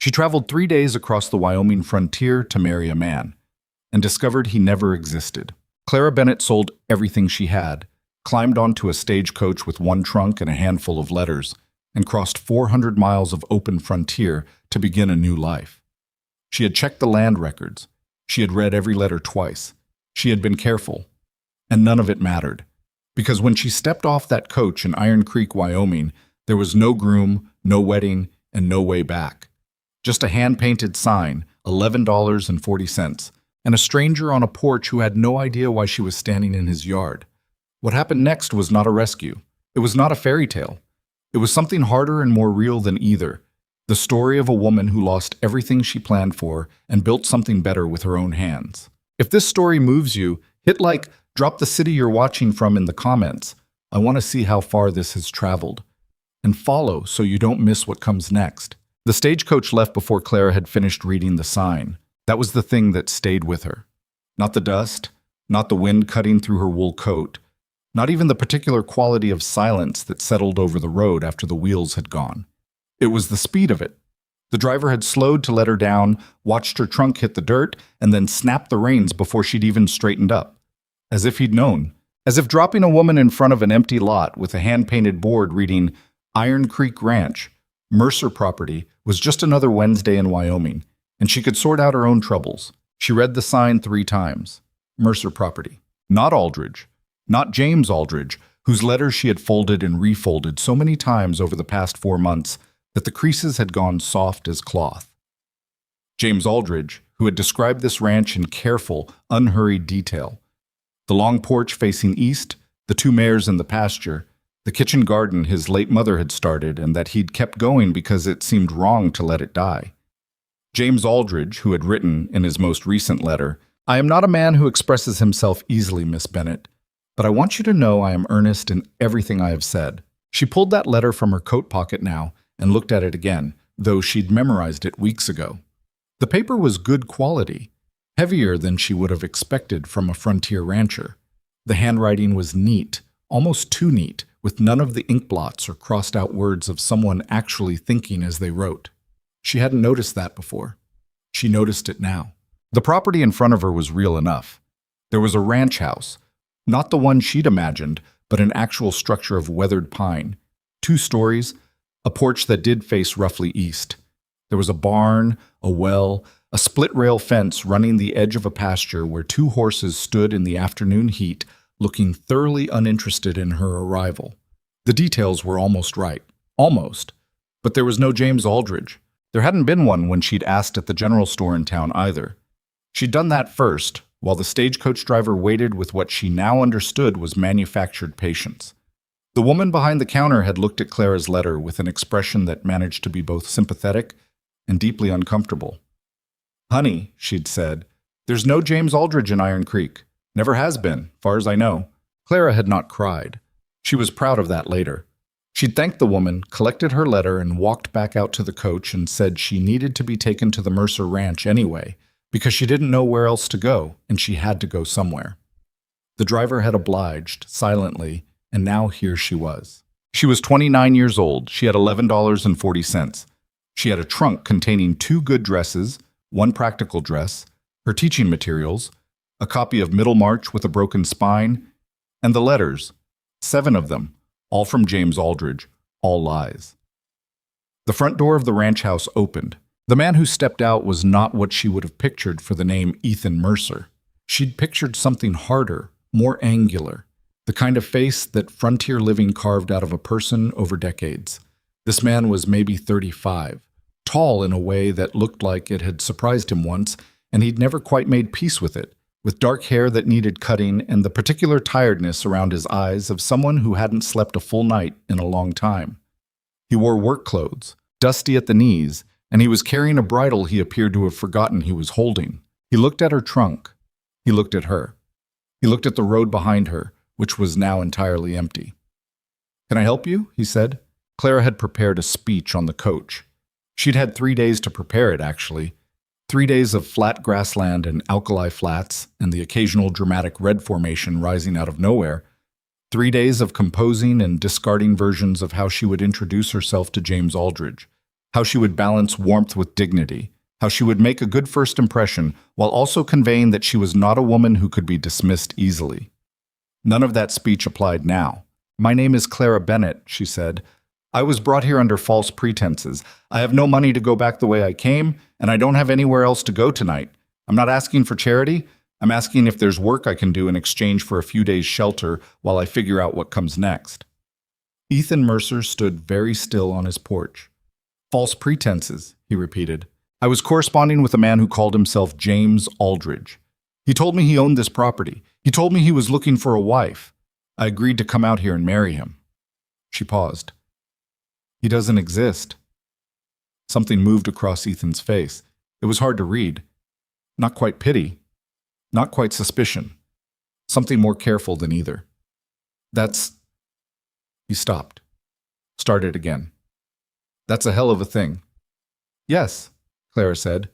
She traveled 3 days across the Wyoming frontier to marry a man, and discovered he never existed. Clara Bennett sold everything she had, climbed onto a stagecoach with one trunk and a handful of letters, and crossed 400 miles of open frontier to begin a new life. She had checked the land records. She had read every letter twice. She had been careful. And none of it mattered. Because when she stepped off that coach in Iron Creek, Wyoming, there was no groom, no wedding, and no way back. Just a hand-painted sign, $11.40, and a stranger on a porch who had no idea why she was standing in his yard. What happened next was not a rescue. It was not a fairy tale. It was something harder and more real than either. The story of a woman who lost everything she planned for and built something better with her own hands. If this story moves you, hit like, drop the city you're watching from in the comments. I want to see how far this has traveled. And follow so you don't miss what comes next. The stagecoach left before Clara had finished reading the sign. That was the thing that stayed with her. Not the dust, not the wind cutting through her wool coat, not even the particular quality of silence that settled over the road after the wheels had gone. It was the speed of it. The driver had slowed to let her down, watched her trunk hit the dirt, and then snapped the reins before she'd even straightened up. As if he'd known. As if dropping a woman in front of an empty lot with a hand-painted board reading Iron Creek Ranch, Mercer property, was just another Wednesday in Wyoming, and she could sort out her own troubles. She read the sign 3 times. Mercer property. Not Aldridge. Not James Aldridge, whose letters she had folded and refolded so many times over the past 4 months that the creases had gone soft as cloth. James Aldridge, who had described this ranch in careful, unhurried detail. The long porch facing east, the 2 mares in the pasture, the kitchen garden his late mother had started and that he'd kept going because it seemed wrong to let it die. James Aldridge, who had written in his most recent letter, "I am not a man who expresses himself easily, Miss Bennett, but I want you to know I am earnest in everything I have said." She pulled that letter from her coat pocket now and looked at it again, though she'd memorized it weeks ago. The paper was good quality, heavier than she would have expected from a frontier rancher. The handwriting was neat, almost too neat, with none of the ink blots or crossed-out words of someone actually thinking as they wrote. She hadn't noticed that before. She noticed it now. The property in front of her was real enough. There was a ranch house, not the one she'd imagined, but an actual structure of weathered pine. 2 stories, a porch that did face roughly east. There was a barn, a well, a split-rail fence running the edge of a pasture where 2 horses stood in the afternoon heat, looking thoroughly uninterested in her arrival. The details were almost right. Almost. But there was no James Aldridge. There hadn't been one when she'd asked at the general store in town either. She'd done that first, while the stagecoach driver waited with what she now understood was manufactured patience. The woman behind the counter had looked at Clara's letter with an expression that managed to be both sympathetic and deeply uncomfortable. "Honey," she'd said, "there's no James Aldridge in Iron Creek. Never has been, far as I know." Clara had not cried. She was proud of that later. She'd thanked the woman, collected her letter, and walked back out to the coach and said she needed to be taken to the Mercer Ranch anyway, because she didn't know where else to go, and she had to go somewhere. The driver had obliged, silently, and now here she was. She was 29 years old. She had $11.40. She had a trunk containing 2 good dresses, 1 practical dress, her teaching materials, a copy of Middlemarch with a broken spine, and the letters, 7 of them, all from James Aldridge, all lies. The front door of the ranch house opened. The man who stepped out was not what she would have pictured for the name Ethan Mercer. She'd pictured something harder, more angular, the kind of face that frontier living carved out of a person over decades. This man was maybe 35, tall in a way that looked like it had surprised him once, and he'd never quite made peace with it, with dark hair that needed cutting and the particular tiredness around his eyes of someone who hadn't slept a full night in a long time. He wore work clothes, dusty at the knees, and he was carrying a bridle he appeared to have forgotten he was holding. He looked at her trunk. He looked at her. He looked at the road behind her, which was now entirely empty. "Can I help you?" he said. Clara had prepared a speech on the coach. She'd had 3 days to prepare it, actually. 3 days of flat grassland and alkali flats and the occasional dramatic red formation rising out of nowhere. 3 days of composing and discarding versions of how she would introduce herself to James Aldridge, how she would balance warmth with dignity, how she would make a good first impression while also conveying that she was not a woman who could be dismissed easily. None of that speech applied now. "My name is Clara Bennett," she said. "I was brought here under false pretenses. I have no money to go back the way I came, and I don't have anywhere else to go tonight. I'm not asking for charity. I'm asking if there's work I can do in exchange for a few days' shelter while I figure out what comes next." Ethan Mercer stood very still on his porch. "False pretenses," he repeated. "I was corresponding with a man who called himself James Aldridge. He told me he owned this property. He told me he was looking for a wife. I agreed to come out here and marry him." She paused. "He doesn't exist." Something moved across Ethan's face. It was hard to read. Not quite pity. Not quite suspicion. Something more careful than either. "That's—" He stopped. Started again. "That's a hell of a thing." "Yes," Clara said.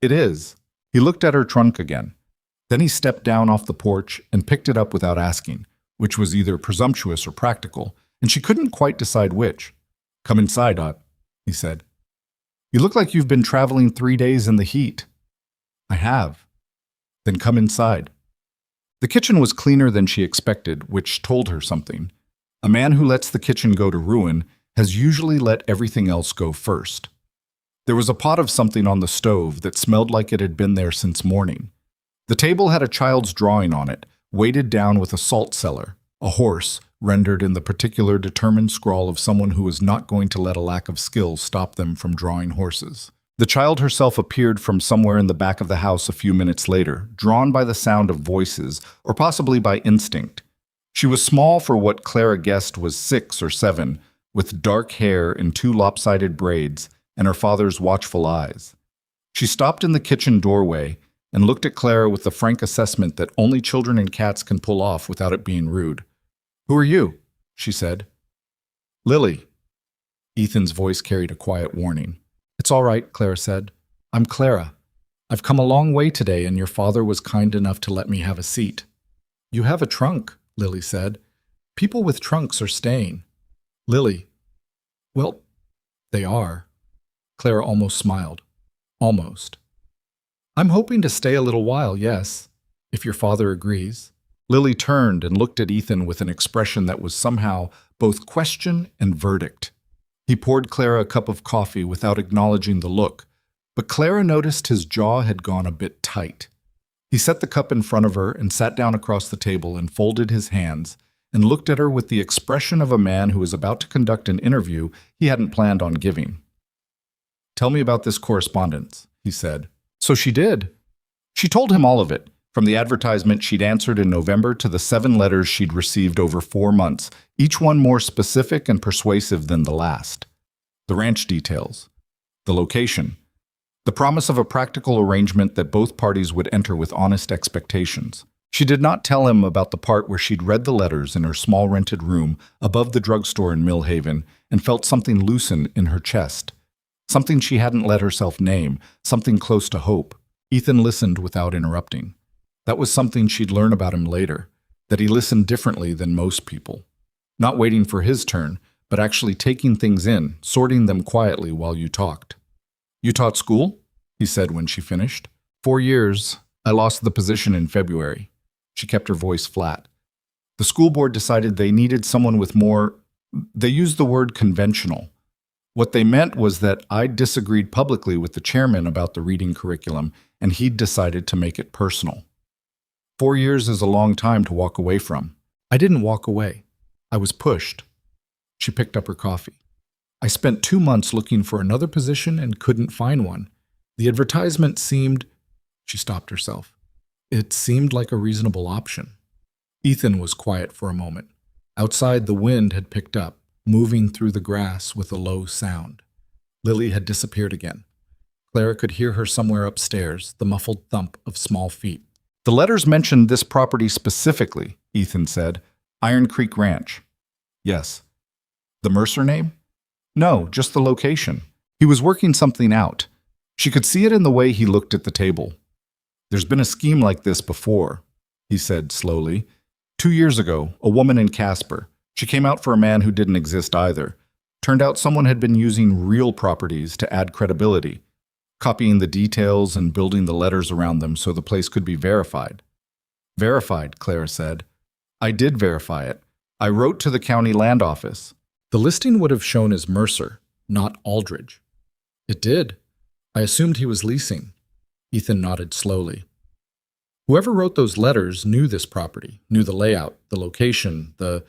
"It is." He looked at her trunk again. Then he stepped down off the porch and picked it up without asking, which was either presumptuous or practical, and she couldn't quite decide which. "Come inside, Ot," he said. "You look like you've been traveling 3 days in the heat." "I have." "Then come inside." The kitchen was cleaner than she expected, which told her something. A man who lets the kitchen go to ruin has usually let everything else go first. There was a pot of something on the stove that smelled like it had been there since morning. The table had a child's drawing on it, weighted down with a salt cellar, a horse, rendered in the particular determined scrawl of someone who was not going to let a lack of skill stop them from drawing horses. The child herself appeared from somewhere in the back of the house a few minutes later, drawn by the sound of voices, or possibly by instinct. She was small for what Clara guessed was 6 or 7, with dark hair in 2 lopsided braids, and her father's watchful eyes. She stopped in the kitchen doorway and looked at Clara with the frank assessment that only children and cats can pull off without it being rude. "Who are you?" she said. "Lily." Ethan's voice carried a quiet warning. "It's all right," Clara said. "I'm Clara. I've come a long way today, and your father was kind enough to let me have a seat." "You have a trunk," Lily said. "People with trunks are staying." Lily. "Well, they are." Clara almost smiled. "Almost." "I'm hoping to stay a little while, yes, if your father agrees." Lily turned and looked at Ethan with an expression that was somehow both question and verdict. He poured Clara a cup of coffee without acknowledging the look, but Clara noticed his jaw had gone a bit tight. He set the cup in front of her and sat down across the table and folded his hands and looked at her with the expression of a man who was about to conduct an interview he hadn't planned on giving. "Tell me about this correspondence," he said. So she did. She told him all of it, from the advertisement she'd answered in November to the 7 letters she'd received over 4 months, each one more specific and persuasive than the last. The ranch details, the location, the promise of a practical arrangement that both parties would enter with honest expectations. She did not tell him about the part where she'd read the letters in her small rented room above the drugstore in Mill Haven and felt something loosen in her chest. Something she hadn't let herself name, something close to hope. Ethan listened without interrupting. That was something she'd learn about him later, that he listened differently than most people. Not waiting for his turn, but actually taking things in, sorting them quietly while you talked. "You taught school?" he said when she finished. 4 years. I lost the position in February." She kept her voice flat. "The school board decided they needed someone with more—" they used the word conventional. What they meant was that I'd disagreed publicly with the chairman about the reading curriculum, and he'd decided to make it personal. 4 years is a long time to walk away from. I didn't walk away. I was pushed. She picked up her coffee. I spent 2 months looking for another position and couldn't find one. The advertisement seemed— She stopped herself. It seemed like a reasonable option. Ethan was quiet for a moment. Outside, the wind had picked up, moving through the grass with a low sound. Lily had disappeared again. Clara could hear her somewhere upstairs, the muffled thump of small feet. "The letters mentioned this property specifically," Ethan said. "Iron Creek Ranch." "Yes." "The Mercer name?" "No, just the location. He was working something out." She could see it in the way he looked at the table. "There's been a scheme like this before," he said slowly. 2 years ago, a woman in Casper. She came out for a man who didn't exist either. Turned out someone had been using real properties to add credibility, copying the details and building the letters around them so the place could be verified. Verified, Clara said. I did verify it. I wrote to the county land office. The listing would have shown as Mercer, not Aldridge. It did. I assumed he was leasing. Ethan nodded slowly. Whoever wrote those letters knew this property, knew the layout, the location, the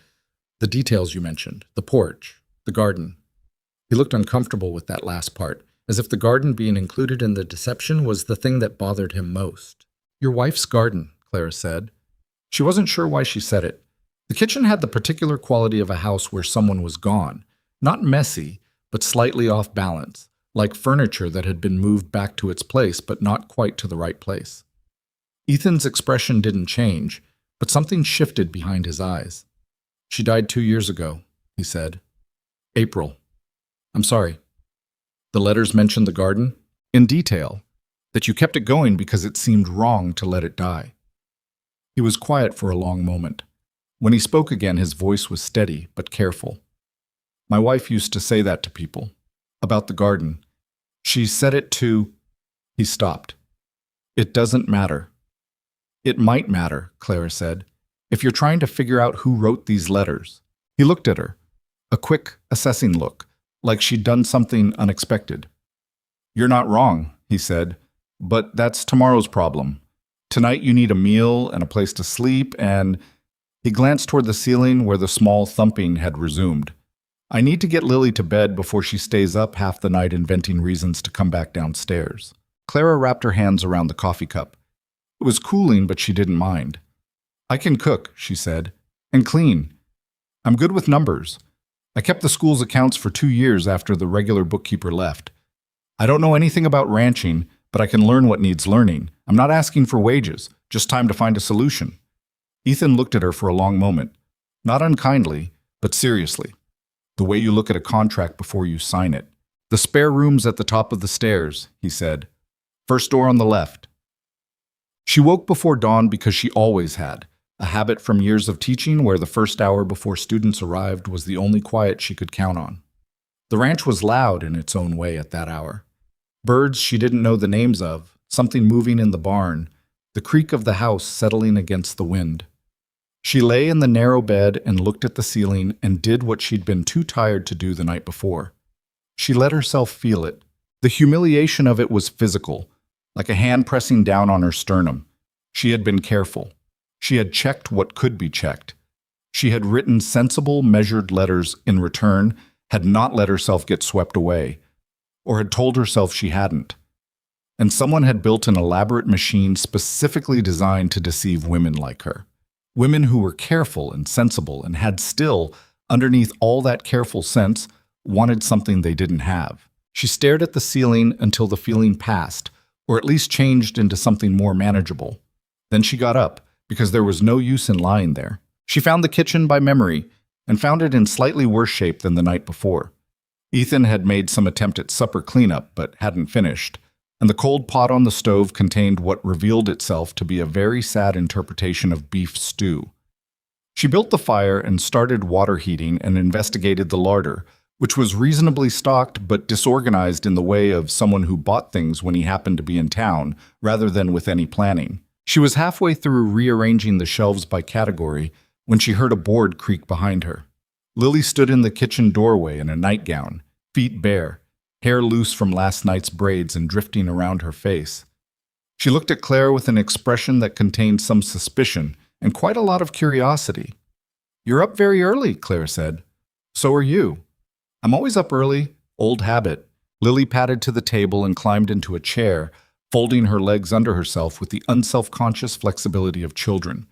details you mentioned, the porch, the garden. He looked uncomfortable with that last part, as if the garden being included in the deception was the thing that bothered him most. Your wife's garden, Clara said. She wasn't sure why she said it. The kitchen had the particular quality of a house where someone was gone, not messy, but slightly off balance, like furniture that had been moved back to its place but not quite to the right place. Ethan's expression didn't change, but something shifted behind his eyes. She died 2 years ago, he said. April. I'm sorry. The letters mentioned the garden, in detail, that you kept it going because it seemed wrong to let it die. He was quiet for a long moment. When he spoke again, his voice was steady but careful. My wife used to say that to people, about the garden. She said it to... He stopped. It doesn't matter. It might matter, Clara said, if you're trying to figure out who wrote these letters. He looked at her, a quick, assessing look, like she'd done something unexpected. You're not wrong, he said, but that's tomorrow's problem. Tonight you need a meal and a place to sleep, and... He glanced toward the ceiling where the small thumping had resumed. I need to get Lily to bed before she stays up half the night inventing reasons to come back downstairs. Clara wrapped her hands around the coffee cup. It was cooling, but she didn't mind. I can cook, she said, and clean. I'm good with numbers. I kept the school's accounts for 2 years after the regular bookkeeper left. I don't know anything about ranching, but I can learn what needs learning. I'm not asking for wages, just time to find a solution. Ethan looked at her for a long moment, not unkindly, but seriously, the way you look at a contract before you sign it. The spare room's at the top of the stairs, he said. First door on the left. She woke before dawn because she always had, a habit from years of teaching where the first hour before students arrived was the only quiet she could count on. The ranch was loud in its own way at that hour. Birds she didn't know the names of, something moving in the barn, the creak of the house settling against the wind. She lay in the narrow bed and looked at the ceiling and did what she'd been too tired to do the night before. She let herself feel it. The humiliation of it was physical, like a hand pressing down on her sternum. She had been careful. She had checked what could be checked. She had written sensible, measured letters in return, had not let herself get swept away, or had told herself she hadn't. And someone had built an elaborate machine specifically designed to deceive women like her. Women who were careful and sensible and had still, underneath all that careful sense, wanted something they didn't have. She stared at the ceiling until the feeling passed, or at least changed into something more manageable. Then she got up, because there was no use in lying there. She found the kitchen by memory, and found it in slightly worse shape than the night before. Ethan had made some attempt at supper cleanup, but hadn't finished, and the cold pot on the stove contained what revealed itself to be a very sad interpretation of beef stew. She built the fire and started water heating and investigated the larder, which was reasonably stocked but disorganized in the way of someone who bought things when he happened to be in town, rather than with any planning. She was halfway through rearranging the shelves by category when she heard a board creak behind her. Lily stood in the kitchen doorway in a nightgown, feet bare, hair loose from last night's braids and drifting around her face. She looked at Claire with an expression that contained some suspicion and quite a lot of curiosity. You're up very early, Claire said. So are you. I'm always up early, old habit. Lily padded to the table and climbed into a chair, folding her legs under herself with the unself-conscious flexibility of children.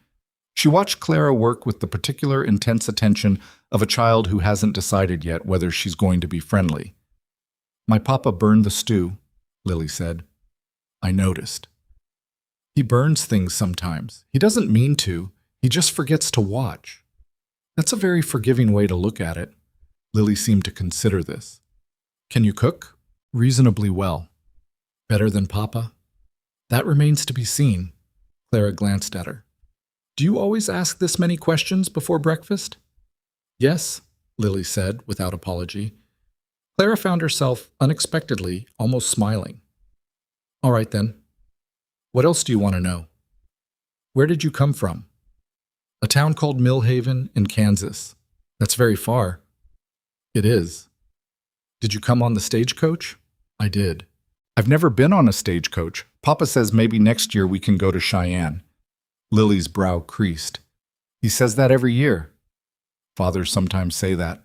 She watched Clara work with the particular intense attention of a child who hasn't decided yet whether she's going to be friendly. My papa burned the stew, Lily said. I noticed. He burns things sometimes. He doesn't mean to. He just forgets to watch. That's a very forgiving way to look at it. Lily seemed to consider this. Can you cook? Reasonably well. Better than Papa? That remains to be seen. Clara glanced at her. Do you always ask this many questions before breakfast? Yes, Lily said without apology. Clara found herself unexpectedly almost smiling. All right then. What else do you want to know? Where did you come from? A town called Millhaven in Kansas. That's very far. It is. Did you come on the stagecoach? I did. I've never been on a stagecoach. Papa says maybe next year we can go to Cheyenne. Lily's brow creased. He says that every year. Fathers sometimes say that.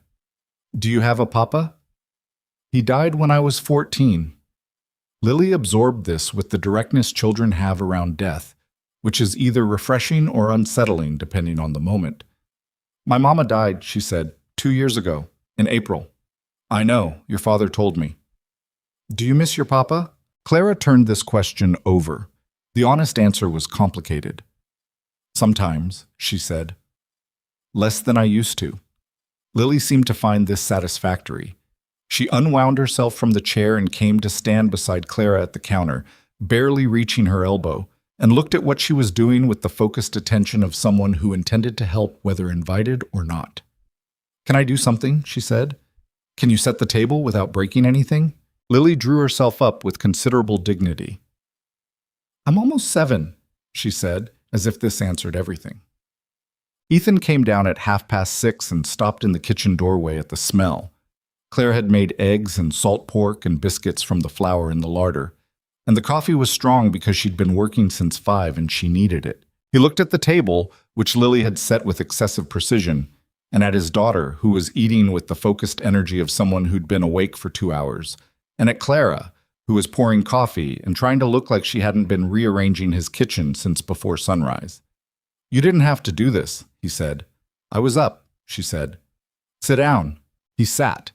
Do you have a papa? He died when I was 14. Lily absorbed this with the directness children have around death, which is either refreshing or unsettling depending on the moment. My mama died, she said, 2 years ago, in April. I know, your father told me. Do you miss your papa? Clara turned this question over. The honest answer was complicated. Sometimes, she said. Less than I used to. Lily seemed to find this satisfactory. She unwound herself from the chair and came to stand beside Clara at the counter, barely reaching her elbow, and looked at what she was doing with the focused attention of someone who intended to help whether invited or not. Can I do something? She said. Can you set the table without breaking anything? Lily drew herself up with considerable dignity. I'm almost 7, she said, as if this answered everything. Ethan came down at 6:30 and stopped in the kitchen doorway at the smell. Claire had made eggs and salt pork and biscuits from the flour in the larder, and the coffee was strong because she'd been working since 5 and she needed it. He looked at the table, which Lily had set with excessive precision, and at his daughter, who was eating with the focused energy of someone who'd been awake for 2 hours, and at Clara, who was pouring coffee and trying to look like she hadn't been rearranging his kitchen since before sunrise. You didn't have to do this, he said. I was up, she said. Sit down. He sat.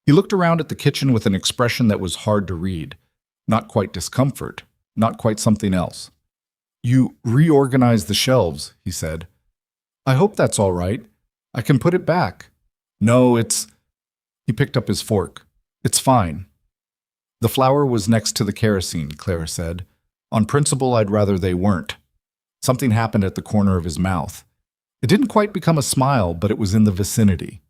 He looked around at the kitchen with an expression that was hard to read. Not quite discomfort, not quite something else. You reorganized the shelves, he said. I hope that's all right. I can put it back. No, it's... He picked up his fork. It's fine. The flour was next to the kerosene, Clara said. On principle, I'd rather they weren't. Something happened at the corner of his mouth. It didn't quite become a smile, but it was in the vicinity.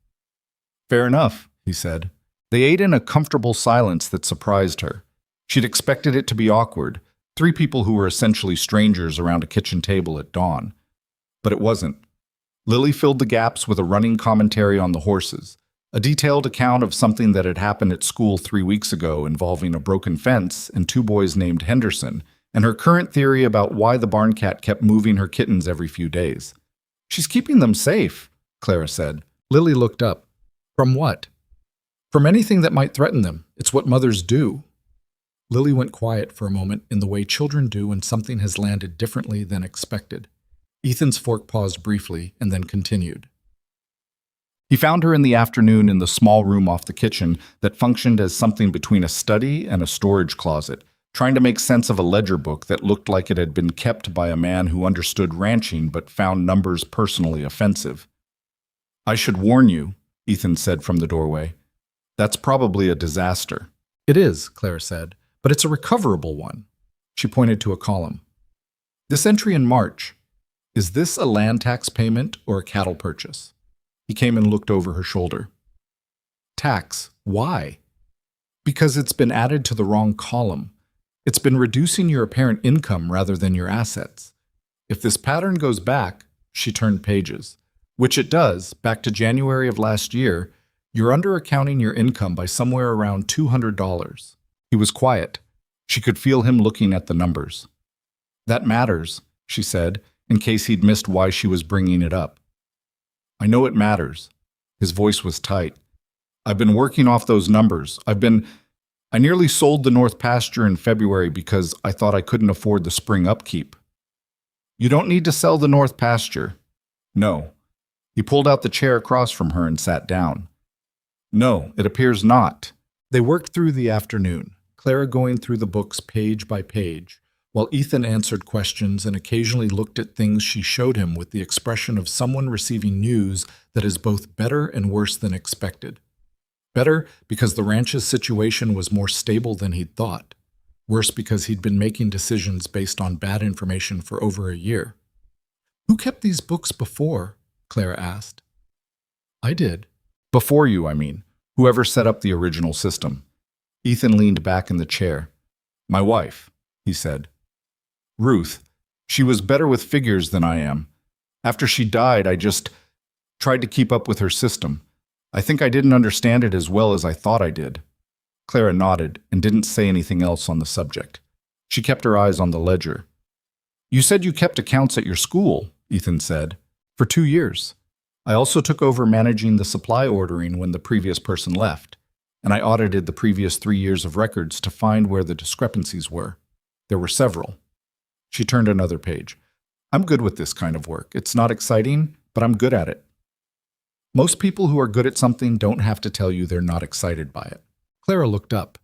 Fair enough, he said. They ate in a comfortable silence that surprised her. She'd expected it to be awkward, 3 people who were essentially strangers around a kitchen table at dawn. But it wasn't. Lily filled the gaps with a running commentary on the horses, a detailed account of something that had happened at school 3 weeks ago involving a broken fence and 2 boys named Henderson, and her current theory about why the barn cat kept moving her kittens every few days. She's keeping them safe, Clara said. Lily looked up. From what? From anything that might threaten them. It's what mothers do. Lily went quiet for a moment in the way children do when something has landed differently than expected. Ethan's fork paused briefly and then continued. He found her in the afternoon in the small room off the kitchen that functioned as something between a study and a storage closet, trying to make sense of a ledger book that looked like it had been kept by a man who understood ranching but found numbers personally offensive. I should warn you, Ethan said from the doorway. That's probably a disaster. It is, Claire said, but it's a recoverable one. She pointed to a column. This entry in March. Is this a land tax payment or a cattle purchase? He came and looked over her shoulder. Tax. Why? Because it's been added to the wrong column. It's been reducing your apparent income rather than your assets. If this pattern goes back, she turned pages, which it does, back to January of last year, you're underaccounting your income by somewhere around $200. He was quiet. She could feel him looking at the numbers. That matters, she said, in case he'd missed why she was bringing it up. I know it matters. His voice was tight. I've been working off those numbers. I nearly sold the North Pasture in February because I thought I couldn't afford the spring upkeep. You don't need to sell the North Pasture. No. He pulled out the chair across from her and sat down. No, it appears not. They worked through the afternoon, Clara going through the books page by page, while Ethan answered questions and occasionally looked at things she showed him with the expression of someone receiving news that is both better and worse than expected. Better because the ranch's situation was more stable than he'd thought. Worse because he'd been making decisions based on bad information for over a year. Who kept these books before? Clara asked. I did. Before you, I mean. Whoever set up the original system. Ethan leaned back in the chair. My wife, he said. Ruth. She was better with figures than I am. After she died, I just tried to keep up with her system. I think I didn't understand it as well as I thought I did. Clara nodded and didn't say anything else on the subject. She kept her eyes on the ledger. You said you kept accounts at your school, Ethan said, for 2 years. I also took over managing the supply ordering when the previous person left, and I audited the previous 3 years of records to find where the discrepancies were. There were several. She turned another page. I'm good with this kind of work. It's not exciting, but I'm good at it. Most people who are good at something don't have to tell you they're not excited by it. Clara looked up.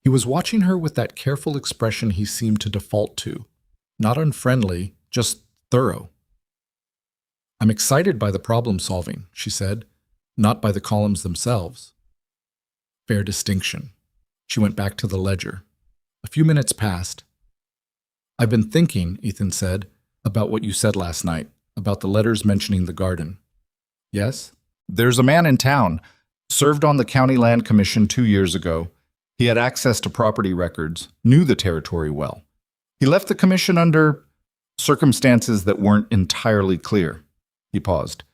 He was watching her with that careful expression he seemed to default to. Not unfriendly, just thorough. I'm excited by the problem solving, she said, not by the columns themselves. Fair distinction. She went back to the ledger. A few minutes passed. I've been thinking, Ethan said, about what you said last night, about the letters mentioning the garden. Yes? There's a man in town, served on the County Land Commission 2 years ago. He had access to property records, knew the territory well. He left the commission under circumstances that weren't entirely clear. He paused.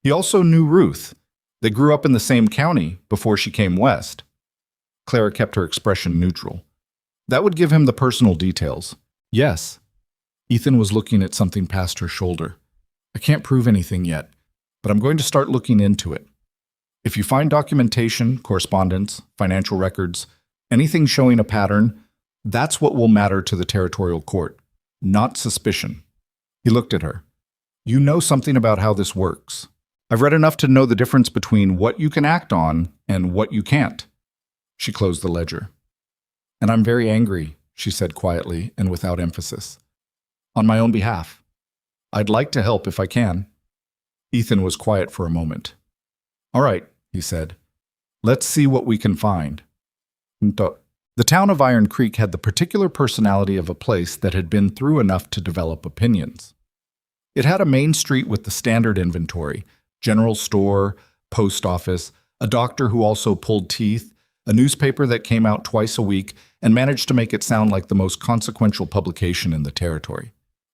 He also knew Ruth. They grew up in the same county before she came west. Clara kept her expression neutral. That would give him the personal details. Yes. Ethan was looking at something past her shoulder. I can't prove anything yet, but I'm going to start looking into it. If you find documentation, correspondence, financial records, anything showing a pattern, that's what will matter to the territorial court, not suspicion. He looked at her. You know something about how this works. I've read enough to know the difference between what you can act on and what you can't. She closed the ledger. And I'm very angry, she said quietly and without emphasis. On my own behalf. I'd like to help if I can. Ethan was quiet for a moment. All right, he said. Let's see what we can find. The town of Iron Creek had the particular personality of a place that had been through enough to develop opinions. It had a main street with the standard inventory, general store, post office, a doctor who also pulled teeth, a newspaper that came out twice a week and managed to make it sound like the most consequential publication in the territory.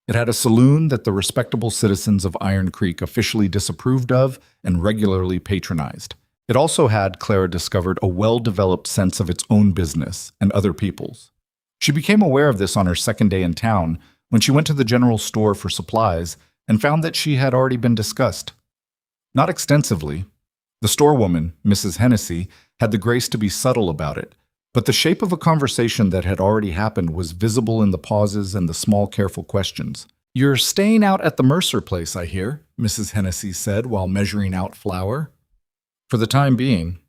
It had a saloon that the respectable citizens of Iron Creek officially disapproved of and regularly patronized. It also had, Clara discovered, a well-developed sense of its own business and other people's. She became aware of this on her second day in town when she went to the general store for supplies and found that she had already been discussed. Not extensively. The storewoman, Mrs. Hennessy, had the grace to be subtle about it, but the shape of a conversation that had already happened was visible in the pauses and the small, careful questions. You're staying out at the Mercer place, I hear, Mrs. Hennessy said while measuring out flour. For the time being.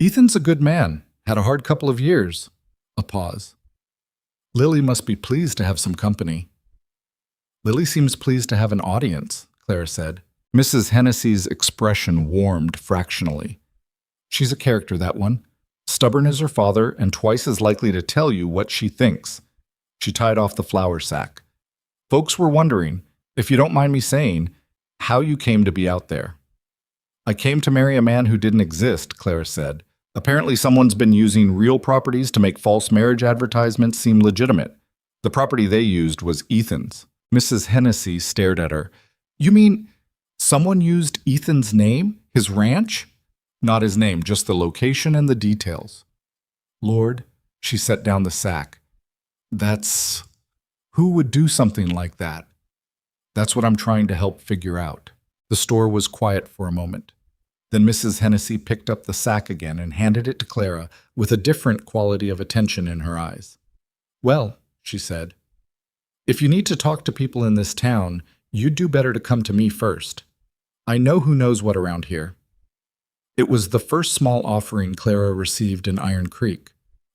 Ethan's a good man, had a hard couple of years. A pause. Lily must be pleased to have some company. Lily seems pleased to have an audience, Clara said. Mrs. Hennessy's expression warmed fractionally. She's a character, that one. Stubborn as her father and twice as likely to tell you what she thinks. She tied off the flour sack. Folks were wondering, if you don't mind me saying, how you came to be out there. I came to marry a man who didn't exist, Clara said. Apparently someone's been using real properties to make false marriage advertisements seem legitimate. The property they used was Ethan's. Mrs. Hennessy stared at her. You mean someone used Ethan's name? His ranch? Not his name, just the location and the details. Lord, she set down the sack. That's... Who would do something like that? That's what I'm trying to help figure out. The store was quiet for a moment. Then Mrs. Hennessy picked up the sack again and handed it to Clara with a different quality of attention in her eyes. Well, she said, if you need to talk to people in this town, you'd do better to come to me first. I know who knows what around here. It was the first small offering Clara received in Iron Creek.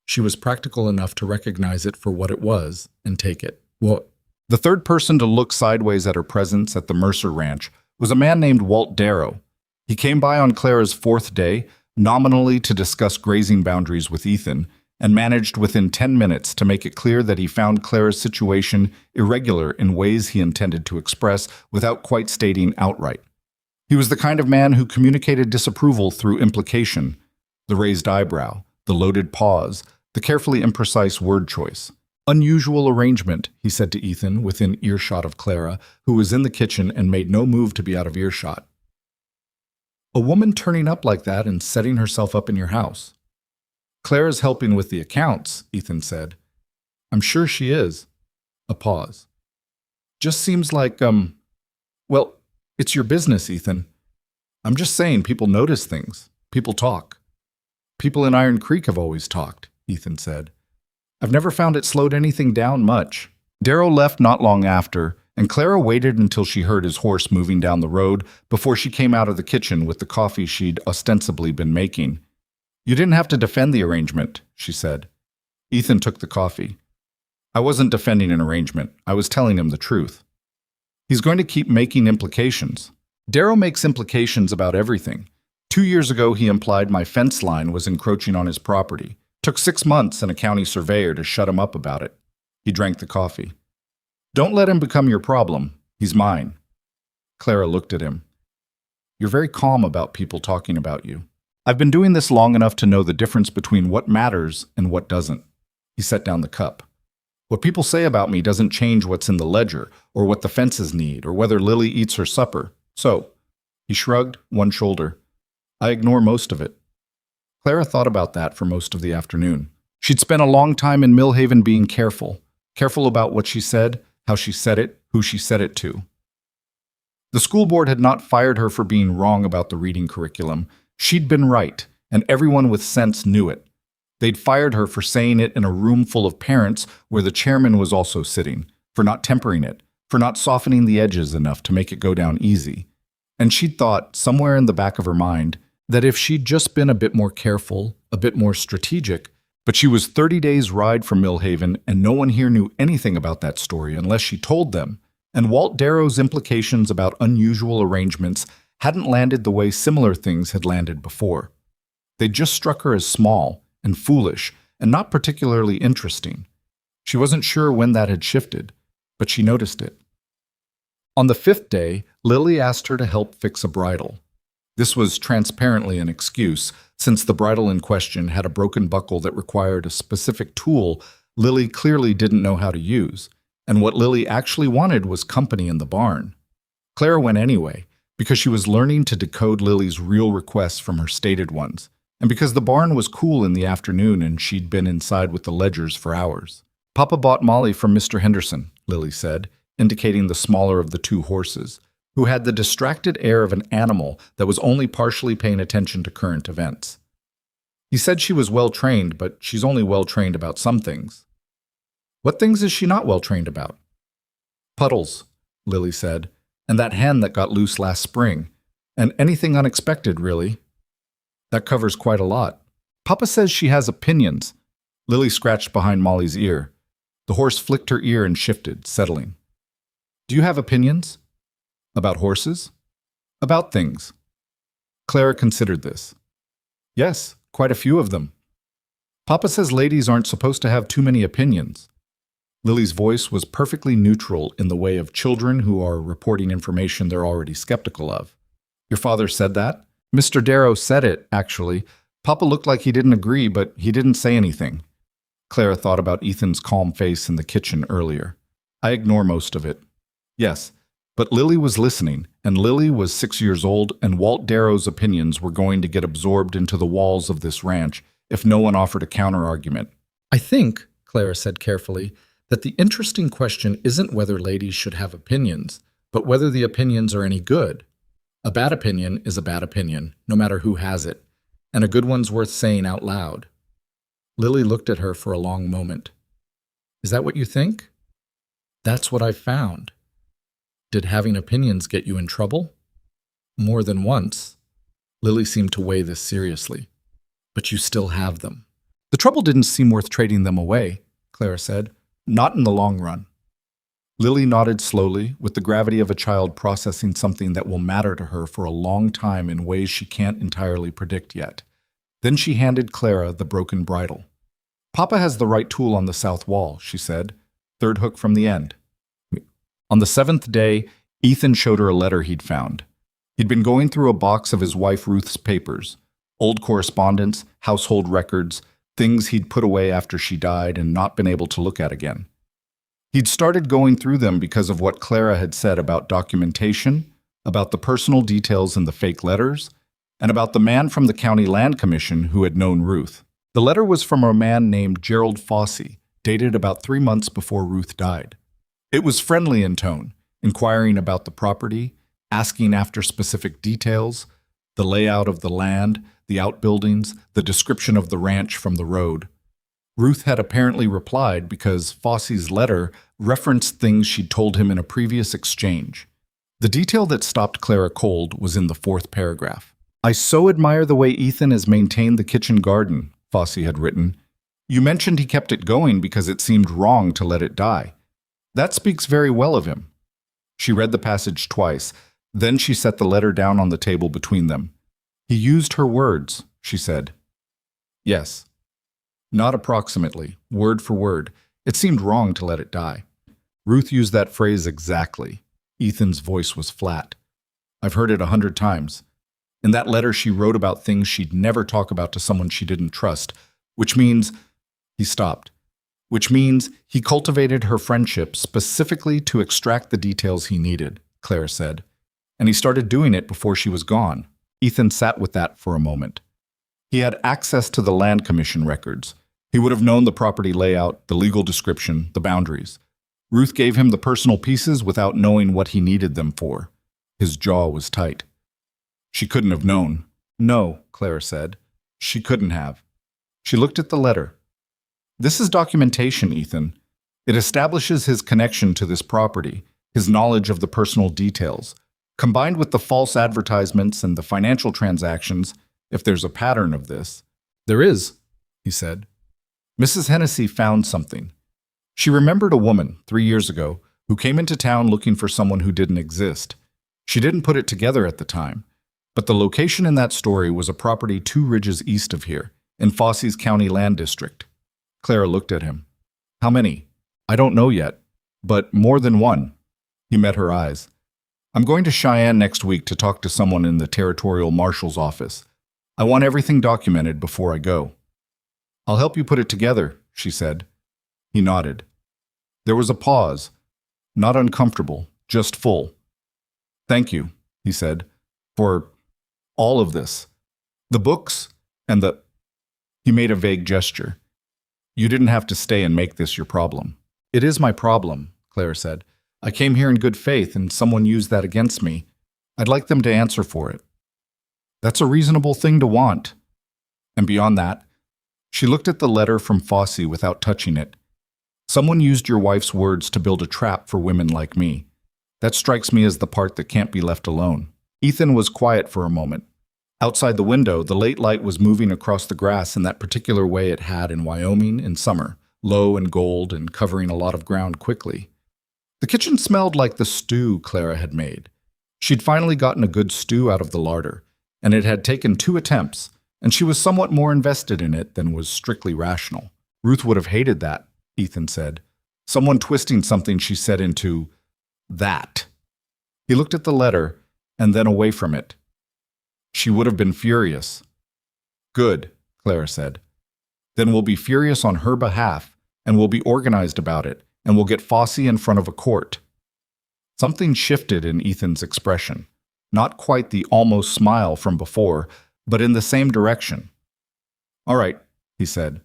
She was practical enough to recognize it for what it was and take it. What? The third person to look sideways at her presence at the Mercer Ranch was a man named Walt Darrow. He came by on Clara's fourth day, nominally to discuss grazing boundaries with Ethan, and managed within 10 minutes to make it clear that he found Clara's situation irregular in ways he intended to express without quite stating outright. He was the kind of man who communicated disapproval through implication, the raised eyebrow, the loaded pause, the carefully imprecise word choice. Unusual arrangement, he said to Ethan within earshot of Clara, who was in the kitchen and made no move to be out of earshot. A woman turning up like that and setting herself up in your house. Clara's helping with the accounts, Ethan said. I'm sure she is. A pause. Just seems like, well, it's your business, Ethan. I'm just saying people notice things. People talk. People in Iron Creek have always talked, Ethan said. I've never found it slowed anything down much. Darrow left not long after, and Clara waited until she heard his horse moving down the road before she came out of the kitchen with the coffee she'd ostensibly been making. You didn't have to defend the arrangement, she said. Ethan took the coffee. I wasn't defending an arrangement. I was telling him the truth. He's going to keep making implications. Darrow makes implications about everything. 2 years ago, he implied my fence line was encroaching on his property. Took 6 months and a county surveyor to shut him up about it. He drank the coffee. Don't let him become your problem. He's mine. Clara looked at him. You're very calm about people talking about you. I've been doing this long enough to know the difference between what matters and what doesn't. He set down the cup. What people say about me doesn't change what's in the ledger, or what the fences need, or whether Lily eats her supper. So, he shrugged one shoulder. I ignore most of it. Clara thought about that for most of the afternoon. She'd spent a long time in Millhaven being careful about what she said, how she said it, who she said it to. The school board had not fired her for being wrong about the reading curriculum. She'd been right, and everyone with sense knew it. They'd fired her for saying it in a room full of parents where the chairman was also sitting, for not tempering it, for not softening the edges enough to make it go down easy. And she'd thought, somewhere in the back of her mind, that if she'd just been a bit more careful, a bit more strategic, but she was 30 days' ride from Millhaven, and no one here knew anything about that story unless she told them, and Walt Darrow's implications about unusual arrangements hadn't landed the way similar things had landed before. They'd just struck her as small and foolish and not particularly interesting. She wasn't sure when that had shifted, but she noticed it. On the 5th day, Lily asked her to help fix a bridle. This was transparently an excuse, since the bridle in question had a broken buckle that required a specific tool Lily clearly didn't know how to use, and what Lily actually wanted was company in the barn. Clara went anyway, because she was learning to decode Lily's real requests from her stated ones, and because the barn was cool in the afternoon and she'd been inside with the ledgers for hours. Papa bought Molly from Mr. Henderson, Lily said, indicating the smaller of the 2 horses, who had the distracted air of an animal that was only partially paying attention to current events. He said she was well-trained, but she's only well-trained about some things. What things is she not well-trained about? Puddles, Lily said, and that hen that got loose last spring, and anything unexpected, really. That covers quite a lot. Papa says she has opinions. Lily scratched behind Molly's ear. The horse flicked her ear and shifted, settling. Do you have opinions? About horses? About things. Clara considered this. Yes, quite a few of them. Papa says ladies aren't supposed to have too many opinions. Lily's voice was perfectly neutral in the way of children who are reporting information they're already skeptical of. Your father said that? Mr. Darrow said it, actually. Papa looked like he didn't agree, but he didn't say anything. Clara thought about Ethan's calm face in the kitchen earlier. I ignore most of it. Yes. But Lily was listening, and Lily was 6 years old, and Walt Darrow's opinions were going to get absorbed into the walls of this ranch if no one offered a counter-argument. I think, Clara said carefully, that the interesting question isn't whether ladies should have opinions, but whether the opinions are any good. A bad opinion is a bad opinion, no matter who has it, and a good one's worth saying out loud. Lily looked at her for a long moment. Is that what you think? That's what I've found. Did having opinions get you in trouble? More than once. Lily seemed to weigh this seriously. But you still have them. The trouble didn't seem worth trading them away, Clara said. Not in the long run. Lily nodded slowly, with the gravity of a child processing something that will matter to her for a long time in ways she can't entirely predict yet. Then she handed Clara the broken bridle. Papa has the right tool on the south wall, she said. 3rd hook from the end. On the 7th day, Ethan showed her a letter he'd found. He'd been going through a box of his wife Ruth's papers, old correspondence, household records, things he'd put away after she died and not been able to look at again. He'd started going through them because of what Clara had said about documentation, about the personal details in the fake letters, and about the man from the County Land Commission who had known Ruth. The letter was from a man named Gerald Fossey, dated about 3 months before Ruth died. It was friendly in tone, inquiring about the property, asking after specific details, the layout of the land, the outbuildings, the description of the ranch from the road. Ruth had apparently replied because Fossey's letter referenced things she'd told him in a previous exchange. The detail that stopped Clara cold was in the 4th paragraph. "I so admire the way Ethan has maintained the kitchen garden," Fossey had written. "You mentioned he kept it going because it seemed wrong to let it die. That speaks very well of him." She read the passage twice, then she set the letter down on the table between them. "He used her words," she said. "Yes. Not approximately, word for word. It seemed wrong to let it die." Ruth used that phrase exactly. Ethan's voice was flat. "I've heard it 100 times. In that letter she wrote about things she'd never talk about to someone she didn't trust, which means—" He stopped. "Which means he cultivated her friendship specifically to extract the details he needed," Clara said. "And he started doing it before she was gone." Ethan sat with that for a moment. He had access to the Land Commission records. He would have known the property layout, the legal description, the boundaries. Ruth gave him the personal pieces without knowing what he needed them for. His jaw was tight. "She couldn't have known." "No," Clara said. "She couldn't have." She looked at the letter. "This is documentation, Ethan. It establishes his connection to this property, his knowledge of the personal details. Combined with the false advertisements and the financial transactions, if there's a pattern of this—" "There is," he said. "Mrs. Hennessy found something. She remembered a woman, 3 years ago, who came into town looking for someone who didn't exist. She didn't put it together at the time, but the location in that story was a property 2 ridges east of here, in Fossey's County Land District." Clara looked at him. "How many?" "I don't know yet, but more than one." He met her eyes. "I'm going to Cheyenne next week to talk to someone in the Territorial Marshal's office. I want everything documented before I go." "I'll help you put it together," she said. He nodded. There was a pause. Not uncomfortable, just full. "Thank you," he said, "for all of this. The books and the—" He made a vague gesture. "You didn't have to stay and make this your problem." "It is my problem," Clara said. "I came here in good faith and someone used that against me. I'd like them to answer for it." "That's a reasonable thing to want." And beyond that, she looked at the letter from Fossey without touching it. "Someone used your wife's words to build a trap for women like me. That strikes me as the part that can't be left alone." Ethan was quiet for a moment. Outside the window, the late light was moving across the grass in that particular way it had in Wyoming in summer, low and gold and covering a lot of ground quickly. The kitchen smelled like the stew Clara had made. She'd finally gotten a good stew out of the larder, and it had taken 2 attempts, and she was somewhat more invested in it than was strictly rational. Ruth would have hated that, Ethan said. Someone twisting something she said into that. He looked at the letter and then away from it. She would have been furious. "Good," Clara said. "Then we'll be furious on her behalf, and we'll be organized about it, and we'll get Fossey in front of a court." Something shifted in Ethan's expression. Not quite the almost smile from before, but in the same direction. "All right," he said.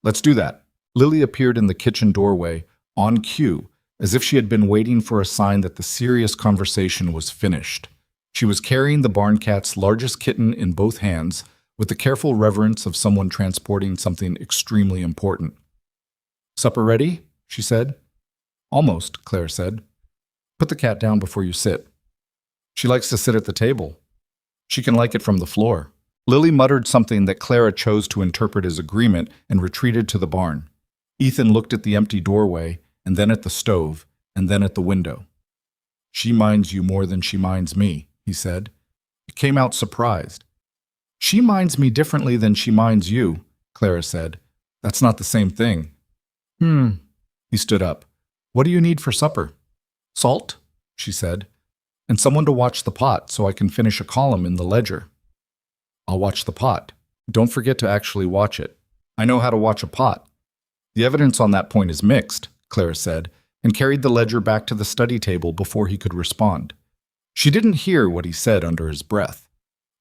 "Let's do that." Lily appeared in the kitchen doorway, on cue, as if she had been waiting for a sign that the serious conversation was finished. She was carrying the barn cat's largest kitten in both hands, with the careful reverence of someone transporting something extremely important. "Supper ready?" she said. "Almost," Claire said. "Put the cat down before you sit." "She likes to sit at the table. She can like it from the floor." Lily muttered something that Clara chose to interpret as agreement and retreated to the barn. Ethan looked at the empty doorway, and then at the stove, and then at the window. "She minds you more than she minds me," he said. It came out surprised. "She minds me differently than she minds you," Clara said. "That's not the same thing." He stood up. "What do you need for supper?" "Salt," she said. And someone to watch the pot so I can finish a column in the ledger. I'll watch the pot. Don't forget to actually watch it. I know how to watch a pot. The evidence on that point is mixed, Clara said, and carried the ledger back to the study table before he could respond. She didn't hear what he said under his breath,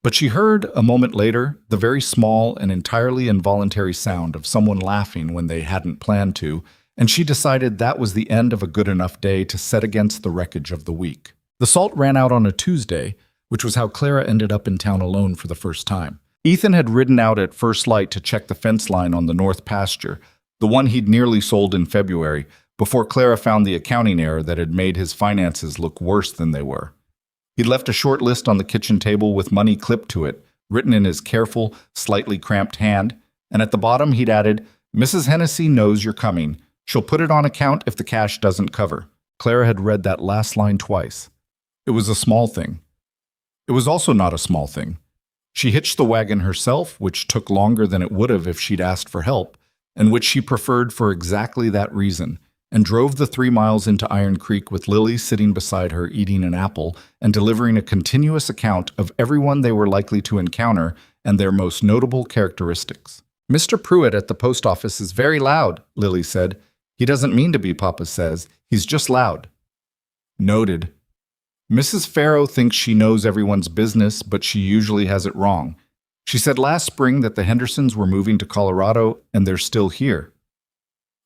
but she heard, a moment later, the very small and entirely involuntary sound of someone laughing when they hadn't planned to, and she decided that was the end of a good enough day to set against the wreckage of the week. The salt ran out on a Tuesday, which was how Clara ended up in town alone for the first time. Ethan had ridden out at first light to check the fence line on the north pasture, the one he'd nearly sold in February, before Clara found the accounting error that had made his finances look worse than they were. He'd left a short list on the kitchen table with money clipped to it, written in his careful, slightly cramped hand, and at the bottom he'd added, "Mrs. Hennessy knows you're coming. She'll put it on account if the cash doesn't cover." Clara had read that last line twice. It was a small thing. It was also not a small thing. She hitched the wagon herself, which took longer than it would have if she'd asked for help, and which she preferred for exactly that reason, and drove the 3 miles into Iron Creek with Lily sitting beside her eating an apple and delivering a continuous account of everyone they were likely to encounter and their most notable characteristics. "Mr. Pruitt at the post office is very loud," Lily said. "He doesn't mean to be, Papa says. He's just loud." Noted. "Mrs. Farrow thinks she knows everyone's business, but she usually has it wrong. She said last spring that the Hendersons were moving to Colorado, and they're still here."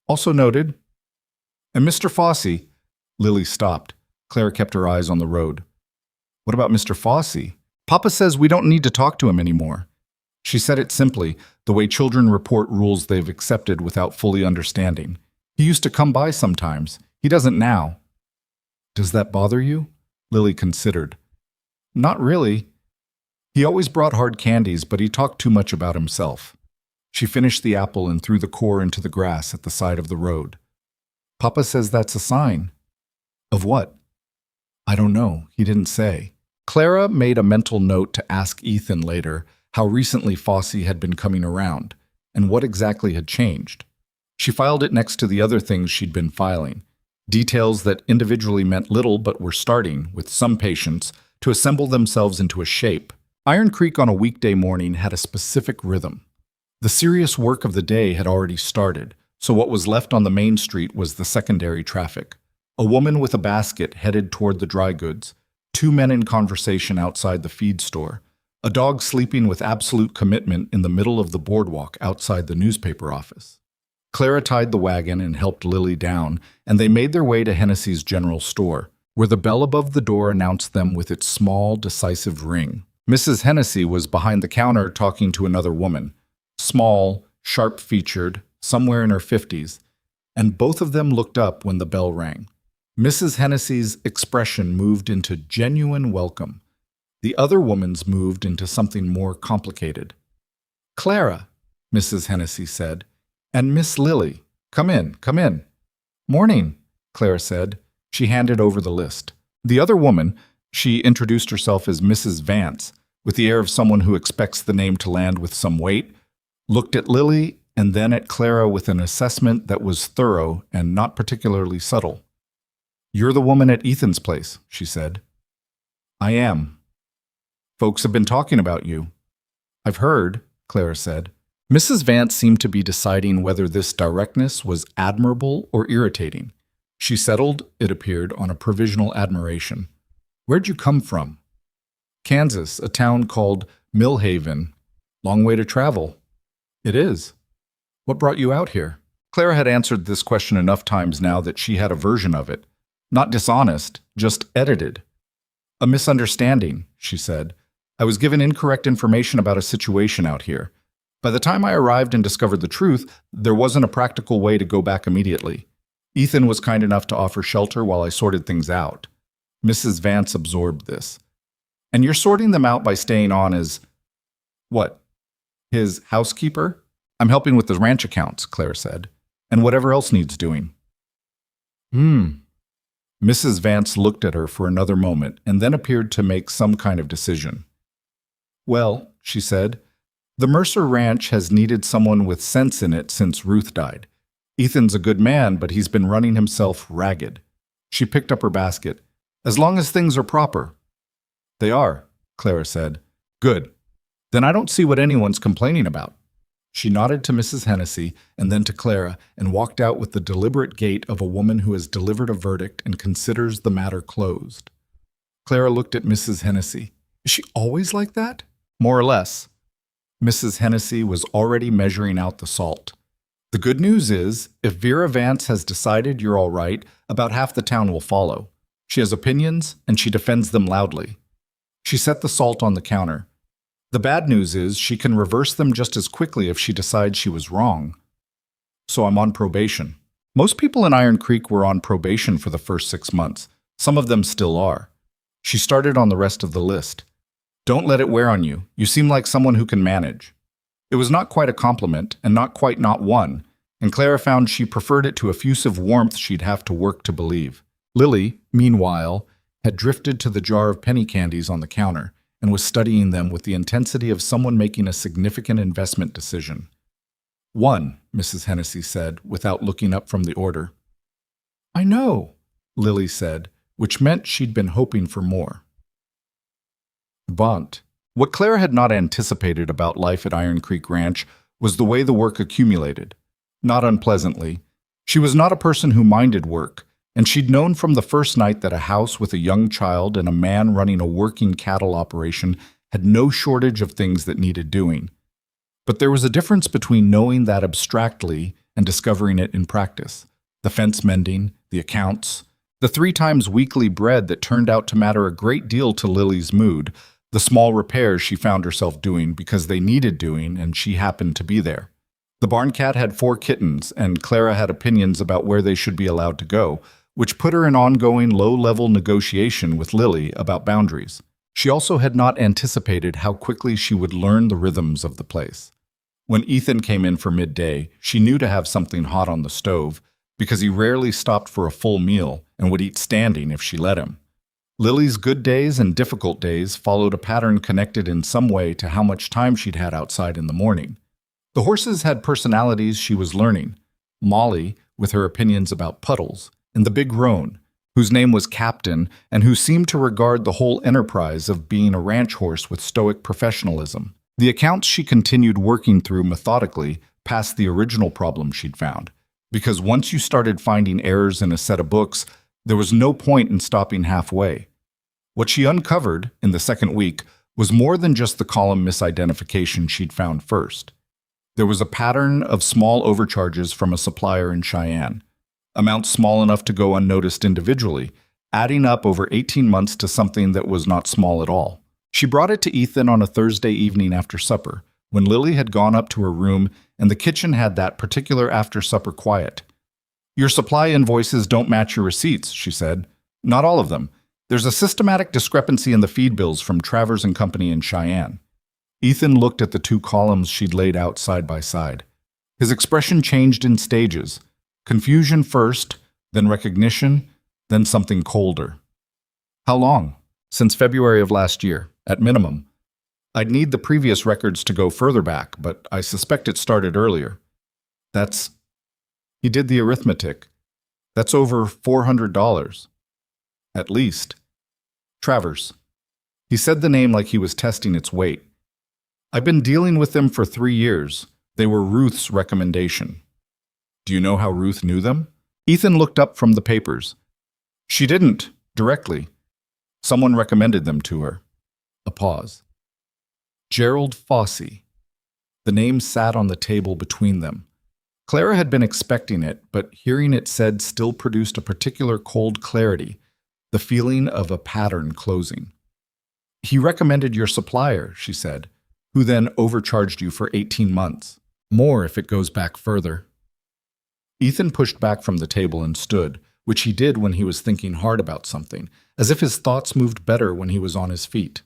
Also noted. "And Mr. Fossey." Lily stopped. Clara kept her eyes on the road. "What about Mr. Fossey?" "Papa says we don't need to talk to him anymore." She said it simply, the way children report rules they've accepted without fully understanding. "He used to come by sometimes. He doesn't now." "Does that bother you?" Lily considered. "Not really. He always brought hard candies, but he talked too much about himself." She finished the apple and threw the core into the grass at the side of the road. "Papa says that's a sign." "Of what?" "I don't know. He didn't say." Clara made a mental note to ask Ethan later how recently Fossey had been coming around, and what exactly had changed. She filed it next to the other things she'd been filing. Details that individually meant little but were starting, with some patience, to assemble themselves into a shape. Iron Creek on a weekday morning had a specific rhythm. The serious work of the day had already started, so what was left on the main street was the secondary traffic. A woman with a basket headed toward the dry goods, 2 men in conversation outside the feed store, a dog sleeping with absolute commitment in the middle of the boardwalk outside the newspaper office. Clara tied the wagon and helped Lily down, and they made their way to Hennessy's general store, where the bell above the door announced them with its small, decisive ring. Mrs. Hennessy was behind the counter talking to another woman, small, sharp-featured, somewhere in her 50s, and both of them looked up when the bell rang. Mrs. Hennessy's expression moved into genuine welcome. The other woman's moved into something more complicated. "Clara," Mrs. Hennessy said, "and Miss Lily. Come in, come in." "Morning," Clara said. She handed over the list. The other woman, she introduced herself as Mrs. Vance, with the air of someone who expects the name to land with some weight, looked at Lily and then at Clara with an assessment that was thorough and not particularly subtle. "You're the woman at Ethan's place," she said. "I am. Folks have been talking about you." "I've heard," Clara said. Mrs. Vance seemed to be deciding whether this directness was admirable or irritating. She settled, it appeared, on a provisional admiration. "Where'd you come from?" "Kansas, a town called Millhaven. Long way to travel." "It is. What brought you out here?" Clara had answered this question enough times now that she had a version of it. Not dishonest, just edited. "A misunderstanding," she said. "I was given incorrect information about a situation out here. By the time I arrived and discovered the truth, there wasn't a practical way to go back immediately. Ethan was kind enough to offer shelter while I sorted things out." Mrs. Vance absorbed this. "And you're sorting them out by staying on as, what, his housekeeper?" "I'm helping with the ranch accounts," Claire said, "and whatever else needs doing." Mrs. Vance looked at her for another moment and then appeared to make some kind of decision. "Well," she said, "the Mercer Ranch has needed someone with sense in it since Ruth died. Ethan's a good man, but he's been running himself ragged." She picked up her basket. As long as things are proper. They are, Clara said. Good. Then I don't see what anyone's complaining about. She nodded to Mrs. Hennessy and then to Clara and walked out with the deliberate gait of a woman who has delivered a verdict and considers the matter closed. Clara looked at Mrs. Hennessy. Is she always like that? More or less. Mrs. Hennessy was already measuring out the salt. The good news is, if Vera Vance has decided you're all right, about half the town will follow. She has opinions, and she defends them loudly. She set the salt on the counter. The bad news is she can reverse them just as quickly if she decides she was wrong. So I'm on probation. Most people in Iron Creek were on probation for the first 6 months. Some of them still are. She started on the rest of the list. Don't let it wear on you. You seem like someone who can manage. It was not quite a compliment, and not quite not one, and Clara found she preferred it to effusive warmth she'd have to work to believe. Lily, meanwhile, had drifted to the jar of penny candies on the counter and was studying them with the intensity of someone making a significant investment decision. One, Mrs. Hennessy said, without looking up from the order. I know, Lily said, which meant she'd been hoping for more. Bont. What Clara had not anticipated about life at Iron Creek Ranch was the way the work accumulated. Not unpleasantly. She was not a person who minded work, and she'd known from the first night that a house with a young child and a man running a working cattle operation had no shortage of things that needed doing. But there was a difference between knowing that abstractly and discovering it in practice. The fence mending, the accounts, the 3 times weekly bread that turned out to matter a great deal to Lily's mood, the small repairs she found herself doing because they needed doing and she happened to be there. The barn cat had 4 kittens, and Clara had opinions about where they should be allowed to go, which put her in ongoing low-level negotiation with Lily about boundaries. She also had not anticipated how quickly she would learn the rhythms of the place. When Ethan came in for midday, she knew to have something hot on the stove, because he rarely stopped for a full meal and would eat standing if she let him. Lily's good days and difficult days followed a pattern connected in some way to how much time she'd had outside in the morning. The horses had personalities she was learning. Molly, with her opinions about puddles, and the big roan, whose name was Captain and who seemed to regard the whole enterprise of being a ranch horse with stoic professionalism. The accounts she continued working through methodically past the original problem she'd found, because once you started finding errors in a set of books, there was no point in stopping halfway. What she uncovered, in the second week, was more than just the column misidentification she'd found first. There was a pattern of small overcharges from a supplier in Cheyenne, amounts small enough to go unnoticed individually, adding up over 18 months to something that was not small at all. She brought it to Ethan on a Thursday evening after supper, when Lily had gone up to her room and the kitchen had that particular after-supper quiet. Your supply invoices don't match your receipts, she said. Not all of them. There's a systematic discrepancy in the feed bills from Travers and Company in Cheyenne. Ethan looked at the 2 columns she'd laid out side by side. His expression changed in stages. Confusion first, then recognition, then something colder. How long? Since February of last year, at minimum. I'd need the previous records to go further back, but I suspect it started earlier. That's... He did the arithmetic. That's over $400. At least. Travers. He said the name like he was testing its weight. I've been dealing with them for 3 years. They were Ruth's recommendation. Do you know how Ruth knew them? Ethan looked up from the papers. She didn't, directly. Someone recommended them to her. A pause. Gerald Fossey. The name sat on the table between them. Clara had been expecting it, but hearing it said still produced a particular cold clarity, the feeling of a pattern closing. He recommended your supplier, she said, who then overcharged you for 18 months. More if it goes back further. Ethan pushed back from the table and stood, which he did when he was thinking hard about something, as if his thoughts moved better when he was on his feet.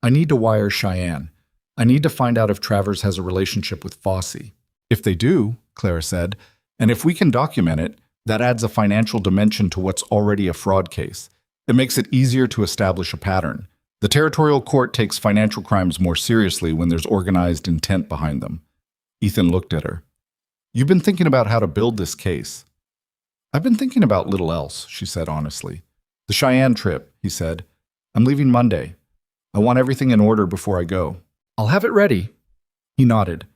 I need to wire Cheyenne. I need to find out if Travers has a relationship with Fossey. If they do, Clara said, and if we can document it, that adds a financial dimension to what's already a fraud case. It makes it easier to establish a pattern. The territorial court takes financial crimes more seriously when there's organized intent behind them. Ethan looked at her. You've been thinking about how to build this case. I've been thinking about little else, she said honestly. The Cheyenne trip, he said. I'm leaving Monday. I want everything in order before I go. I'll have it ready. He nodded.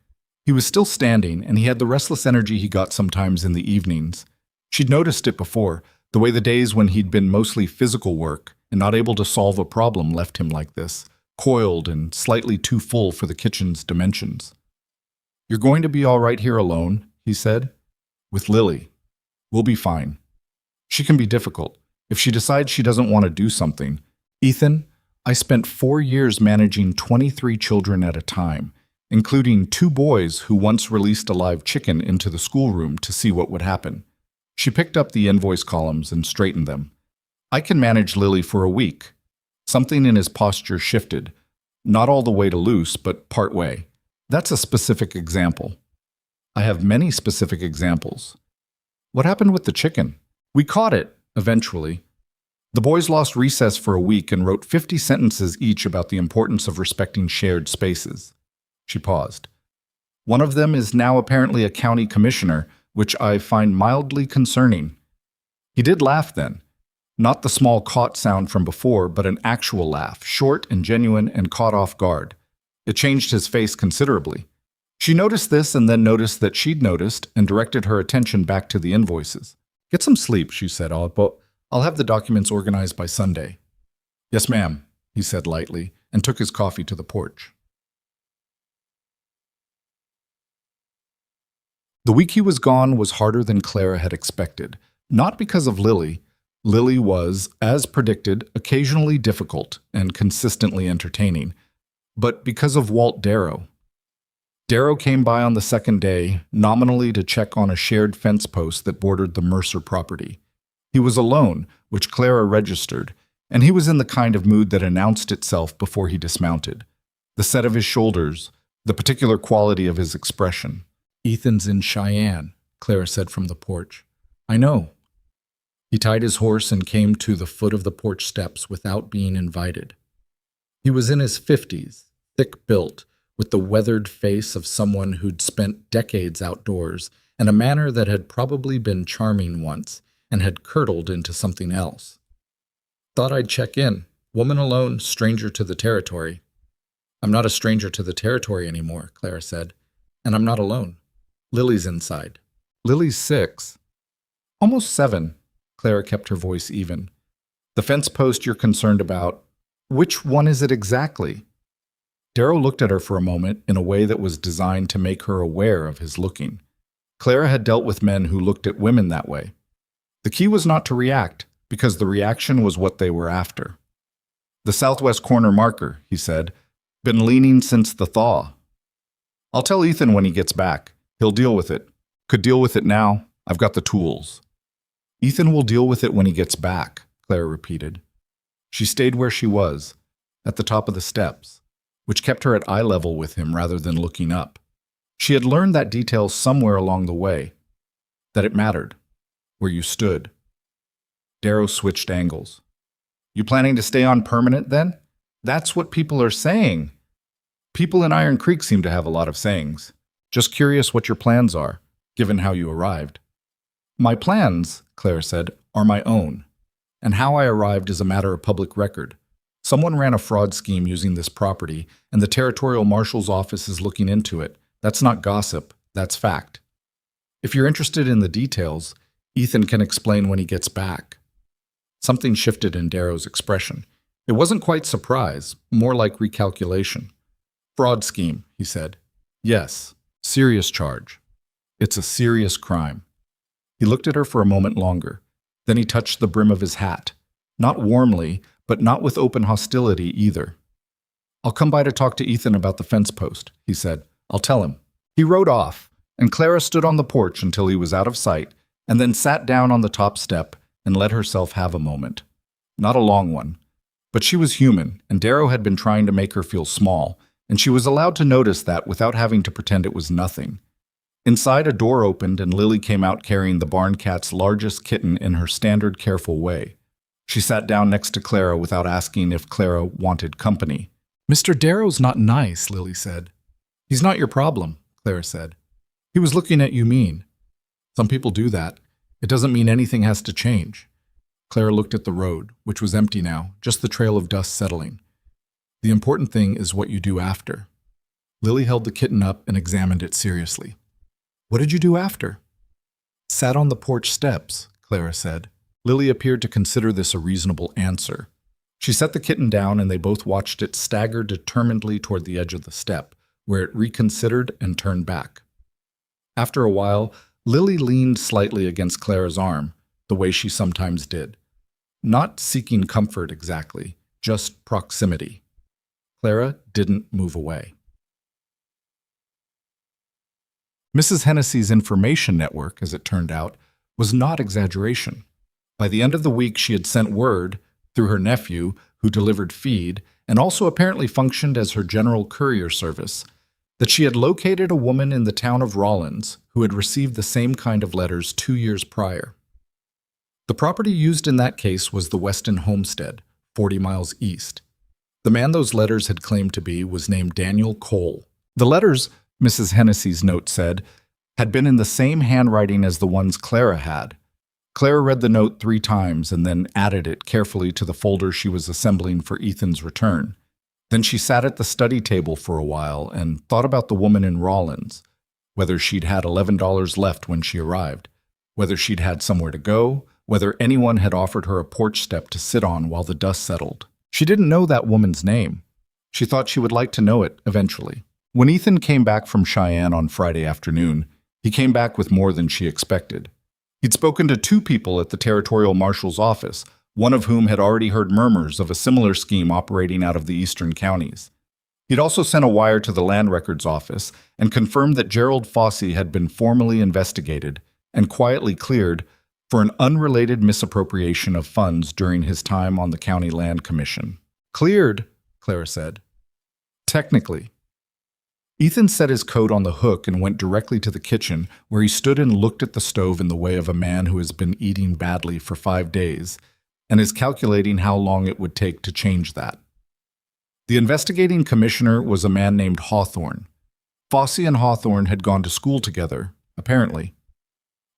He was still standing, and he had the restless energy he got sometimes in the evenings. She'd noticed it before, the way the days when he'd been mostly physical work and not able to solve a problem left him like this, coiled and slightly too full for the kitchen's dimensions. You're going to be all right here alone, he said. With Lily. We'll be fine. She can be difficult. If she decides she doesn't want to do something. Ethan, I spent 4 years managing 23 children at a time, including 2 boys who once released a live chicken into the schoolroom to see what would happen. She picked up the invoice columns and straightened them. I can manage Lily for a week. Something in his posture shifted. Not all the way to loose, but part way. That's a specific example. I have many specific examples. What happened with the chicken? We caught it, eventually. The boys lost recess for a week and wrote 50 sentences each about the importance of respecting shared spaces. She paused. One of them is now apparently a county commissioner, which I find mildly concerning. He did laugh then. Not the small caught sound from before, but an actual laugh, short and genuine and caught off guard. It changed his face considerably. She noticed this and then noticed that she'd noticed and directed her attention back to the invoices. Get some sleep, she said. I'll have the documents organized by Sunday. Yes, ma'am, he said lightly, and took his coffee to the porch. The week he was gone was harder than Clara had expected, not because of Lily. Lily was, as predicted, occasionally difficult and consistently entertaining, but because of Walt Darrow. Darrow came by on the second day, nominally to check on a shared fence post that bordered the Mercer property. He was alone, which Clara registered, and he was in the kind of mood that announced itself before he dismounted. The set of his shoulders, the particular quality of his expression. Ethan's in Cheyenne, Clara said from the porch. I know. He tied his horse and came to the foot of the porch steps without being invited. He was in his 50s, thick-built, with the weathered face of someone who'd spent decades outdoors and a manner that had probably been charming once and had curdled into something else. Thought I'd check in. Woman alone, stranger to the territory. I'm not a stranger to the territory anymore, Clara said, and I'm not alone. Lily's inside. Lily's 6. Almost 7. Clara kept her voice even. The fence post you're concerned about, which one is it exactly? Darrow looked at her for a moment in a way that was designed to make her aware of his looking. Clara had dealt with men who looked at women that way. The key was not to react, because the reaction was what they were after. The southwest corner marker, he said. Been leaning since the thaw. I'll tell Ethan when he gets back. He'll deal with it. Could deal with it now. I've got the tools. Ethan will deal with it when he gets back, Clara repeated. She stayed where she was, at the top of the steps, which kept her at eye level with him rather than looking up. She had learned that detail somewhere along the way, that it mattered, where you stood. Darrow switched angles. You planning to stay on permanent, then? That's what people are saying. People in Iron Creek seem to have a lot of sayings. Just curious what your plans are, given how you arrived. My plans, Claire said, are my own. And how I arrived is a matter of public record. Someone ran a fraud scheme using this property, and the Territorial Marshal's office is looking into it. That's not gossip, that's fact. If you're interested in the details, Ethan can explain when he gets back. Something shifted in Darrow's expression. It wasn't quite surprise, more like recalculation. Fraud scheme, he said. Yes, serious charge. It's a serious crime. He looked at her for a moment longer. Then he touched the brim of his hat. Not warmly, but not with open hostility either. I'll come by to talk to Ethan about the fence post, he said. I'll tell him. He rode off, and Clara stood on the porch until he was out of sight, and then sat down on the top step and let herself have a moment. Not a long one. But she was human, and Darrow had been trying to make her feel small, and she was allowed to notice that without having to pretend it was nothing. Inside, a door opened, and Lily came out carrying the barn cat's largest kitten in her standard careful way. She sat down next to Clara without asking if Clara wanted company. Mr. Darrow's not nice, Lily said. He's not your problem, Clara said. He was looking at you mean. Some people do that. It doesn't mean anything has to change. Clara looked at the road, which was empty now, just the trail of dust settling. The important thing is what you do after. Lily held the kitten up and examined it seriously. What did you do after? Sat on the porch steps, Clara said. Lily appeared to consider this a reasonable answer. She set the kitten down and they both watched it stagger determinedly toward the edge of the step, where it reconsidered and turned back. After a while, Lily leaned slightly against Clara's arm, the way she sometimes did. Not seeking comfort exactly, just proximity. Clara didn't move away. Mrs. Hennessy's information network, as it turned out, was not exaggeration. By the end of the week, she had sent word, through her nephew, who delivered feed, and also apparently functioned as her general courier service, that she had located a woman in the town of Rawlins who had received the same kind of letters 2 years prior. The property used in that case was the Weston homestead, 40 miles east. The man those letters had claimed to be was named Daniel Cole. The letters, Mrs. Hennessy's note said, had been in the same handwriting as the ones Clara had. Clara read the note 3 times and then added it carefully to the folder she was assembling for Ethan's return. Then she sat at the study table for a while and thought about the woman in Rawlins, whether she'd had $11 left when she arrived, whether she'd had somewhere to go, whether anyone had offered her a porch step to sit on while the dust settled. She didn't know that woman's name. She thought she would like to know it eventually. When Ethan came back from Cheyenne on Friday afternoon, he came back with more than she expected. He'd spoken to 2 people at the territorial marshal's office, one of whom had already heard murmurs of a similar scheme operating out of the eastern counties. He'd also sent a wire to the land records office and confirmed that Gerald Fossey had been formally investigated and quietly cleared for an unrelated misappropriation of funds during his time on the County Land Commission. Cleared, Clara said. Technically. Ethan set his coat on the hook and went directly to the kitchen, where he stood and looked at the stove in the way of a man who has been eating badly for 5 days and is calculating how long it would take to change that. The investigating commissioner was a man named Hawthorne. Fossey and Hawthorne had gone to school together, apparently.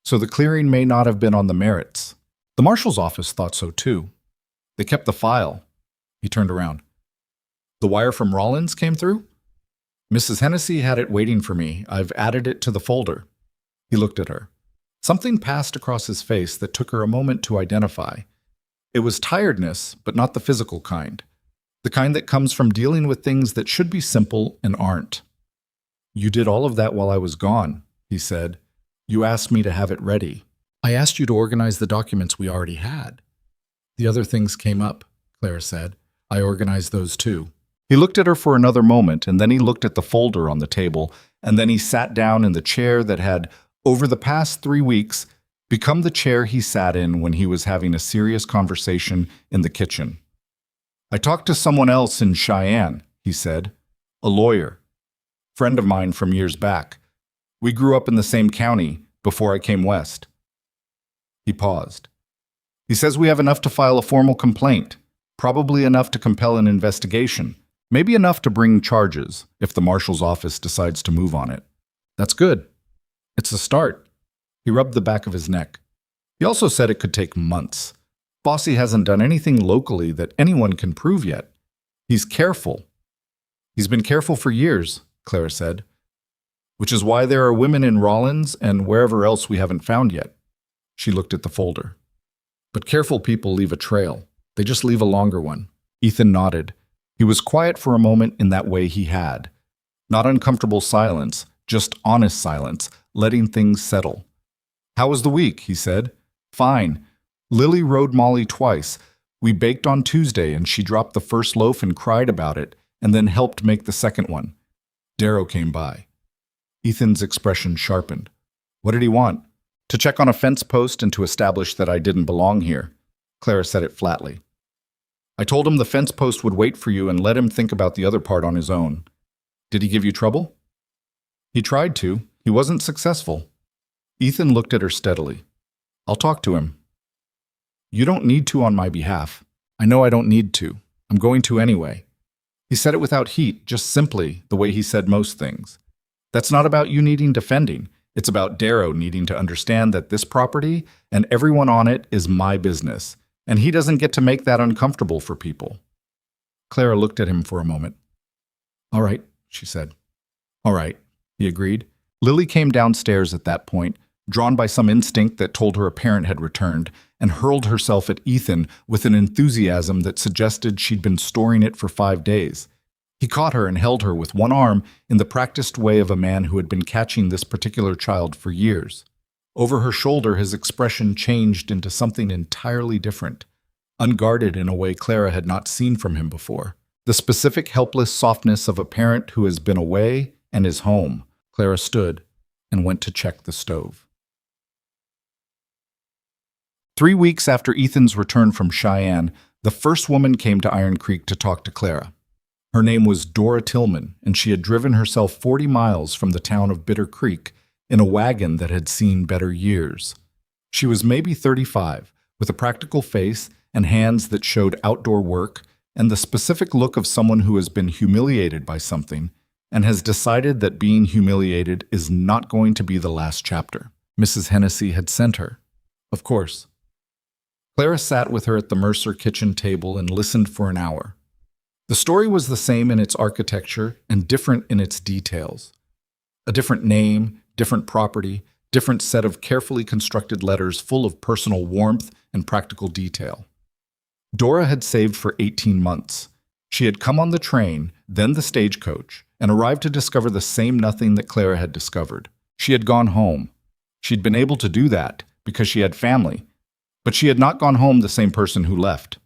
So the clearing may not have been on the merits. The marshal's office thought so too. They kept the file. He turned around. The wire from Rawlins came through? Mrs. Hennessy had it waiting for me. I've added it to the folder. He looked at her. Something passed across his face that took her a moment to identify. It was tiredness, but not the physical kind. The kind that comes from dealing with things that should be simple and aren't. You did all of that while I was gone, he said. You asked me to have it ready. I asked you to organize the documents we already had. The other things came up, Clara said. I organized those too. He looked at her for another moment, and then he looked at the folder on the table, and then he sat down in the chair that had, over the past 3 weeks, become the chair he sat in when he was having a serious conversation in the kitchen. I talked to someone else in Cheyenne, he said, a lawyer, friend of mine from years back. We grew up in the same county before I came west. He paused. He says we have enough to file a formal complaint, probably enough to compel an investigation. Maybe enough to bring charges if the marshal's office decides to move on it. That's good. It's a start. He rubbed the back of his neck. He also said it could take months. Fossey hasn't done anything locally that anyone can prove yet. He's careful. He's been careful for years, Clara said. Which is why there are women in Rawlins and wherever else we haven't found yet. She looked at the folder. But careful people leave a trail. They just leave a longer one. Ethan nodded. He was quiet for a moment in that way he had. Not uncomfortable silence, just honest silence, letting things settle. How was the week? He said. Fine. Lily rode Molly twice. We baked on Tuesday and she dropped the first loaf and cried about it, and then helped make the second one. Darrow came by. Ethan's expression sharpened. What did he want? To check on a fence post and to establish that I didn't belong here. Clara said it flatly. I told him the fence post would wait for you and let him think about the other part on his own. Did he give you trouble? He tried to. He wasn't successful. Ethan looked at her steadily. I'll talk to him. You don't need to on my behalf. I know I don't need to. I'm going to anyway. He said it without heat, just simply, the way he said most things. That's not about you needing defending. It's about Darrow needing to understand that this property and everyone on it is my business. And he doesn't get to make that uncomfortable for people. Clara looked at him for a moment. All right, she said. All right, he agreed. Lily came downstairs at that point, drawn by some instinct that told her a parent had returned, and hurled herself at Ethan with an enthusiasm that suggested she'd been storing it for 5 days. He caught her and held her with one arm in the practiced way of a man who had been catching this particular child for years. Over her shoulder, his expression changed into something entirely different, unguarded in a way Clara had not seen from him before. The specific helpless softness of a parent who has been away and is home. Clara stood and went to check the stove. 3 weeks after Ethan's return from Cheyenne, the first woman came to Iron Creek to talk to Clara. Her name was Dora Tillman, and she had driven herself 40 miles from the town of Bitter Creek in a wagon that had seen better years. She was maybe 35, with a practical face and hands that showed outdoor work and the specific look of someone who has been humiliated by something and has decided that being humiliated is not going to be the last chapter. Mrs. Hennessy had sent her. Of course. Clara sat with her at the Mercer kitchen table and listened for an hour. The story was the same in its architecture and different in its details. A different name, different property, different set of carefully constructed letters full of personal warmth and practical detail. Dora had saved for 18 months. She had come on the train, then the stagecoach, and arrived to discover the same nothing that Clara had discovered. She had gone home. She'd been able to do that because she had family, but she had not gone home the same person who left.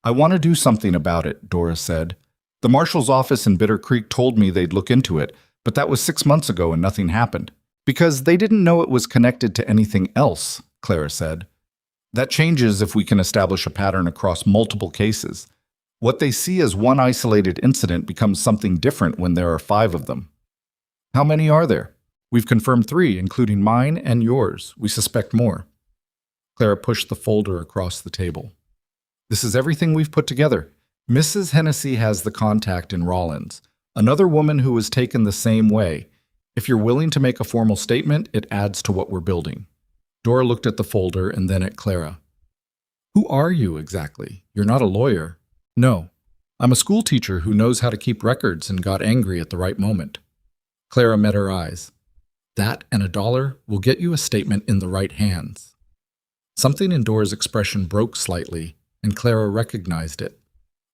I want to do something about it, Dora said. The marshal's office in Bitter Creek told me they'd look into it, but that was 6 months ago and nothing happened. Because they didn't know it was connected to anything else, Clara said. That changes if we can establish a pattern across multiple cases. What they see as one isolated incident becomes something different when there are 5 of them. How many are there? We've confirmed 3, including mine and yours. We suspect more. Clara pushed the folder across the table. This is everything we've put together. Mrs. Hennessy has the contact in Rollins, another woman who was taken the same way. If you're willing to make a formal statement, it adds to what we're building. Dora looked at the folder and then at Clara. Who are you exactly? You're not a lawyer. No, I'm a school teacher who knows how to keep records and got angry at the right moment. Clara met her eyes. That and $1 will get you a statement in the right hands. Something in Dora's expression broke slightly, and Clara recognized it.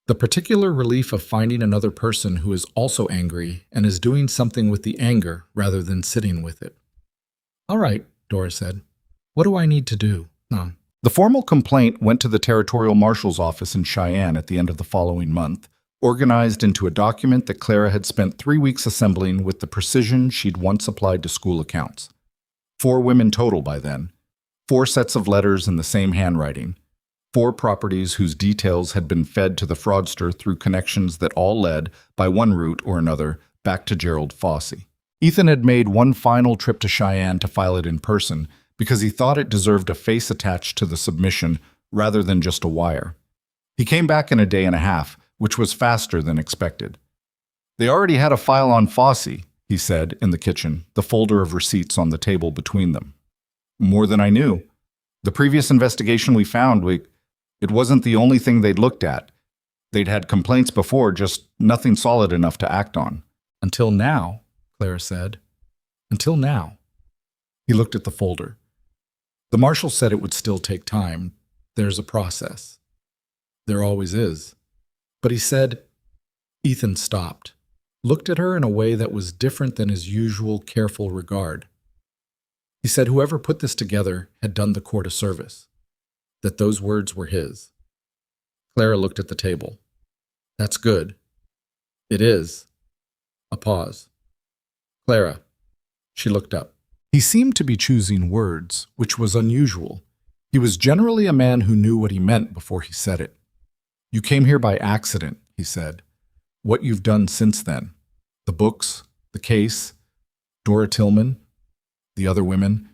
The particular relief of finding another person who is also angry and is doing something with the anger rather than sitting with it. All right, Dora said. What do I need to do? The formal complaint went to the Territorial Marshal's office in Cheyenne at the end of the following month, organized into a document that Clara had spent 3 weeks assembling with the precision she'd once applied to school accounts. 4 women total by then. 4 sets of letters in the same handwriting. 4 properties whose details had been fed to the fraudster through connections that all led, by one route or another, back to Gerald Fossey. Ethan had made one final trip to Cheyenne to file it in person because he thought it deserved a face attached to the submission rather than just a wire. He came back in a day and a half, which was faster than expected. They already had a file on Fossey, he said in the kitchen, the folder of receipts on the table between them. More than I knew. The previous investigation we found, it wasn't the only thing they'd looked at. They'd had complaints before, just nothing solid enough to act on. Until now, Clara said. Until now. He looked at the folder. The marshal said it would still take time. There's a process. There always is. But he said, Ethan stopped, looked at her in a way that was different than his usual careful regard. He said whoever put this together had done the court a service, that those words were his. Clara looked at the table. That's good. It is. A pause. Clara. She looked up. He seemed to be choosing words, which was unusual. He was generally a man who knew what he meant before he said it. You came here by accident, he said. What you've done since then. The books, the case, Dora Tillman, the other women.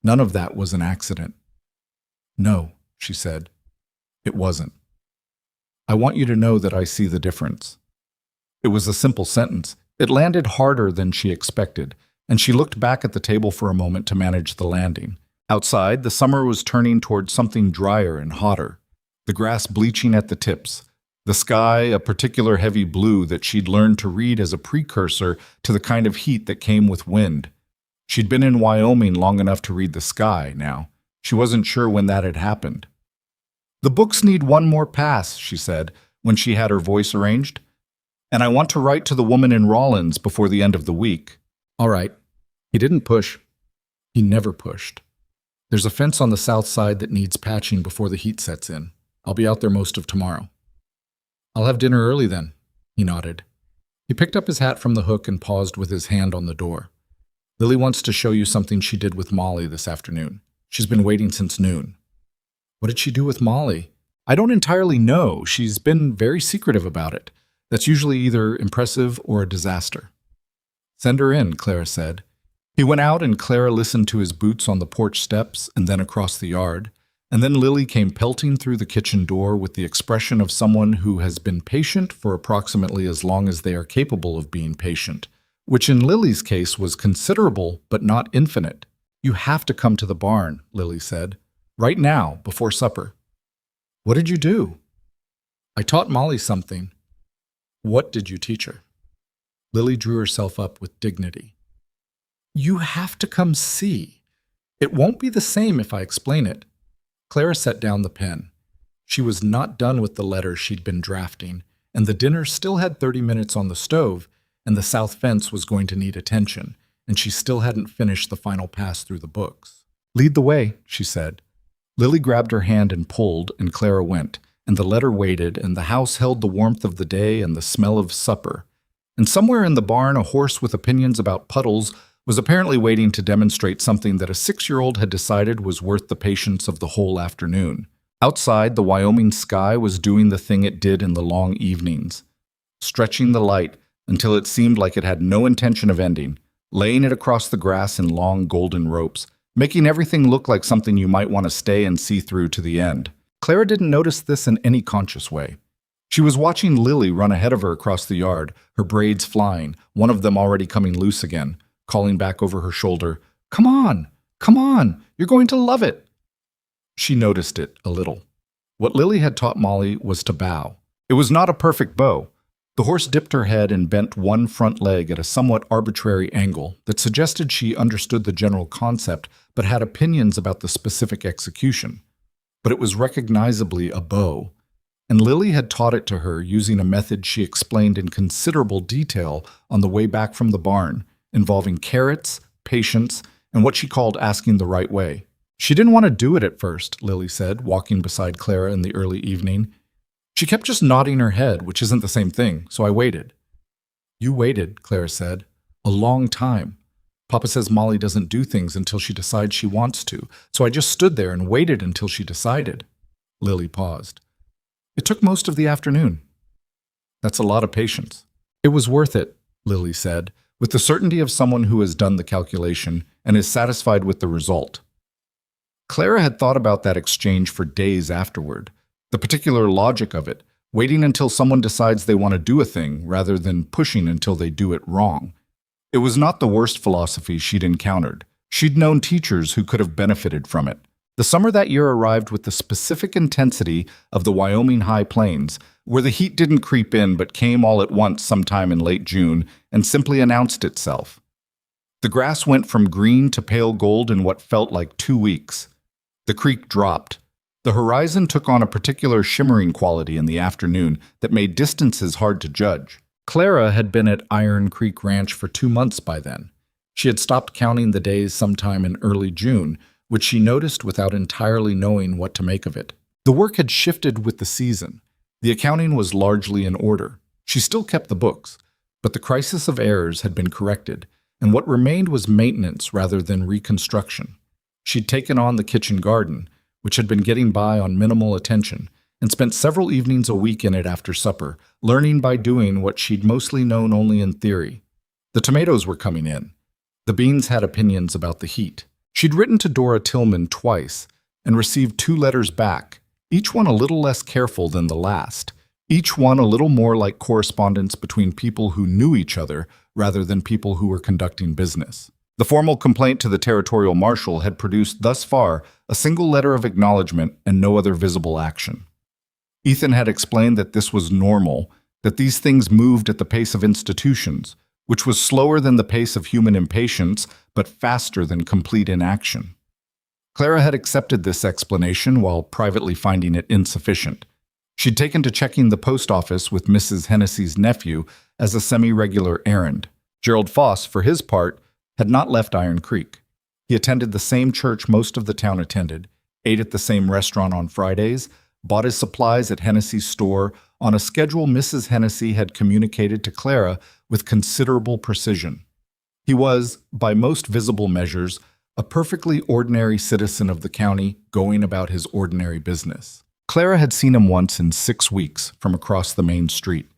None of that was an accident. No, she said. It wasn't. I want you to know that I see the difference. It was a simple sentence. It landed harder than she expected, and she looked back at the table for a moment to manage the landing. Outside, the summer was turning towards something drier and hotter, the grass bleaching at the tips, the sky a particular heavy blue that she'd learned to read as a precursor to the kind of heat that came with wind. She'd been in Wyoming long enough to read the sky now. She wasn't sure when that had happened. "The books need one more pass," she said, when she had her voice arranged. "And I want to write to the woman in Rawlins before the end of the week." "All right." He didn't push. He never pushed. "There's a fence on the south side that needs patching before the heat sets in. I'll be out there most of tomorrow." "I'll have dinner early then," he nodded. He picked up his hat from the hook and paused with his hand on the door. "Lily wants to show you something she did with Molly this afternoon. She's been waiting since noon." "What did she do with Molly?" "I don't entirely know. She's been very secretive about it. That's usually either impressive or a disaster." "Send her in," Clara said. He went out and Clara listened to his boots on the porch steps and then across the yard. And then Lily came pelting through the kitchen door with the expression of someone who has been patient for approximately as long as they are capable of being patient, which in Lily's case was considerable but not infinite. "You have to come to the barn," Lily said. "Right now, before supper." "What did you do?" "I taught Molly something." "What did you teach her?" Lily drew herself up with dignity. "You have to come see. It won't be the same if I explain it." Clara set down the pen. She was not done with the letter she'd been drafting, and the dinner still had 30 minutes on the stove, and the south fence was going to need attention, and she still hadn't finished the final pass through the books. "Lead the way," she said. Lily grabbed her hand and pulled, and Clara went, and the letter waited, and the house held the warmth of the day and the smell of supper. And somewhere in the barn, a horse with opinions about puddles was apparently waiting to demonstrate something that a 6-year-old had decided was worth the patience of the whole afternoon. Outside, the Wyoming sky was doing the thing it did in the long evenings, stretching the light until it seemed like it had no intention of ending, laying it across the grass in long golden ropes, making everything look like something you might want to stay and see through to the end. Clara didn't notice this in any conscious way. She was watching Lily run ahead of her across the yard, her braids flying, one of them already coming loose again, calling back over her shoulder, "Come on, you're going to love it." She noticed it a little. What Lily had taught Molly was to bow. It was not a perfect bow. The horse dipped her head and bent one front leg at a somewhat arbitrary angle that suggested she understood the general concept but had opinions about the specific execution. But it was recognizably a bow, and Lily had taught it to her using a method she explained in considerable detail on the way back from the barn, involving carrots, patience, and what she called asking the right way. She didn't want to do it at first, Lily said, walking beside Clara in the early evening. She kept just nodding her head, which isn't the same thing, so I waited. "You waited," Clara said. "A long time. Papa says Molly doesn't do things until she decides she wants to, so I just stood there and waited until she decided." Lily paused. "It took most of the afternoon." "That's a lot of patience." "It was worth it," Lily said, with the certainty of someone who has done the calculation and is satisfied with the result. Clara had thought about that exchange for days afterward, the particular logic of it, waiting until someone decides they want to do a thing rather than pushing until they do it wrong. It was not the worst philosophy she'd encountered. She'd known teachers who could have benefited from it. The summer that year arrived with the specific intensity of the Wyoming high plains, where the heat didn't creep in but came all at once sometime in late June and simply announced itself. The grass went from green to pale gold in what felt like 2 weeks. The creek dropped. The horizon took on a particular shimmering quality in the afternoon that made distances hard to judge. Clara had been at Iron Creek Ranch for 2 months by then. She had stopped counting the days sometime in early June, which she noticed without entirely knowing what to make of it. The work had shifted with the season. The accounting was largely in order. She still kept the books, but the crisis of errors had been corrected, and what remained was maintenance rather than reconstruction. She'd taken on the kitchen garden, which had been getting by on minimal attention, and spent several evenings a week in it after supper, learning by doing what she'd mostly known only in theory. The tomatoes were coming in. The beans had opinions about the heat. She'd written to Dora Tillman twice and received 2 letters back, each one a little less careful than the last, each one a little more like correspondence between people who knew each other rather than people who were conducting business. The formal complaint to the territorial marshal had produced thus far a single letter of acknowledgement and no other visible action. Ethan had explained that this was normal, that these things moved at the pace of institutions, which was slower than the pace of human impatience, but faster than complete inaction. Clara had accepted this explanation while privately finding it insufficient. She'd taken to checking the post office with Mrs. Hennessy's nephew as a semi-regular errand. Gerald Foss, for his part, had not left Iron Creek. He attended the same church most of the town attended, ate at the same restaurant on Fridays, bought his supplies at Hennessy's store on a schedule Mrs. Hennessy had communicated to Clara with considerable precision. He was, by most visible measures, a perfectly ordinary citizen of the county going about his ordinary business. Clara had seen him once in 6 weeks from across the main street.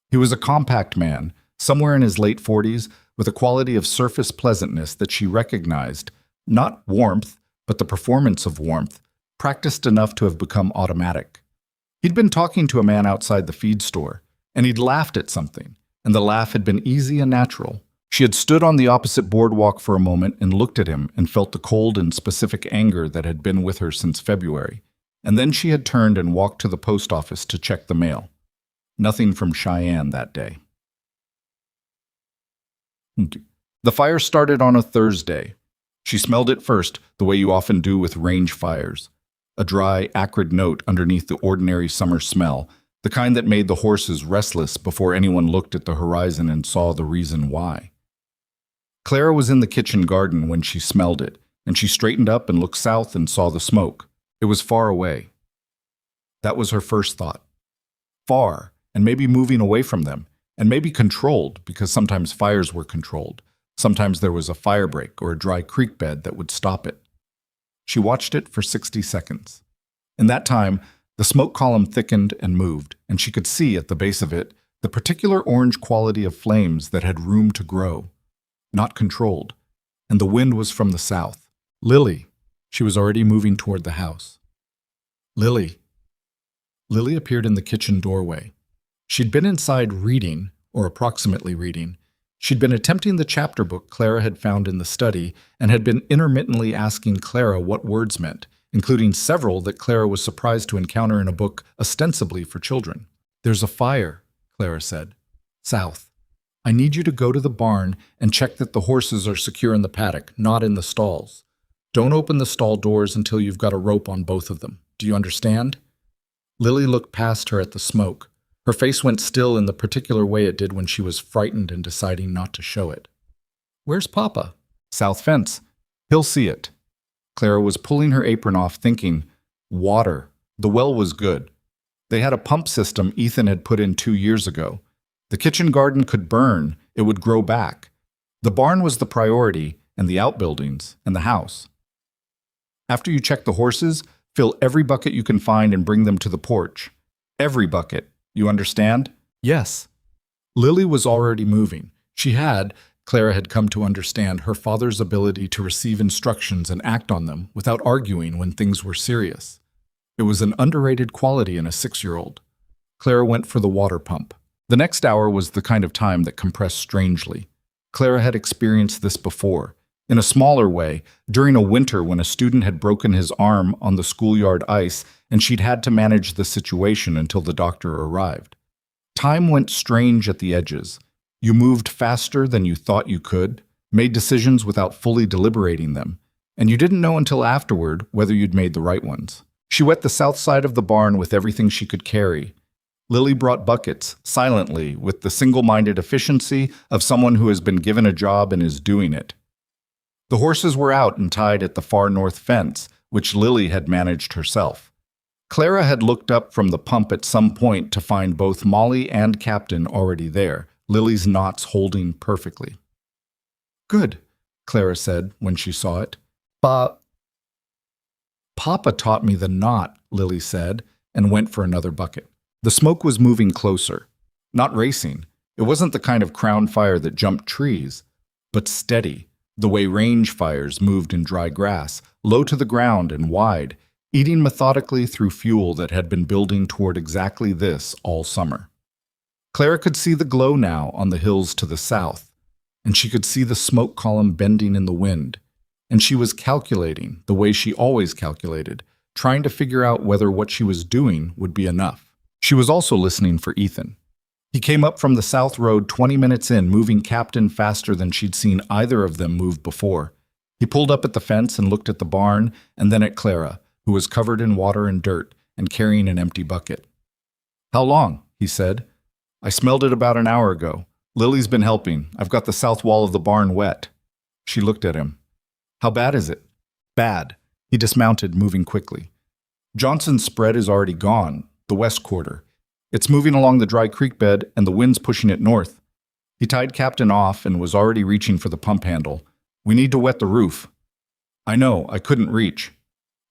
He was a compact man, somewhere in his late 40s, with a quality of surface pleasantness that she recognized, not warmth, but the performance of warmth, practiced enough to have become automatic. He'd been talking to a man outside the feed store, and he'd laughed at something, and the laugh had been easy and natural. She had stood on the opposite boardwalk for a moment and looked at him and felt the cold and specific anger that had been with her since February, and then she had turned and walked to the post office to check the mail. Nothing from Cheyenne that day. The fire started on a Thursday. She smelled it first, the way you often do with range fires. A dry, acrid note underneath the ordinary summer smell, the kind that made the horses restless before anyone looked at the horizon and saw the reason why. Clara was in the kitchen garden when she smelled it, and she straightened up and looked south and saw the smoke. It was far away. That was her first thought. Far, and maybe moving away from them, and maybe controlled, because sometimes fires were controlled. Sometimes there was a fire break or a dry creek bed that would stop it. She watched it for 60 seconds. In that time, the smoke column thickened and moved, and she could see at the base of it the particular orange quality of flames that had room to grow, not controlled, and the wind was from the south. Lily. She was already moving toward the house. Lily. Lily appeared in the kitchen doorway. She'd been inside reading, or approximately reading. She'd been attempting the chapter book Clara had found in the study and had been intermittently asking Clara what words meant, including several that Clara was surprised to encounter in a book ostensibly for children. "There's a fire," Clara said. "South. I need you to go to the barn and check that the horses are secure in the paddock, not in the stalls. Don't open the stall doors until you've got a rope on both of them. Do you understand?" Lily looked past her at the smoke. Her face went still in the particular way it did when she was frightened and deciding not to show it. "Where's Papa?" "South fence. He'll see it." Clara was pulling her apron off, thinking, water. The well was good. They had a pump system Ethan had put in 2 years ago. The kitchen garden could burn. It would grow back. The barn was the priority, and the outbuildings, and the house. After you check the horses, fill every bucket you can find and bring them to the porch. Every bucket. You understand? Yes. Lily was already moving. She had, Clara had come to understand, her father's ability to receive instructions and act on them without arguing when things were serious. It was an underrated quality in a 6-year-old. Clara went for the water pump. The next hour was the kind of time that compressed strangely. Clara had experienced this before, in a smaller way, during a winter when a student had broken his arm on the schoolyard ice and she'd had to manage the situation until the doctor arrived. Time went strange at the edges. You moved faster than you thought you could, made decisions without fully deliberating them, and you didn't know until afterward whether you'd made the right ones. She wet the south side of the barn with everything she could carry. Lily brought buckets, silently, with the single-minded efficiency of someone who has been given a job and is doing it. The horses were out and tied at the far north fence, which Lily had managed herself. Clara had looked up from the pump at some point to find both Molly and Captain already there, Lily's knots holding perfectly. "Good," Clara said when she saw it. Papa taught me the knot," Lily said, and went for another bucket. The smoke was moving closer. Not racing. It wasn't the kind of crown fire that jumped trees, but steady, the way range fires moved in dry grass, low to the ground and wide, eating methodically through fuel that had been building toward exactly this all summer. Clara could see the glow now on the hills to the south, and she could see the smoke column bending in the wind. And she was calculating, the way she always calculated, trying to figure out whether what she was doing would be enough. She was also listening for Ethan. He came up from the south road 20 minutes in, moving Captain faster than she'd seen either of them move before. He pulled up at the fence and looked at the barn, and then at Clara, who was covered in water and dirt and carrying an empty bucket. "How long?" he said. "I smelled it about an hour ago. Lily's been helping. I've got the south wall of the barn wet." She looked at him. "How bad is it?" "Bad." He dismounted, moving quickly. "Johnson's spread is already gone, the west quarter. It's moving along the dry creek bed, and the wind's pushing it north." He tied Captain off and was already reaching for the pump handle. "We need to wet the roof." "I know, I couldn't reach."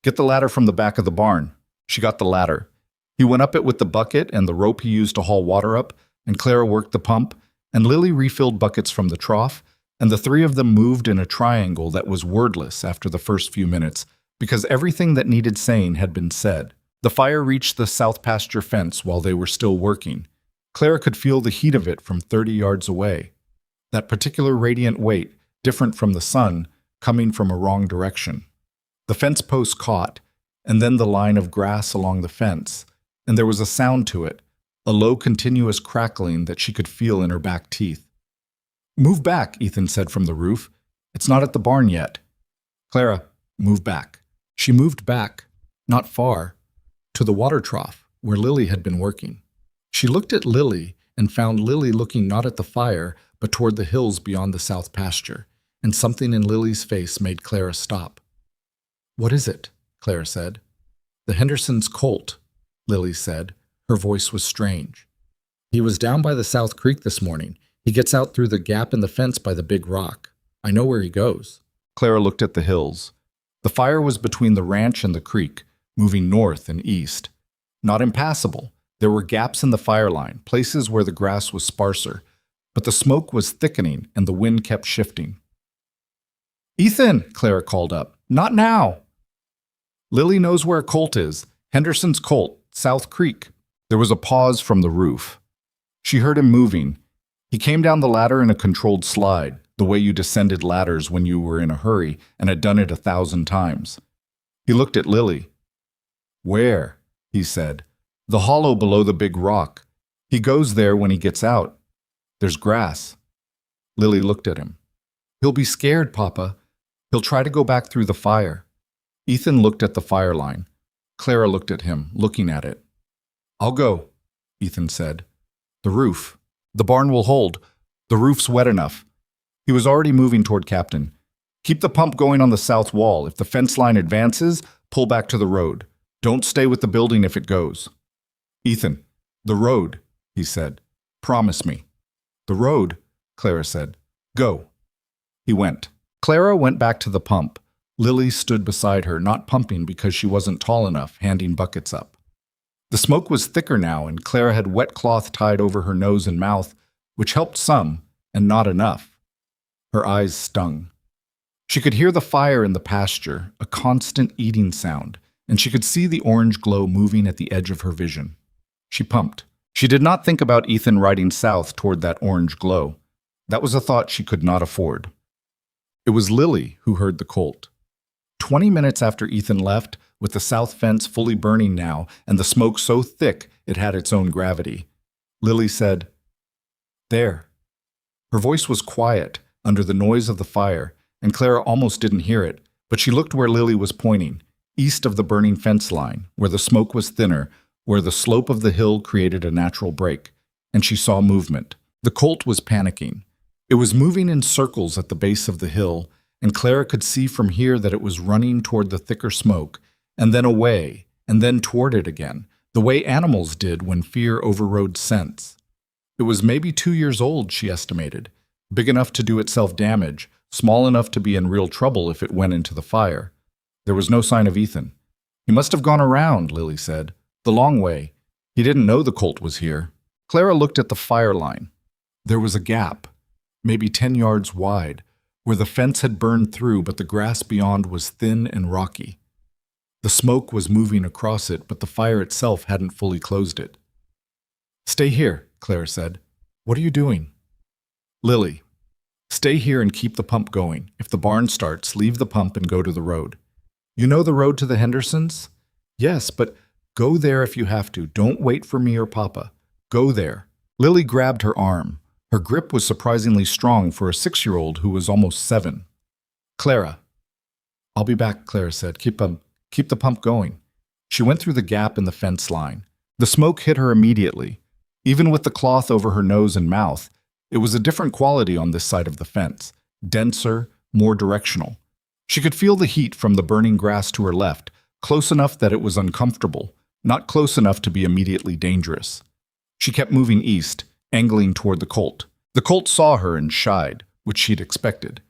"Get the ladder from the back of the barn." She got the ladder. He went up it with the bucket and the rope he used to haul water up, and Clara worked the pump, and Lily refilled buckets from the trough, and the three of them moved in a triangle that was wordless after the first few minutes, because everything that needed saying had been said. The fire reached the south pasture fence while they were still working. Clara could feel the heat of it from 30 yards away. That particular radiant weight, different from the sun, coming from a wrong direction. The fence post caught, and then the line of grass along the fence, and there was a sound to it, a low continuous crackling that she could feel in her back teeth. "Move back," Ethan said from the roof. "It's not at the barn yet." "Clara, move back." She moved back, not far, to the water trough where Lily had been working. She looked at Lily and found Lily looking not at the fire, but toward the hills beyond the south pasture, and something in Lily's face made Clara stop. "What is it?" Clara said. "The Henderson's colt," Lily said. Her voice was strange. "He was down by the South Creek this morning. He gets out through the gap in the fence by the big rock. I know where he goes." Clara looked at the hills. The fire was between the ranch and the creek, moving north and east. Not impassable. There were gaps in the fire line, places where the grass was sparser, but the smoke was thickening and the wind kept shifting. "Ethan," Clara called up. "Not now." "Lily knows where a colt is. Henderson's colt, South Creek." There was a pause from the roof. She heard him moving. He came down the ladder in a controlled slide, the way you descended ladders when you were in a hurry and had done it 1,000 times. He looked at Lily. "Where?" he said. "The hollow below the big rock. He goes there when he gets out. There's grass." Lily looked at him. "He'll be scared, Papa. He'll try to go back through the fire." Ethan looked at the fire line. Clara looked at him, looking at it. "I'll go," Ethan said. "The roof. The barn will hold. The roof's wet enough." He was already moving toward Captain. "Keep the pump going on the south wall. If the fence line advances, pull back to the road. Don't stay with the building if it goes." "Ethan, the road," he said. "Promise me." "The road," Clara said. "Go." He went. Clara went back to the pump. Lily stood beside her, not pumping because she wasn't tall enough, handing buckets up. The smoke was thicker now, and Clara had wet cloth tied over her nose and mouth, which helped some, and not enough. Her eyes stung. She could hear the fire in the pasture, a constant eating sound, and she could see the orange glow moving at the edge of her vision. She pumped. She did not think about Ethan riding south toward that orange glow. That was a thought she could not afford. It was Lily who heard the colt. 20 minutes after Ethan left, with the south fence fully burning now and the smoke so thick it had its own gravity, Lily said, "There." Her voice was quiet under the noise of the fire, and Clara almost didn't hear it, but she looked where Lily was pointing, east of the burning fence line, where the smoke was thinner, where the slope of the hill created a natural break, and she saw movement. The colt was panicking. It was moving in circles at the base of the hill, and Clara could see from here that it was running toward the thicker smoke, and then away, and then toward it again, the way animals did when fear overrode sense. It was maybe 2 years old, she estimated, big enough to do itself damage, small enough to be in real trouble if it went into the fire. There was no sign of Ethan. "He must have gone around," Lily said. "The long way. He didn't know the colt was here." Clara looked at the fire line. There was a gap, maybe 10 yards wide, where the fence had burned through, but the grass beyond was thin and rocky. The smoke was moving across it, but the fire itself hadn't fully closed it. "Stay here," Clara said. "What are you doing?" "Lily." Stay here and keep the pump going. If the barn starts, leave the pump and go to the road. You know the road to the Hendersons? Yes, but go there if you have to. Don't wait for me or Papa. Go there. Lily grabbed her arm. Her grip was surprisingly strong for a 6-year-old who was almost 7. Clara. I'll be back, Clara said. Keep the pump going. She went through the gap in the fence line. The smoke hit her immediately. Even with the cloth over her nose and mouth, it was a different quality on this side of the fence. Denser, more directional. She could feel the heat from the burning grass to her left, close enough that it was uncomfortable, not close enough to be immediately dangerous. She kept moving east, angling toward the colt. The colt saw her and shied, which she'd expected.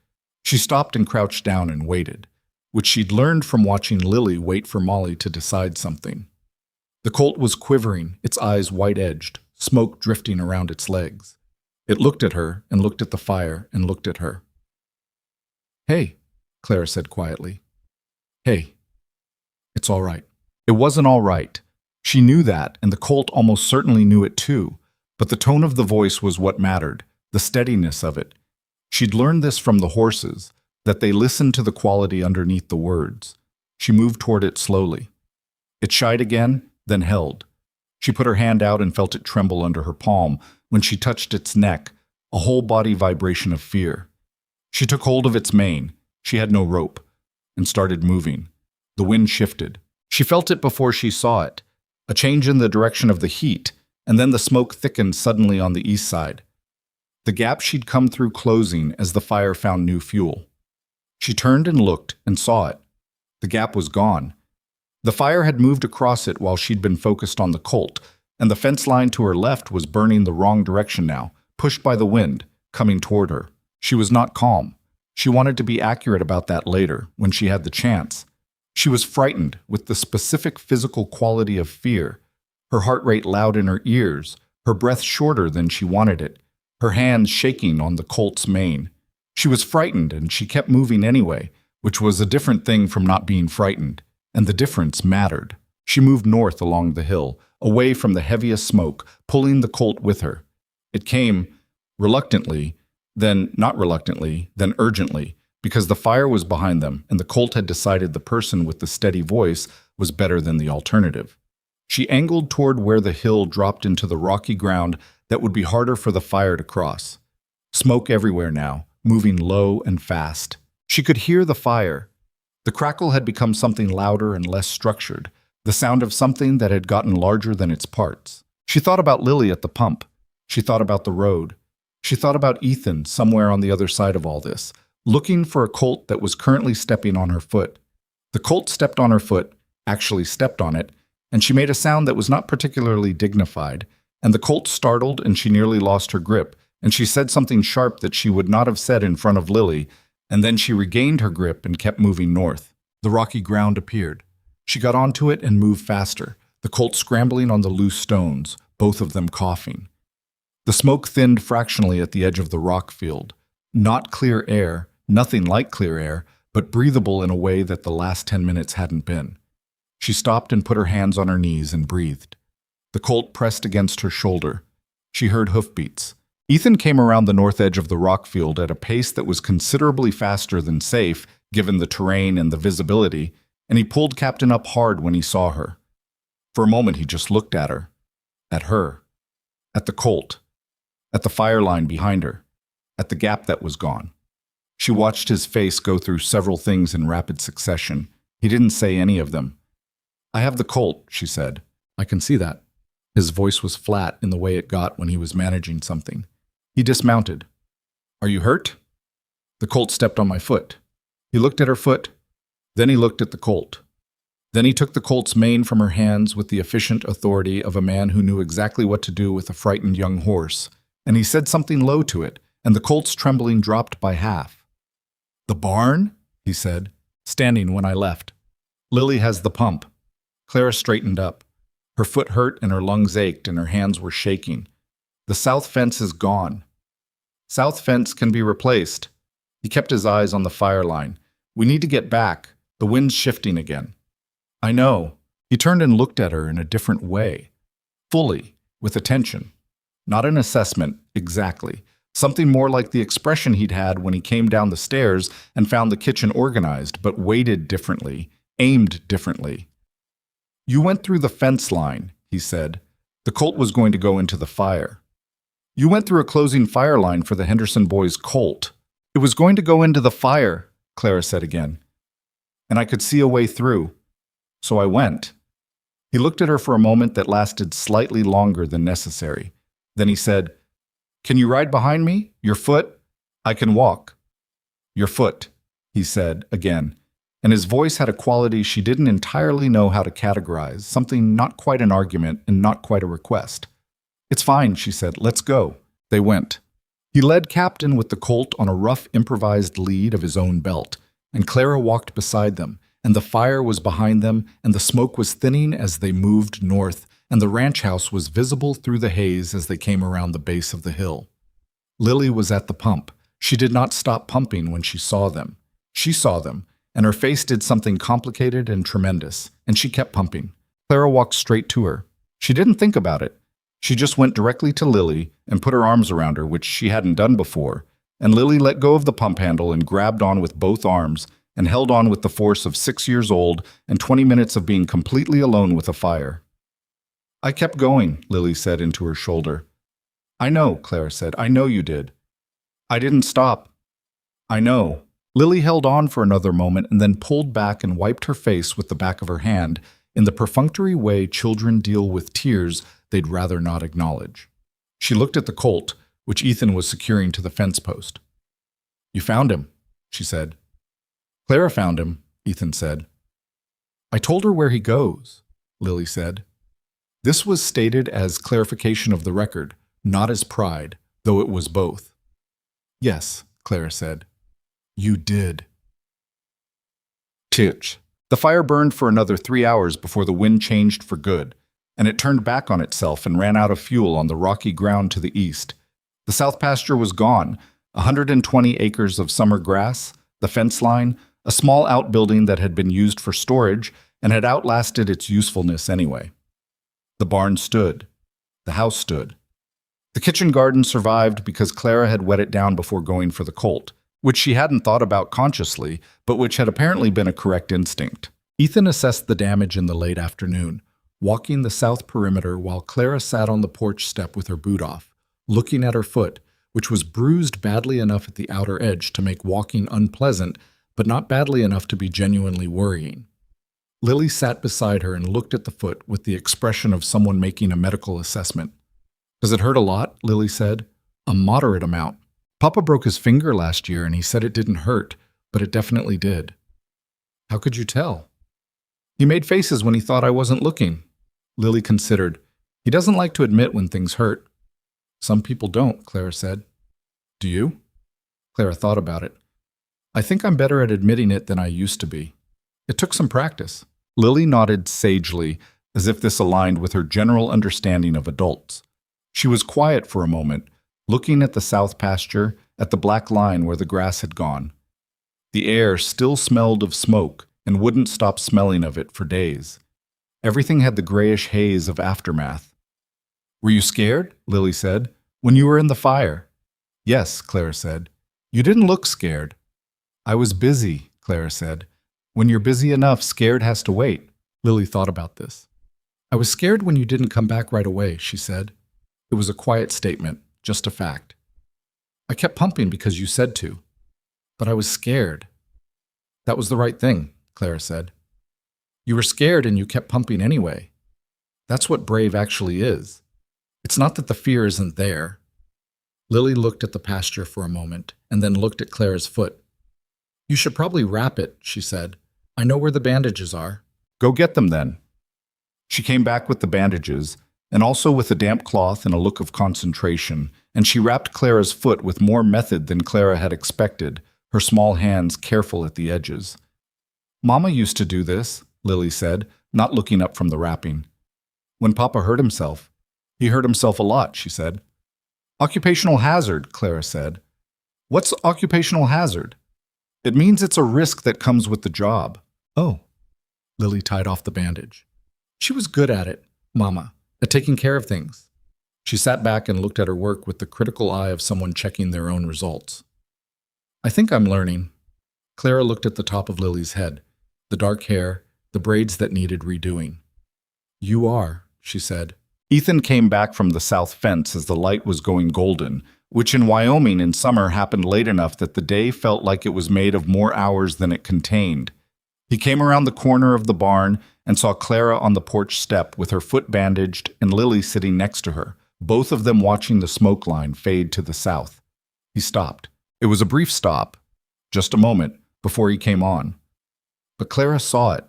She stopped and crouched down and waited, which she'd learned from watching Lily wait for Molly to decide something. The colt was quivering, its eyes white-edged, smoke drifting around its legs. It looked at her and looked at the fire and looked at her. Hey, Clara said quietly. Hey. It's all right. It wasn't all right. She knew that, and the colt almost certainly knew it too, but the tone of the voice was what mattered, the steadiness of it. She'd learned this from the horses, that they listened to the quality underneath the words. She moved toward it slowly. It shied again, then held. She put her hand out and felt it tremble under her palm. When she touched its neck, a whole-body vibration of fear. She took hold of its mane, she had no rope, and started moving. The wind shifted. She felt it before she saw it, a change in the direction of the heat, and then the smoke thickened suddenly on the east side. The gap she'd come through closing as the fire found new fuel. She turned and looked and saw it. The gap was gone. The fire had moved across it while she'd been focused on the colt, and the fence line to her left was burning the wrong direction now, pushed by the wind, coming toward her. She was not calm. She wanted to be accurate about that later, when she had the chance. She was frightened with the specific physical quality of fear, her heart rate loud in her ears, her breath shorter than she wanted it, her hands shaking on the colt's mane. She was frightened, and she kept moving anyway, which was a different thing from not being frightened, and the difference mattered. She moved north along the hill, away from the heaviest smoke, pulling the colt with her. It came reluctantly, then not reluctantly, then urgently, because the fire was behind them and the colt had decided the person with the steady voice was better than the alternative. She angled toward where the hill dropped into the rocky ground that would be harder for the fire to cross. Smoke everywhere now, moving low and fast. She could hear the fire. The crackle had become something louder and less structured, the sound of something that had gotten larger than its parts. She thought about Lily at the pump. She thought about the road. She thought about Ethan somewhere on the other side of all this, looking for a colt that was currently stepping on her foot. The colt stepped on her foot, actually stepped on it, and she made a sound that was not particularly dignified, and the colt startled and she nearly lost her grip, and she said something sharp that she would not have said in front of Lily, and then she regained her grip and kept moving north. The rocky ground appeared. She got onto it and moved faster, the colt scrambling on the loose stones, both of them coughing. The smoke thinned fractionally at the edge of the rock field. Not clear air, nothing like clear air, but breathable in a way that the last 10 minutes hadn't been. She stopped and put her hands on her knees and breathed. The colt pressed against her shoulder. She heard hoofbeats. Ethan came around the north edge of the rock field at a pace that was considerably faster than safe, given the terrain and the visibility, and he pulled Captain up hard when he saw her. For a moment he just looked at her, at the colt, at the fire line behind her, at the gap that was gone. She watched his face go through several things in rapid succession. He didn't say any of them. "I have the colt," she said. "I can see that." His voice was flat in the way it got when he was managing something. He dismounted. "Are you hurt?" "The colt stepped on my foot." He looked at her foot. Then he looked at the colt. Then he took the colt's mane from her hands with the efficient authority of a man who knew exactly what to do with a frightened young horse, and he said something low to it, and the colt's trembling dropped by half. "The barn?" he said, "standing when I left. Lily has the pump." Clara straightened up. Her foot hurt and her lungs ached and her hands were shaking. "The south fence is gone." "South fence can be replaced." He kept his eyes on the fire line. "We need to get back. The wind's shifting again." "I know." He turned and looked at her in a different way. Fully, with attention. Not an assessment, exactly. Something more like the expression he'd had when he came down the stairs and found the kitchen organized, but weighted differently, aimed differently. "You went through the fence line," he said. "The Colt was going to go into the fire." "You went through a closing fire line for the Henderson boys' Colt. It was going to go into the fire," Clara said again. "And I could see a way through. So I went." He looked at her for a moment that lasted slightly longer than necessary. Then he said, "Can you ride behind me? Your foot? I can walk." "Your foot," he said again, and his voice had a quality she didn't entirely know how to categorize, something not quite an argument and not quite a request. "It's fine," she said. "Let's go." They went. He led Captain with the Colt on a rough improvised lead of his own belt, and Clara walked beside them, and the fire was behind them, and the smoke was thinning as they moved north, and the ranch house was visible through the haze as they came around the base of the hill. Lily was at the pump. She did not stop pumping when she saw them. She saw them, and her face did something complicated and tremendous, and she kept pumping. Clara walked straight to her. She didn't think about it. She just went directly to Lily and put her arms around her, which she hadn't done before, and Lily let go of the pump handle and grabbed on with both arms and held on with the force of 6 years old and 20 minutes of being completely alone with a fire. "I kept going," Lily said into her shoulder. "I know," Clara said. "I know you did." "I didn't stop." "I know." Lily held on for another moment and then pulled back and wiped her face with the back of her hand in the perfunctory way children deal with tears they'd rather not acknowledge. She looked at the Colt, which Ethan was securing to the fence post. "You found him," she said. "Clara found him," Ethan said. "I told her where he goes," Lily said. This was stated as clarification of the record, not as pride, though it was both. "Yes," Clara said. "You did." Titch. The fire burned for another 3 hours before the wind changed for good, and it turned back on itself and ran out of fuel on the rocky ground to the east. The south pasture was gone, 120 acres of summer grass, the fence line, a small outbuilding that had been used for storage and had outlasted its usefulness anyway. The barn stood. The house stood. The kitchen garden survived because Clara had wet it down before going for the Colt, which she hadn't thought about consciously, but which had apparently been a correct instinct. Ethan assessed the damage in the late afternoon, walking the south perimeter while Clara sat on the porch step with her boot off, looking at her foot, which was bruised badly enough at the outer edge to make walking unpleasant, but not badly enough to be genuinely worrying. Lily sat beside her and looked at the foot with the expression of someone making a medical assessment. "Does it hurt a lot?" Lily said. "A moderate amount. Papa broke his finger last year and he said it didn't hurt, but it definitely did." "How could you tell?" "He made faces when he thought I wasn't looking." Lily considered. "He doesn't like to admit when things hurt." "Some people don't," Clara said. "Do you?" Clara thought about it. "I think I'm better at admitting it than I used to be. It took some practice." Lily nodded sagely, as if this aligned with her general understanding of adults. She was quiet for a moment, looking at the south pasture, at the black line where the grass had gone. The air still smelled of smoke and wouldn't stop smelling of it for days. Everything had the grayish haze of aftermath. "Were you scared?" Lily said. "When you were in the fire?" "Yes," Clara said. "You didn't look scared." "I was busy," Clara said. "When you're busy enough, scared has to wait." Lily thought about this. "I was scared when you didn't come back right away," she said. It was a quiet statement, just a fact. "I kept pumping because you said to. But I was scared." "That was the right thing," Clara said. "You were scared and you kept pumping anyway. That's what brave actually is. It's not that the fear isn't there." Lily looked at the pasture for a moment and then looked at Clara's foot. "You should probably wrap it," she said. "I know where the bandages are." "Go get them then." She came back with the bandages, and also with a damp cloth and a look of concentration, and she wrapped Clara's foot with more method than Clara had expected, her small hands careful at the edges. "Mama used to do this," Lily said, not looking up from the wrapping. "When Papa hurt himself." "He hurt himself a lot," she said. "Occupational hazard," Clara said. "What's occupational hazard?" "It means it's a risk that comes with the job." "Oh." Lily tied off the bandage. "She was good at it, Mama, at taking care of things." She sat back and looked at her work with the critical eye of someone checking their own results. I think I'm learning. Clara looked at the top of Lily's head, the dark hair, the braids that needed redoing. You are, she said. Ethan came back from the south fence as the light was going golden, which in Wyoming in summer happened late enough that the day felt like it was made of more hours than it contained. He came around the corner of the barn and saw Clara on the porch step with her foot bandaged and Lily sitting next to her, both of them watching the smoke line fade to the south. He stopped. It was a brief stop, just a moment, before he came on. But Clara saw it,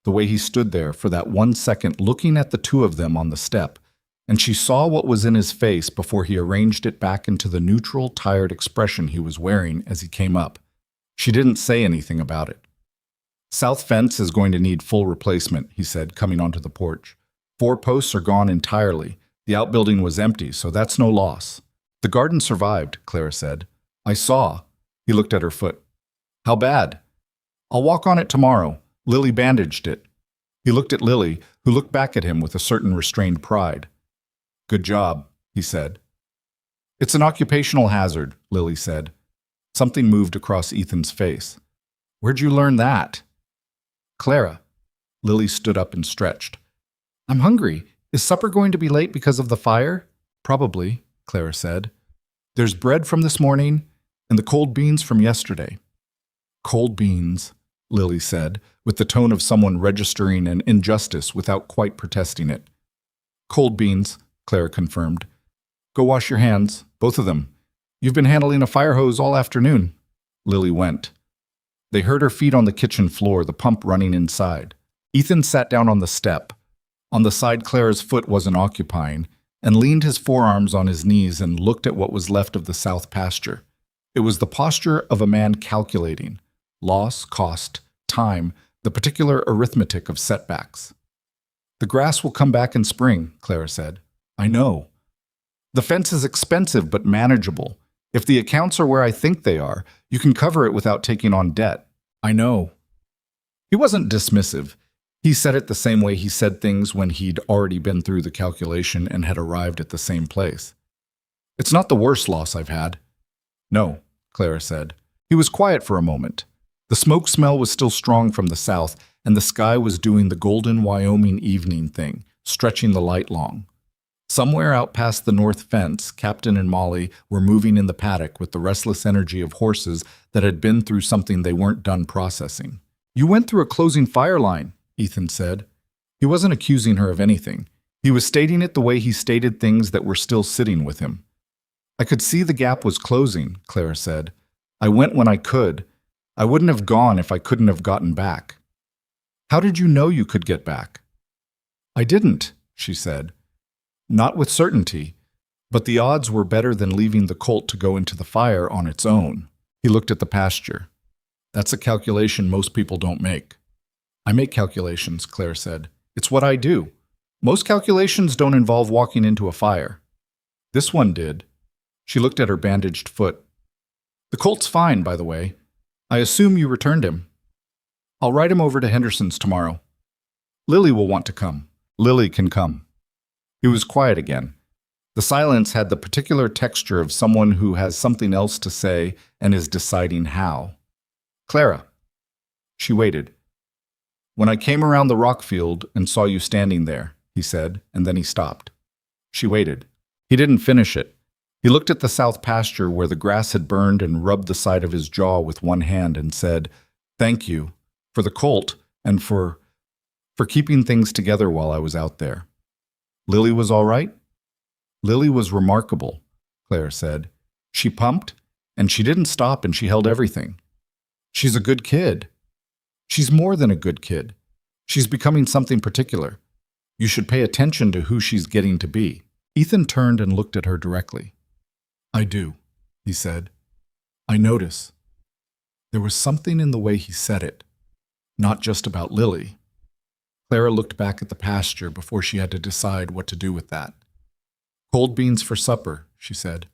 the way he stood there for that 1 second looking at the two of them on the step, and she saw what was in his face before he arranged it back into the neutral, tired expression he was wearing as he came up. She didn't say anything about it. South fence is going to need full replacement, he said, coming onto the porch. 4 posts are gone entirely. The outbuilding was empty, so that's no loss. The garden survived, Clara said. I saw. He looked at her foot. How bad? I'll walk on it tomorrow. Lily bandaged it. He looked at Lily, who looked back at him with a certain restrained pride. Good job, he said. It's an occupational hazard, Lily said. Something moved across Ethan's face. Where'd you learn that? Clara. Lily stood up and stretched. I'm hungry. Is supper going to be late because of the fire? Probably, Clara said. There's bread from this morning and the cold beans from yesterday. Cold beans, Lily said, with the tone of someone registering an injustice without quite protesting it. Cold beans, Clara confirmed. Go wash your hands, both of them. You've been handling a fire hose all afternoon. Lily went. They heard her feet on the kitchen floor, the pump running inside. Ethan sat down on the step, on the side Clara's foot wasn't occupying, and leaned his forearms on his knees and looked at what was left of the south pasture. It was the posture of a man calculating loss, cost, time, the particular arithmetic of setbacks. The grass will come back in spring, Clara said. I know. The fence is expensive but manageable. If the accounts are where I think they are, you can cover it without taking on debt. I know. He wasn't dismissive. He said it the same way he said things when he'd already been through the calculation and had arrived at the same place. It's not the worst loss I've had. No, Clara said. He was quiet for a moment. The smoke smell was still strong from the south, and the sky was doing the golden Wyoming evening thing, stretching the light long. Somewhere out past the north fence, Captain and Molly were moving in the paddock with the restless energy of horses that had been through something they weren't done processing. You went through a closing fire line, Ethan said. He wasn't accusing her of anything. He was stating it the way he stated things that were still sitting with him. I could see the gap was closing, Clara said. I went when I could. I wouldn't have gone if I couldn't have gotten back. How did you know you could get back? I didn't, she said. Not with certainty, but the odds were better than leaving the colt to go into the fire on its own. He looked at the pasture. That's a calculation most people don't make. I make calculations, Claire said. It's what I do. Most calculations don't involve walking into a fire. This one did. She looked at her bandaged foot. The colt's fine, by the way. I assume you returned him. I'll ride him over to Henderson's tomorrow. Lily will want to come. Lily can come. He was quiet again. The silence had the particular texture of someone who has something else to say and is deciding how. Clara. She waited. When I came around the rock field and saw you standing there, he said, and then he stopped. She waited. He didn't finish it. He looked at the south pasture where the grass had burned and rubbed the side of his jaw with one hand and said, Thank you, for the colt and for keeping things together while I was out there. Lily was all right? Lily was remarkable, Claire said. She pumped, and she didn't stop, and she held everything. She's a good kid. She's more than a good kid. She's becoming something particular. You should pay attention to who she's getting to be. Ethan turned and looked at her directly. I do, he said. I notice. There was something in the way he said it, not just about Lily. Clara looked back at the pasture before she had to decide what to do with that. Cold beans for supper, she said.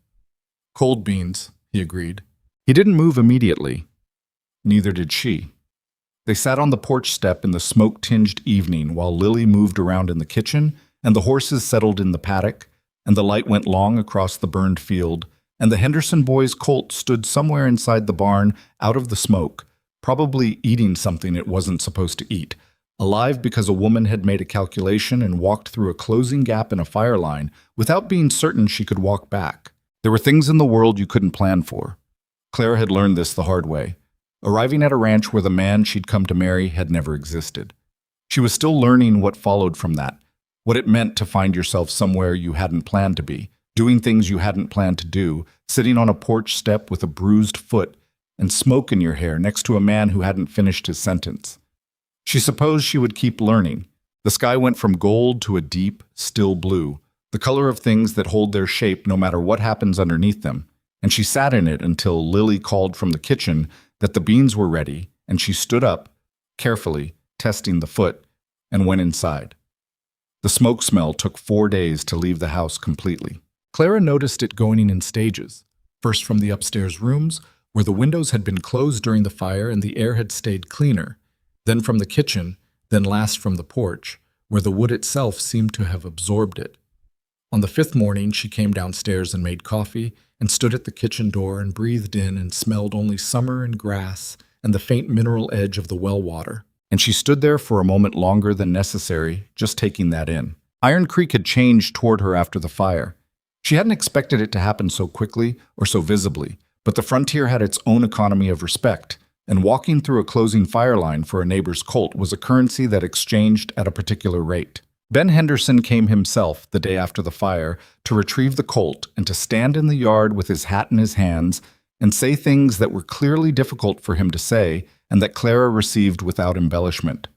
Cold beans, he agreed. He didn't move immediately. Neither did she. They sat on the porch step in the smoke-tinged evening while Lily moved around in the kitchen and the horses settled in the paddock, and the light went long across the burned field, and the Henderson boys' colt stood somewhere inside the barn, out of the smoke, probably eating something it wasn't supposed to eat, alive because a woman had made a calculation and walked through a closing gap in a fire line without being certain she could walk back. There were things in the world you couldn't plan for. Clara had learned this the hard way, arriving at a ranch where the man she'd come to marry had never existed. She was still learning what followed from that, what it meant to find yourself somewhere you hadn't planned to be, doing things you hadn't planned to do, sitting on a porch step with a bruised foot and smoke in your hair next to a man who hadn't finished his sentence. She supposed she would keep learning. The sky went from gold to a deep, still blue, the color of things that hold their shape no matter what happens underneath them, and she sat in it until Lily called from the kitchen that the beans were ready, and she stood up, carefully testing the foot, and went inside. The smoke smell took 4 days to leave the house completely. Clara noticed it going in stages, first from the upstairs rooms, where the windows had been closed during the fire and the air had stayed cleaner, then from the kitchen, then last from the porch, where the wood itself seemed to have absorbed it. On the 5th morning, she came downstairs and made coffee, and stood at the kitchen door and breathed in and smelled only summer and grass and the faint mineral edge of the well water. And she stood there for a moment longer than necessary, just taking that in. Iron Creek had changed toward her after the fire. She hadn't expected it to happen so quickly or so visibly, but the frontier had its own economy of respect, and walking through a closing fire line for a neighbor's colt was a currency that exchanged at a particular rate. Ben Henderson came himself the day after the fire to retrieve the colt and to stand in the yard with his hat in his hands and say things that were clearly difficult for him to say and that Clara received without embellishment.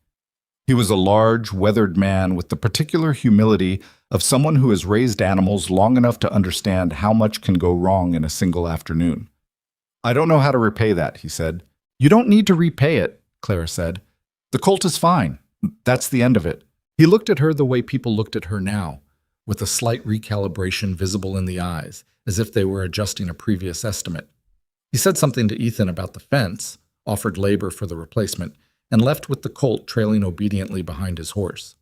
He was a large, weathered man with the particular humility of someone who has raised animals long enough to understand how much can go wrong in a single afternoon. "I don't know how to repay that," he said. "You don't need to repay it," Clara said. "The colt is fine. That's the end of it." He looked at her the way people looked at her now, with a slight recalibration visible in the eyes, as if they were adjusting a previous estimate. He said something to Ethan about the fence, offered labor for the replacement, and left with the colt trailing obediently behind his horse.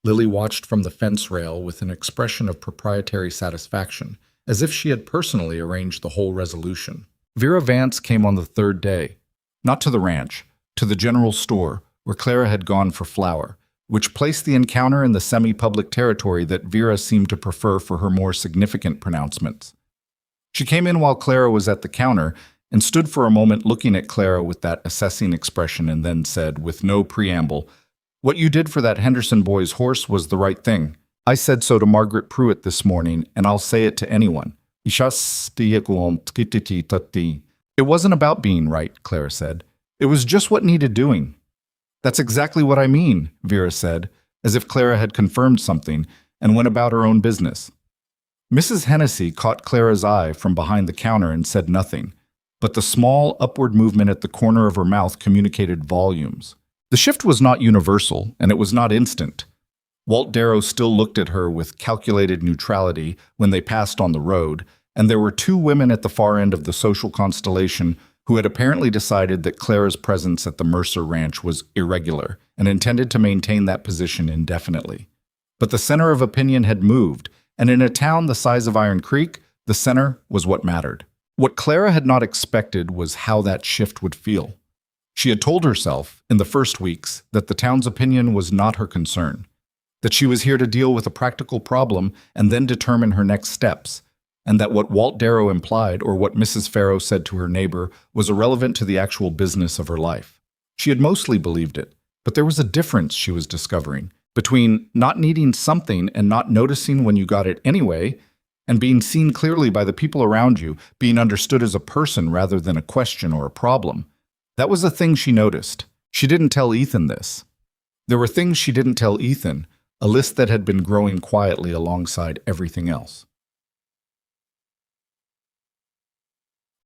Lily watched from the fence rail with an expression of proprietary satisfaction, as if she had personally arranged the whole resolution. Vera Vance came on the 3rd day, not to the ranch, to the general store, where Clara had gone for flour, which placed the encounter in the semi-public territory that Vera seemed to prefer for her more significant pronouncements. She came in while Clara was at the counter and stood for a moment looking at Clara with that assessing expression and then said, with no preamble, "What you did for that Henderson boy's horse was the right thing. I said so to Margaret Pruitt this morning, and I'll say it to anyone. It wasn't about being right," Clara said. "It was just what needed doing." "That's exactly what I mean," Vera said, as if Clara had confirmed something, and went about her own business. Mrs. Hennessy caught Clara's eye from behind the counter and said nothing, but the small upward movement at the corner of her mouth communicated volumes. The shift was not universal, and it was not instant. Walt Darrow still looked at her with calculated neutrality when they passed on the road, and there were 2 women at the far end of the social constellation who had apparently decided that Clara's presence at the Mercer Ranch was irregular and intended to maintain that position indefinitely. But the center of opinion had moved, and in a town the size of Iron Creek, the center was what mattered. What Clara had not expected was how that shift would feel. She had told herself, in the first weeks, that the town's opinion was not her concern, that she was here to deal with a practical problem and then determine her next steps, and that what Walt Darrow implied or what Mrs. Farrow said to her neighbor was irrelevant to the actual business of her life. She had mostly believed it, but there was a difference she was discovering between not needing something and not noticing when you got it anyway, and being seen clearly by the people around you, being understood as a person rather than a question or a problem. That was a thing she noticed. She didn't tell Ethan this. There were things she didn't tell Ethan, a list that had been growing quietly alongside everything else.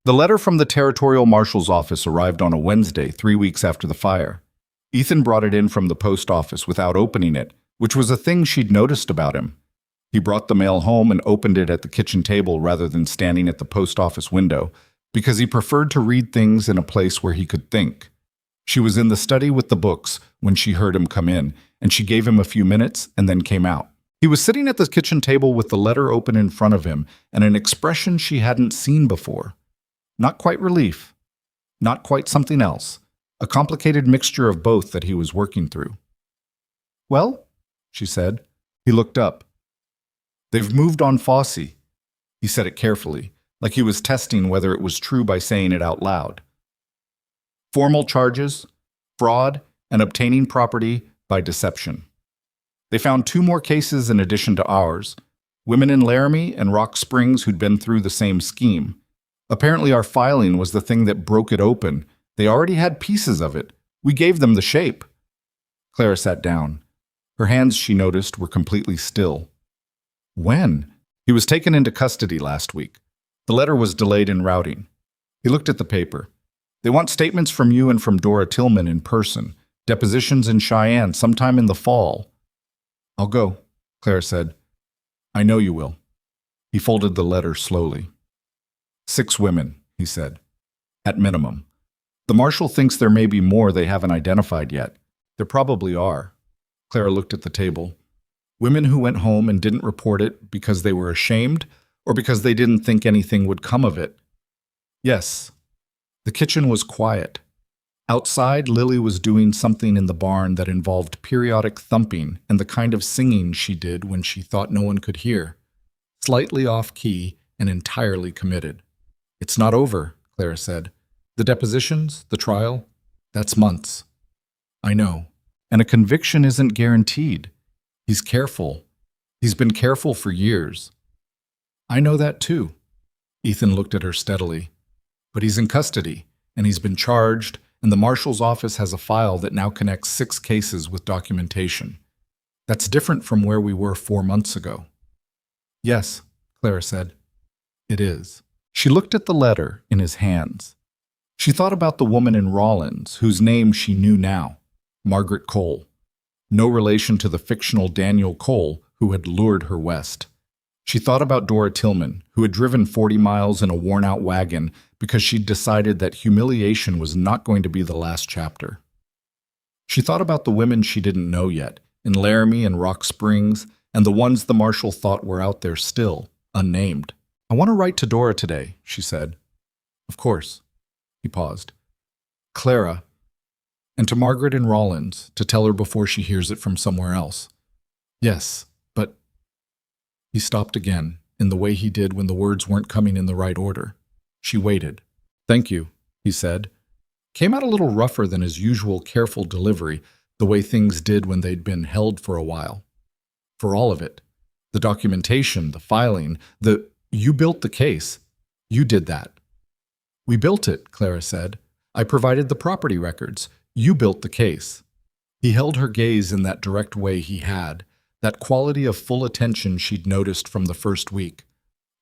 The letter from the Territorial Marshal's office arrived on a Wednesday, 3 weeks after the fire. Ethan brought it in from the post office without opening it, which was a thing she'd noticed about him. He brought the mail home and opened it at the kitchen table rather than standing at the post office window, because he preferred to read things in a place where he could think. She was in the study with the books when she heard him come in, and she gave him a few minutes and then came out. He was sitting at the kitchen table with the letter open in front of him and an expression she hadn't seen before. Not quite relief, not quite something else, a complicated mixture of both that he was working through. "Well?" she said. He looked up. "They've moved on Fossey." He said it carefully, like he was testing whether it was true by saying it out loud. "Formal charges, fraud, and obtaining property by deception. They found 2 more cases in addition to ours, women in Laramie and Rock Springs who'd been through the same scheme. Apparently our filing was the thing that broke it open. They already had pieces of it. We gave them the shape." Clara sat down. Her hands, she noticed, were completely still. "When?" "He was taken into custody last week. The letter was delayed in routing." He looked at the paper. "They want statements from you and from Dora Tillman in person. Depositions in Cheyenne sometime in the fall." "I'll go," Clara said. "I know you will." He folded the letter slowly. 6 women, he said. "At minimum. The marshal thinks there may be more they haven't identified yet. There probably are." Clara looked at the table. "Women who went home and didn't report it because they were ashamed or because they didn't think anything would come of it?" "Yes." The kitchen was quiet. Outside, Lily was doing something in the barn that involved periodic thumping and the kind of singing she did when she thought no one could hear. Slightly off-key and entirely committed. "It's not over," Clara said. "The depositions, the trial, that's months." "I know. And a conviction isn't guaranteed. He's careful. He's been careful for years." "I know that too." Ethan looked at her steadily. "But he's in custody, and he's been charged, and the marshal's office has a file that now connects 6 cases with documentation. That's different from where we were 4 months ago." "Yes," Clara said. "It is." She looked at the letter in his hands. She thought about the woman in Rawlins, whose name she knew now, Margaret Cole. No relation to the fictional Daniel Cole who had lured her west. She thought about Dora Tillman, who had driven 40 miles in a worn-out wagon because she'd decided that humiliation was not going to be the last chapter. She thought about the women she didn't know yet, in Laramie and Rock Springs, and the ones the marshal thought were out there still, unnamed. "I want to write to Dora today," she said. "Of course." He paused. "Clara, and to Margaret in Rawlins, to tell her before she hears it from somewhere else." "Yes, but—" He stopped again, in the way he did when the words weren't coming in the right order. She waited. "Thank you," he said. Came out a little rougher than his usual careful delivery, the way things did when they'd been held for a while. "For all of it. The documentation, the filing, you built the case. You did that." "We built it," Clara said. "I provided the property records. You built the case." He held her gaze in that direct way he had, that quality of full attention she'd noticed from the first week.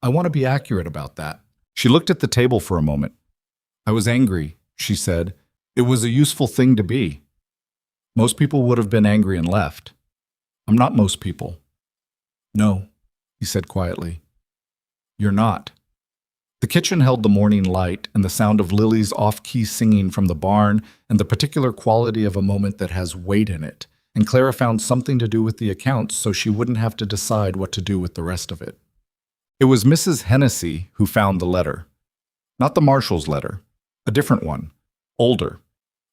"I want to be accurate about that." She looked at the table for a moment. "I was angry," she said. "It was a useful thing to be. Most people would have been angry and left. I'm not most people." "No," he said quietly. "You're not." The kitchen held the morning light and the sound of Lily's off-key singing from the barn and the particular quality of a moment that has weight in it, and Clara found something to do with the accounts so she wouldn't have to decide what to do with the rest of it. It was Mrs. Hennessy who found the letter. Not the marshal's letter, a different one, older.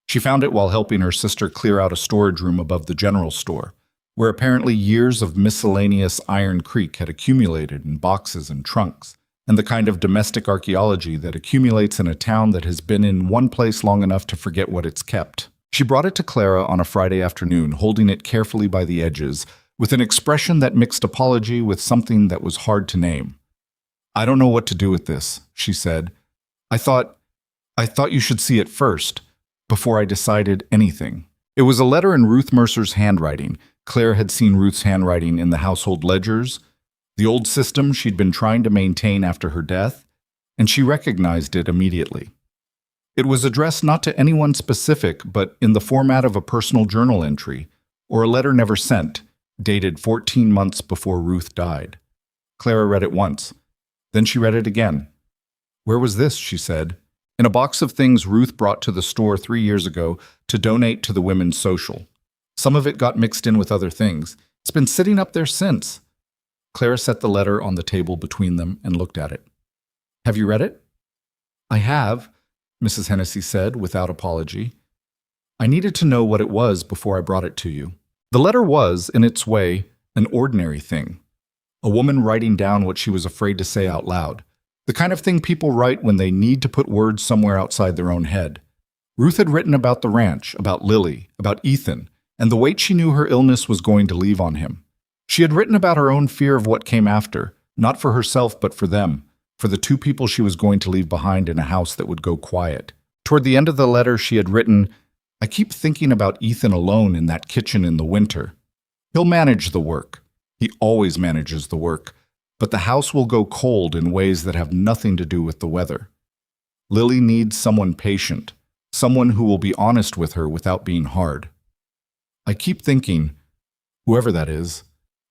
She found it while helping her sister clear out a storage room above the general store, where apparently years of miscellaneous Iron Creek had accumulated in boxes and trunks, and the kind of domestic archaeology that accumulates in a town that has been in one place long enough to forget what it's kept. She brought it to Clara on a Friday afternoon, holding it carefully by the edges, with an expression that mixed apology with something that was hard to name. "I don't know what to do with this," she said. I thought you should see it first, before I decided anything." It was a letter in Ruth Mercer's handwriting. Claire had seen Ruth's handwriting in the household ledgers, the old system she'd been trying to maintain after her death, and she recognized it immediately. It was addressed not to anyone specific, but in the format of a personal journal entry, or a letter never sent, dated 14 months before Ruth died. Clara read it once. Then she read it again. "Where was this?" she said. "In a box of things Ruth brought to the store 3 years ago to donate to the women's social. Some of it got mixed in with other things. It's been sitting up there since. Clara set the letter on the table between them and looked at it. Have you read it? I have, Mrs. Hennessy said without apology. I needed to know what it was before I brought it to you. The letter was, in its way, an ordinary thing. A woman writing down what she was afraid to say out loud. The kind of thing people write when they need to put words somewhere outside their own head. Ruth had written about the ranch, about Lily, about Ethan, and the weight she knew her illness was going to leave on him. She had written about her own fear of what came after, not for herself but for them, for the two people she was going to leave behind in a house that would go quiet. Toward the end of the letter she had written, I keep thinking about Ethan alone in that kitchen in the winter. He'll manage the work. He always manages the work, but the house will go cold in ways that have nothing to do with the weather. Lily needs someone patient, someone who will be honest with her without being hard. I keep thinking, whoever that is,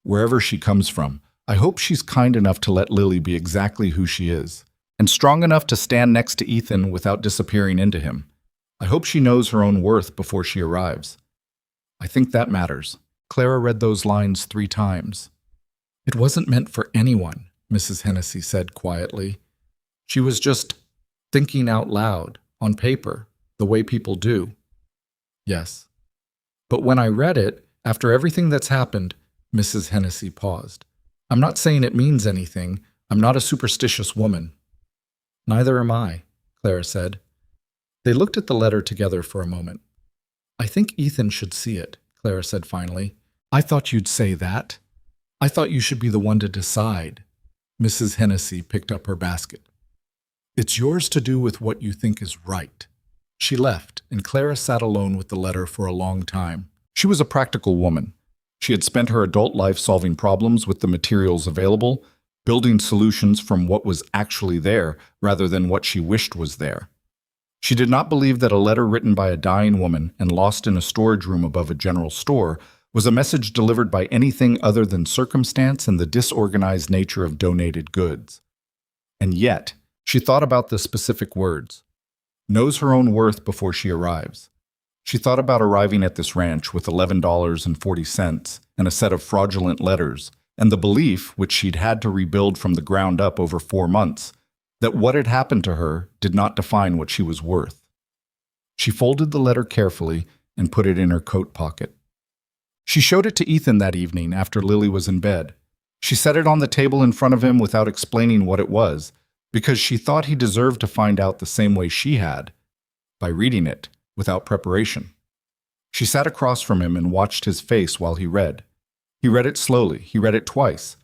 wherever she comes from, I hope she's kind enough to let Lily be exactly who she is, and strong enough to stand next to Ethan without disappearing into him. I hope she knows her own worth before she arrives. I think that matters. Clara read those lines 3 times. It wasn't meant for anyone, Mrs. Hennessy said quietly. She was just thinking out loud, on paper, the way people do. Yes. But when I read it, after everything that's happened, Mrs. Hennessy paused. I'm not saying it means anything. I'm not a superstitious woman. Neither am I, Clara said. They looked at the letter together for a moment. I think Ethan should see it, Clara said finally. I thought you'd say that. I thought you should be the one to decide. Mrs. Hennessy picked up her basket. It's yours to do with what you think is right. She left, and Clara sat alone with the letter for a long time. She was a practical woman. She had spent her adult life solving problems with the materials available, building solutions from what was actually there rather than what she wished was there. She did not believe that a letter written by a dying woman and lost in a storage room above a general store was a message delivered by anything other than circumstance and the disorganized nature of donated goods. And yet, she thought about the specific words. Knows her own worth before she arrives. She thought about arriving at this ranch with $11.40 and a set of fraudulent letters, and the belief, which she'd had to rebuild from the ground up over 4 months, that what had happened to her did not define what she was worth. She folded the letter carefully and put it in her coat pocket. She showed it to Ethan that evening after Lily was in bed. She set it on the table in front of him without explaining what it was, because she thought he deserved to find out the same way she had, by reading it, without preparation. She sat across from him and watched his face while he read. He read it slowly. He read it twice.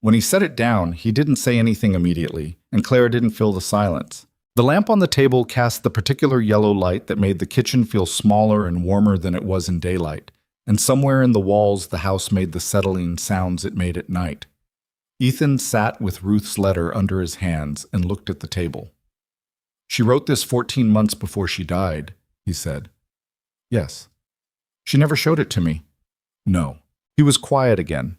When he set it down, he didn't say anything immediately, and Clara didn't fill the silence. The lamp on the table cast the particular yellow light that made the kitchen feel smaller and warmer than it was in daylight, and somewhere in the walls the house made the settling sounds it made at night. Ethan sat with Ruth's letter under his hands and looked at the table. She wrote this 14 months before she died, he said. Yes. She never showed it to me. No. He was quiet again.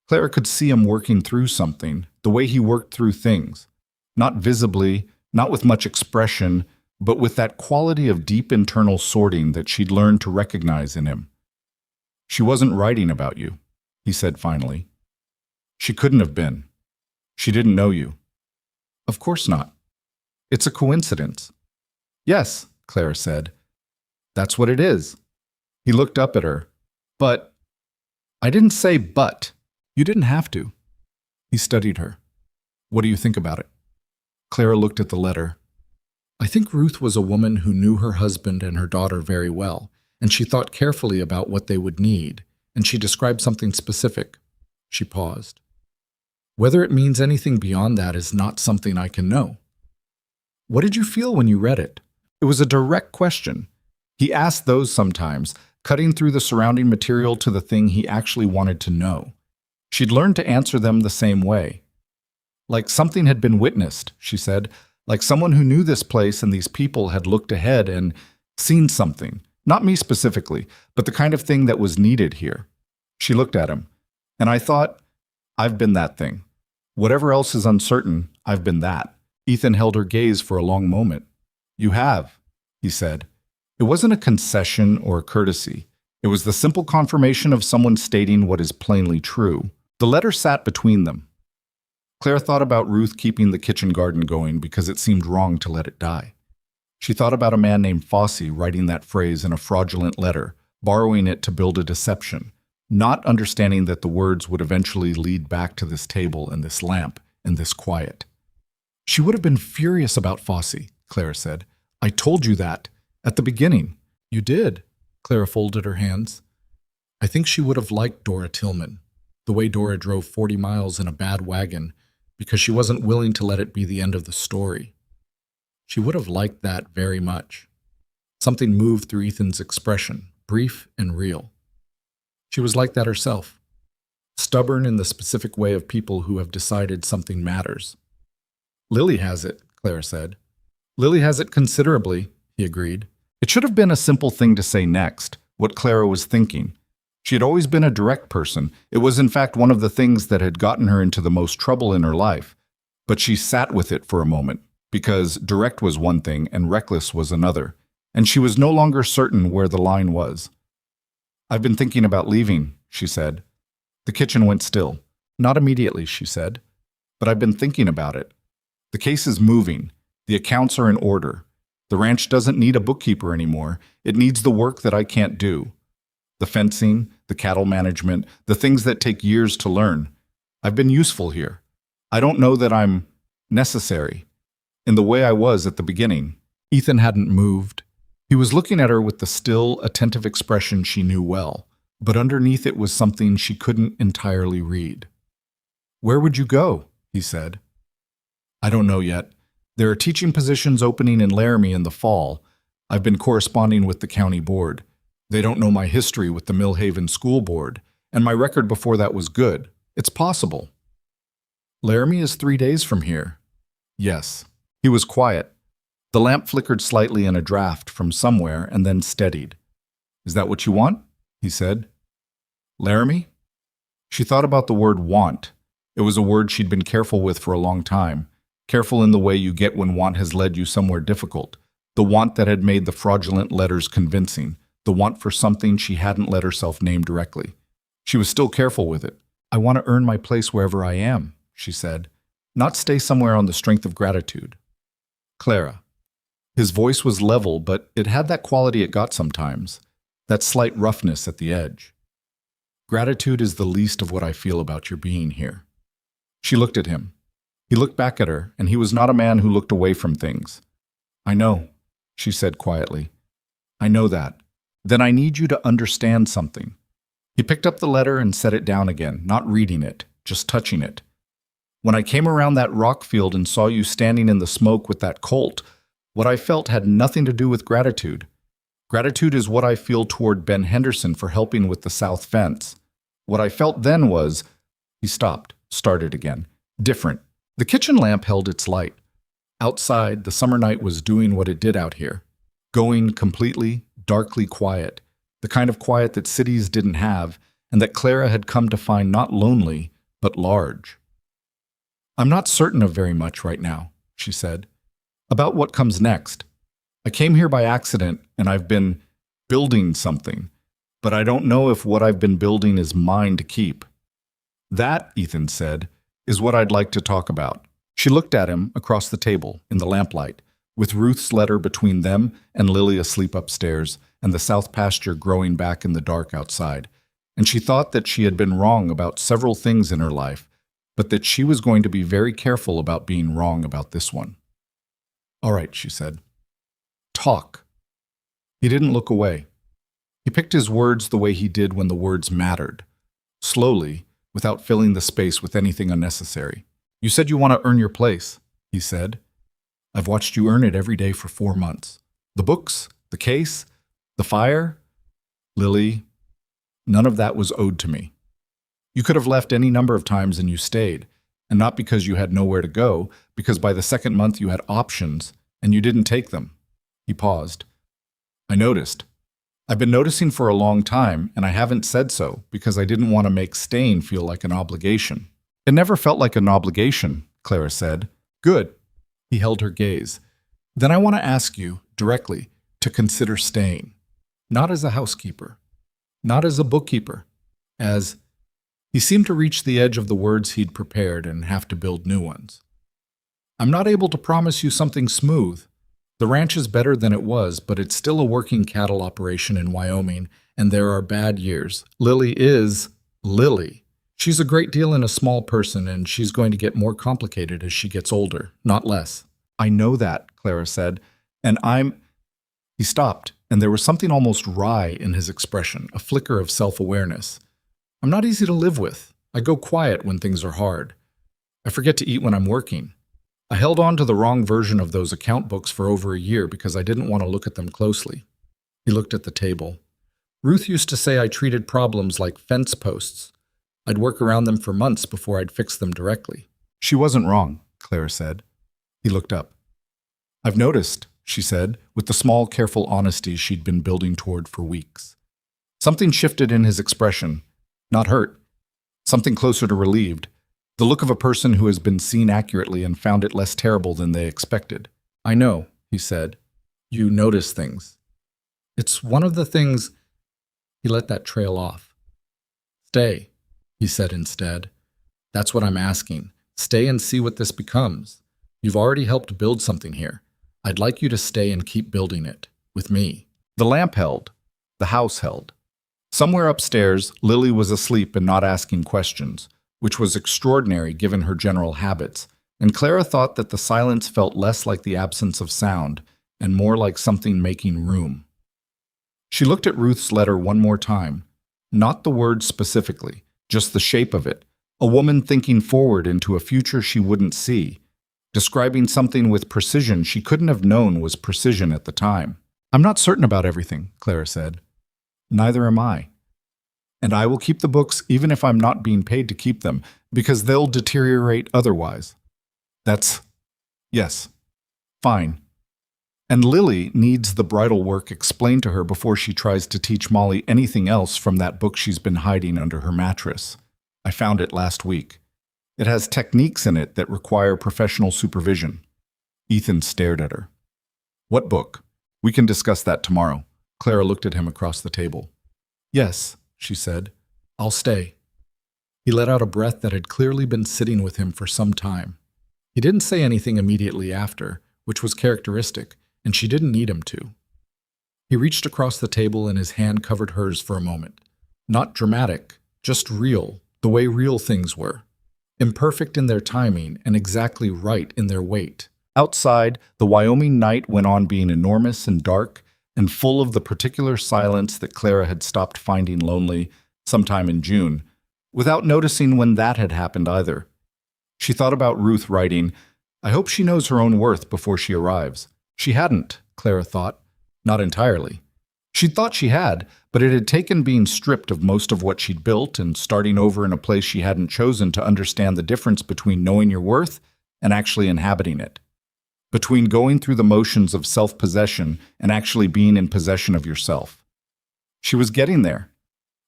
Clara could see him working through something, the way he worked through things. Not visibly, not with much expression, but with that quality of deep internal sorting that she'd learned to recognize in him. She wasn't writing about you, he said finally. She couldn't have been. She didn't know you. Of course not. It's a coincidence. Yes, Clara said. That's what it is. He looked up at her. But, I didn't say but. You didn't have to. He studied her. What do you think about it? Clara looked at the letter. I think Ruth was a woman who knew her husband and her daughter very well, and she thought carefully about what they would need, and she described something specific. She paused. Whether it means anything beyond that is not something I can know. What did you feel when you read it? It was a direct question. He asked those sometimes, cutting through the surrounding material to the thing he actually wanted to know. She'd learned to answer them the same way. Like something had been witnessed, she said, like someone who knew this place and these people had looked ahead and seen something. Not me specifically, but the kind of thing that was needed here. She looked at him, and I thought, I've been that thing. Whatever else is uncertain, I've been that. Ethan held her gaze for a long moment. You have, he said. It wasn't a concession or a courtesy. It was the simple confirmation of someone stating what is plainly true. The letter sat between them. Clara thought about Ruth keeping the kitchen garden going because it seemed wrong to let it die. She thought about a man named Fossey writing that phrase in a fraudulent letter, borrowing it to build a deception, not understanding that the words would eventually lead back to this table and this lamp and this quiet. She would have been furious about Fossey, Clara said. I told you that at the beginning. You did. Clara folded her hands. I think she would have liked Dora Tillman, the way Dora drove 40 miles in a bad wagon, because she wasn't willing to let it be the end of the story. She would have liked that very much. Something moved through Ethan's expression, brief and real. She was like that herself, stubborn in the specific way of people who have decided something matters. Lily has it, Clara said. Lily has it considerably, he agreed. It should have been a simple thing to say next, what Clara was thinking. She had always been a direct person. It was in fact one of the things that had gotten her into the most trouble in her life. But she sat with it for a moment, because direct was one thing and reckless was another, and she was no longer certain where the line was. I've been thinking about leaving, she said. The kitchen went still. Not immediately, she said, but I've been thinking about it. The case is moving. The accounts are in order. The ranch doesn't need a bookkeeper anymore. It needs the work that I can't do. The fencing, the cattle management, the things that take years to learn. I've been useful here. I don't know that I'm necessary in the way I was at the beginning. Ethan hadn't moved. He was looking at her with the still, attentive expression she knew well, but underneath it was something she couldn't entirely read. Where would you go? He said. I don't know yet. There are teaching positions opening in Laramie in the fall. I've been corresponding with the county board. They don't know my history with the Millhaven School Board, and my record before that was good. It's possible. Laramie is 3 days from here. Yes. He was quiet. The lamp flickered slightly in a draft from somewhere and then steadied. Is that what you want? He said. Laramie? She thought about the word want. It was a word she'd been careful with for a long time. Careful in the way you get when want has led you somewhere difficult. The want that had made the fraudulent letters convincing. The want for something she hadn't let herself name directly. She was still careful with it. I want to earn my place wherever I am, she said, not stay somewhere on the strength of gratitude. Clara. His voice was level, but it had that quality it got sometimes, that slight roughness at the edge. Gratitude is the least of what I feel about your being here. She looked at him. He looked back at her, and he was not a man who looked away from things. I know, she said quietly. I know that. Then I need you to understand something. He picked up the letter and set it down again, not reading it, just touching it. When I came around that rock field and saw you standing in the smoke with that colt, what I felt had nothing to do with gratitude. Gratitude is what I feel toward Ben Henderson for helping with the south fence. What I felt then was, he stopped, started again, different. The kitchen lamp held its light. Outside, the summer night was doing what it did out here, going completely, darkly quiet, the kind of quiet that cities didn't have and that Clara had come to find not lonely, but large. I'm not certain of very much right now, she said, about what comes next. I came here by accident and I've been building something, but I don't know if what I've been building is mine to keep. That, Ethan said, is what I'd like to talk about. She looked at him across the table in the lamplight, with Ruth's letter between them and Lily asleep upstairs and the south pasture growing back in the dark outside, and she thought that she had been wrong about several things in her life, but that she was going to be very careful about being wrong about this one. All right, she said. Talk. He didn't look away. He picked his words the way he did when the words mattered, slowly, without filling the space with anything unnecessary. You said you want to earn your place, he said. I've watched you earn it every day for 4 months. The books, the case, the fire. Lily, none of that was owed to me. You could have left any number of times and you stayed, and not because you had nowhere to go, because by the second month you had options, and you didn't take them. He paused. I noticed. I've been noticing for a long time, and I haven't said so because I didn't want to make staying feel like an obligation. It never felt like an obligation, Clara said. Good. He held her gaze. Then I want to ask you, directly, to consider staying. Not as a housekeeper. Not as a bookkeeper, as he seemed to reach the edge of the words he'd prepared and have to build new ones. I'm not able to promise you something smooth. The ranch is better than it was, but it's still a working cattle operation in Wyoming, and there are bad years. Lily is Lily. She's a great deal in a small person, and she's going to get more complicated as she gets older, not less. I know that, Clara said, and He stopped, and there was something almost wry in his expression, a flicker of self-awareness. I'm not easy to live with. I go quiet when things are hard. I forget to eat when I'm working. I held on to the wrong version of those account books for over a year because I didn't want to look at them closely. He looked at the table. Ruth used to say I treated problems like fence posts. I'd work around them for months before I'd fix them directly. She wasn't wrong, Clara said. He looked up. I've noticed, she said, with the small, careful honesty she'd been building toward for weeks. Something shifted in his expression. Not hurt. Something closer to relieved. The look of a person who has been seen accurately and found it less terrible than they expected. I know, he said. You notice things. It's one of the things... He let that trail off. Stay, he said instead. That's what I'm asking. Stay and see what this becomes. You've already helped build something here. I'd like you to stay and keep building it, with me. The lamp held. The house held. Somewhere upstairs, Lily was asleep and not asking questions, which was extraordinary given her general habits, and Clara thought that the silence felt less like the absence of sound and more like something making room. She looked at Ruth's letter one more time, not the words specifically, just the shape of it, a woman thinking forward into a future she wouldn't see, describing something with precision she couldn't have known was precision at the time. I'm not certain about everything, Clara said. Neither am I. And I will keep the books even if I'm not being paid to keep them, because they'll deteriorate otherwise. Yes. Fine. And Lily needs the bridal work explained to her before she tries to teach Molly anything else from that book she's been hiding under her mattress. I found it last week. It has techniques in it that require professional supervision. Ethan stared at her. What book? We can discuss that tomorrow. Clara looked at him across the table. Yes, she said. I'll stay. He let out a breath that had clearly been sitting with him for some time. He didn't say anything immediately after, which was characteristic, and she didn't need him to. He reached across the table and his hand covered hers for a moment. Not dramatic, just real, the way real things were. Imperfect in their timing and exactly right in their weight. Outside, the Wyoming night went on being enormous and dark and full of the particular silence that Clara had stopped finding lonely sometime in June, without noticing when that had happened either. She thought about Ruth writing, I hope she knows her own worth before she arrives. She hadn't, Clara thought. Not entirely. She'd thought she had, but it had taken being stripped of most of what she'd built and starting over in a place she hadn't chosen to understand the difference between knowing your worth and actually inhabiting it. Between going through the motions of self-possession and actually being in possession of yourself. She was getting there.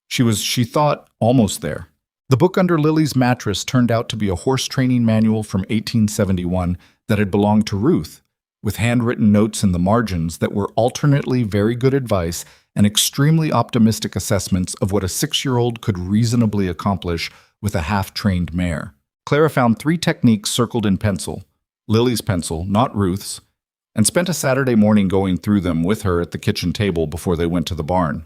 She thought, almost there. The book under Lily's mattress turned out to be a horse training manual from 1871 that had belonged to Ruth, with handwritten notes in the margins that were alternately very good advice and extremely optimistic assessments of what a 6-year-old could reasonably accomplish with a half-trained mare. Clara found 3 techniques circled in pencil, Lily's pencil, not Ruth's, and spent a Saturday morning going through them with her at the kitchen table before they went to the barn.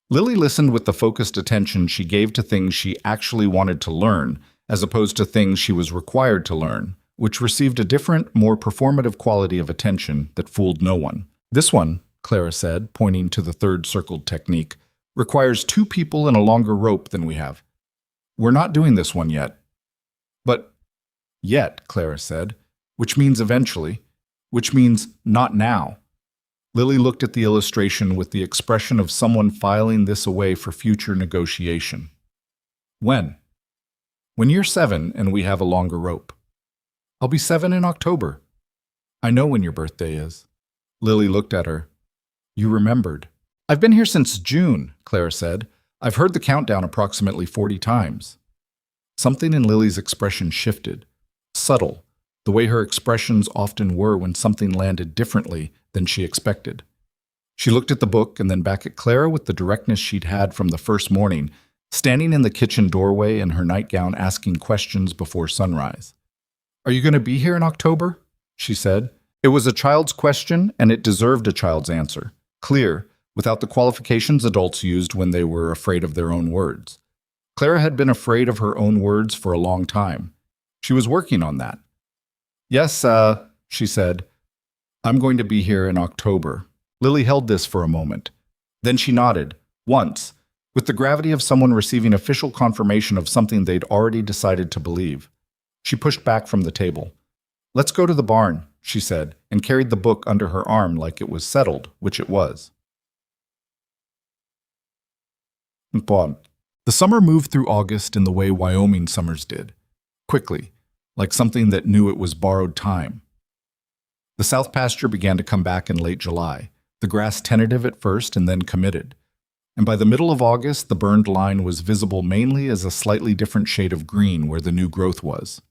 Lily listened with the focused attention she gave to things she actually wanted to learn, as opposed to things she was required to learn, which received a different, more performative quality of attention that fooled no one. This one, Clara said, pointing to the 3rd circled technique, requires 2 people and a longer rope than we have. We're not doing this one yet. But yet, Clara said, which means eventually, which means not now. Lily looked at the illustration with the expression of someone filing this away for future negotiation. When? When you're 7 and we have a longer rope. I'll be 7 in October. I know when your birthday is. Lily looked at her. You remembered. I've been here since June, Clara said. I've heard the countdown approximately 40 times. Something in Lily's expression shifted. Subtle, the way her expressions often were when something landed differently than she expected. She looked at the book and then back at Clara with the directness she'd had from the first morning, standing in the kitchen doorway in her nightgown asking questions before sunrise. "Are you going to be here in October?" she said. It was a child's question, and it deserved a child's answer. Clear, without the qualifications adults used when they were afraid of their own words. Clara had been afraid of her own words for a long time. She was working on that. "Yes, she said. "I'm going to be here in October." Lily held this for a moment. Then she nodded, once, with the gravity of someone receiving official confirmation of something they'd already decided to believe. She pushed back from the table. "Let's go to the barn," she said, and carried the book under her arm like it was settled, which it was. The summer moved through August in the way Wyoming summers did, quickly, like something that knew it was borrowed time. The south pasture began to come back in late July, the grass tentative at first and then committed. And by the middle of August, the burned line was visible mainly as a slightly different shade of green where the new growth was.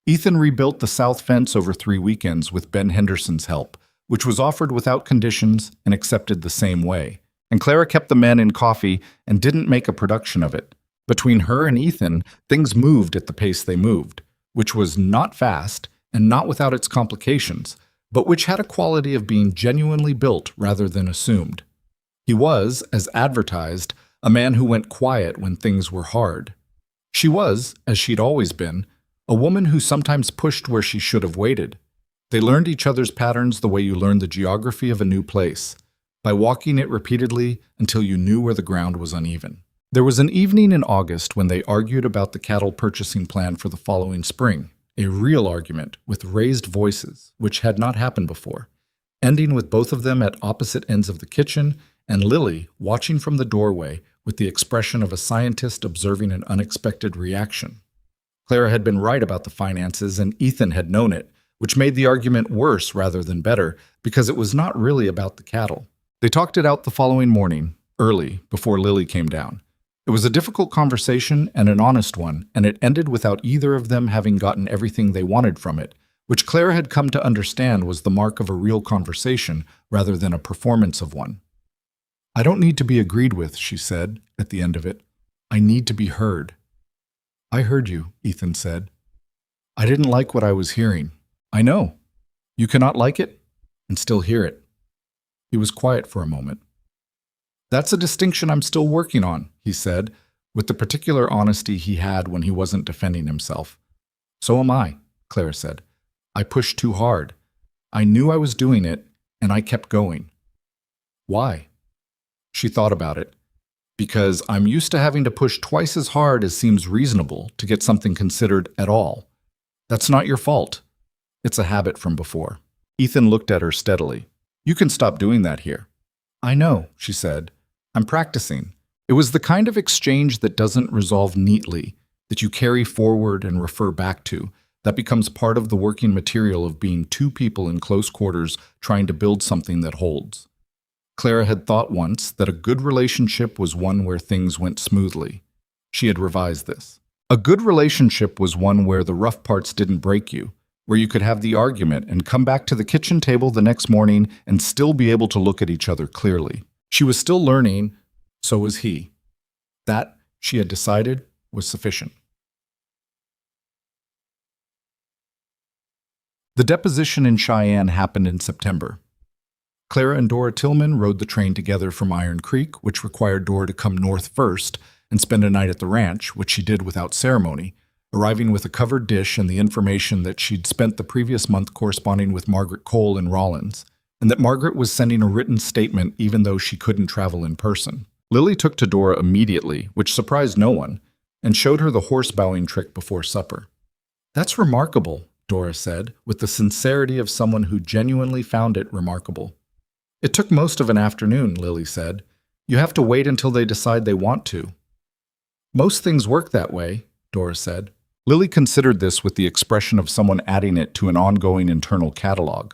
Ethan rebuilt the south fence over 3 weekends with Ben Henderson's help, which was offered without conditions and accepted the same way. And Clara kept the men in coffee and didn't make a production of it. Between her and Ethan, things moved at the pace they moved, which was not fast and not without its complications, but which had a quality of being genuinely built rather than assumed. He was, as advertised, a man who went quiet when things were hard. She was, as she'd always been, a woman who sometimes pushed where she should have waited. They learned each other's patterns the way you learn the geography of a new place, by walking it repeatedly until you knew where the ground was uneven. There was an evening in August when they argued about the cattle purchasing plan for the following spring, a real argument with raised voices, which had not happened before, ending with both of them at opposite ends of the kitchen and Lily watching from the doorway with the expression of a scientist observing an unexpected reaction. Clara had been right about the finances and Ethan had known it, which made the argument worse rather than better because it was not really about the cattle. They talked it out the following morning, early, before Lily came down. It was a difficult conversation and an honest one, and it ended without either of them having gotten everything they wanted from it, which Clara had come to understand was the mark of a real conversation rather than a performance of one. "I don't need to be agreed with," she said, at the end of it. "I need to be heard." "I heard you," Ethan said. "I didn't like what I was hearing." "I know. You cannot like it and still hear it." He was quiet for a moment. "That's a distinction I'm still working on," he said, with the particular honesty he had when he wasn't defending himself. "So am I," Clara said. "I pushed too hard. I knew I was doing it, and I kept going." "Why?" She thought about it. "Because I'm used to having to push twice as hard as seems reasonable to get something considered at all. That's not your fault. It's a habit from before." Ethan looked at her steadily. "You can stop doing that here." "I know," she said. "I'm practicing." It was the kind of exchange that doesn't resolve neatly, that you carry forward and refer back to, that becomes part of the working material of being two people in close quarters trying to build something that holds. Clara had thought once that a good relationship was one where things went smoothly. She had revised this. A good relationship was one where the rough parts didn't break you, where you could have the argument and come back to the kitchen table the next morning and still be able to look at each other clearly. She was still learning, so was he. That, she had decided, was sufficient. The deposition in Cheyenne happened in September. Clara and Dora Tillman rode the train together from Iron Creek, which required Dora to come north first and spend a night at the ranch, which she did without ceremony, arriving with a covered dish and the information that she'd spent the previous month corresponding with Margaret Cole in Rollins, and that Margaret was sending a written statement even though she couldn't travel in person. Lily took to Dora immediately, which surprised no one, and showed her the horse bowing trick before supper. "That's remarkable," Dora said, with the sincerity of someone who genuinely found it remarkable. "It took most of an afternoon," Lily said. "You have to wait until they decide they want to." "Most things work that way," Dora said. Lily considered this with the expression of someone adding it to an ongoing internal catalog.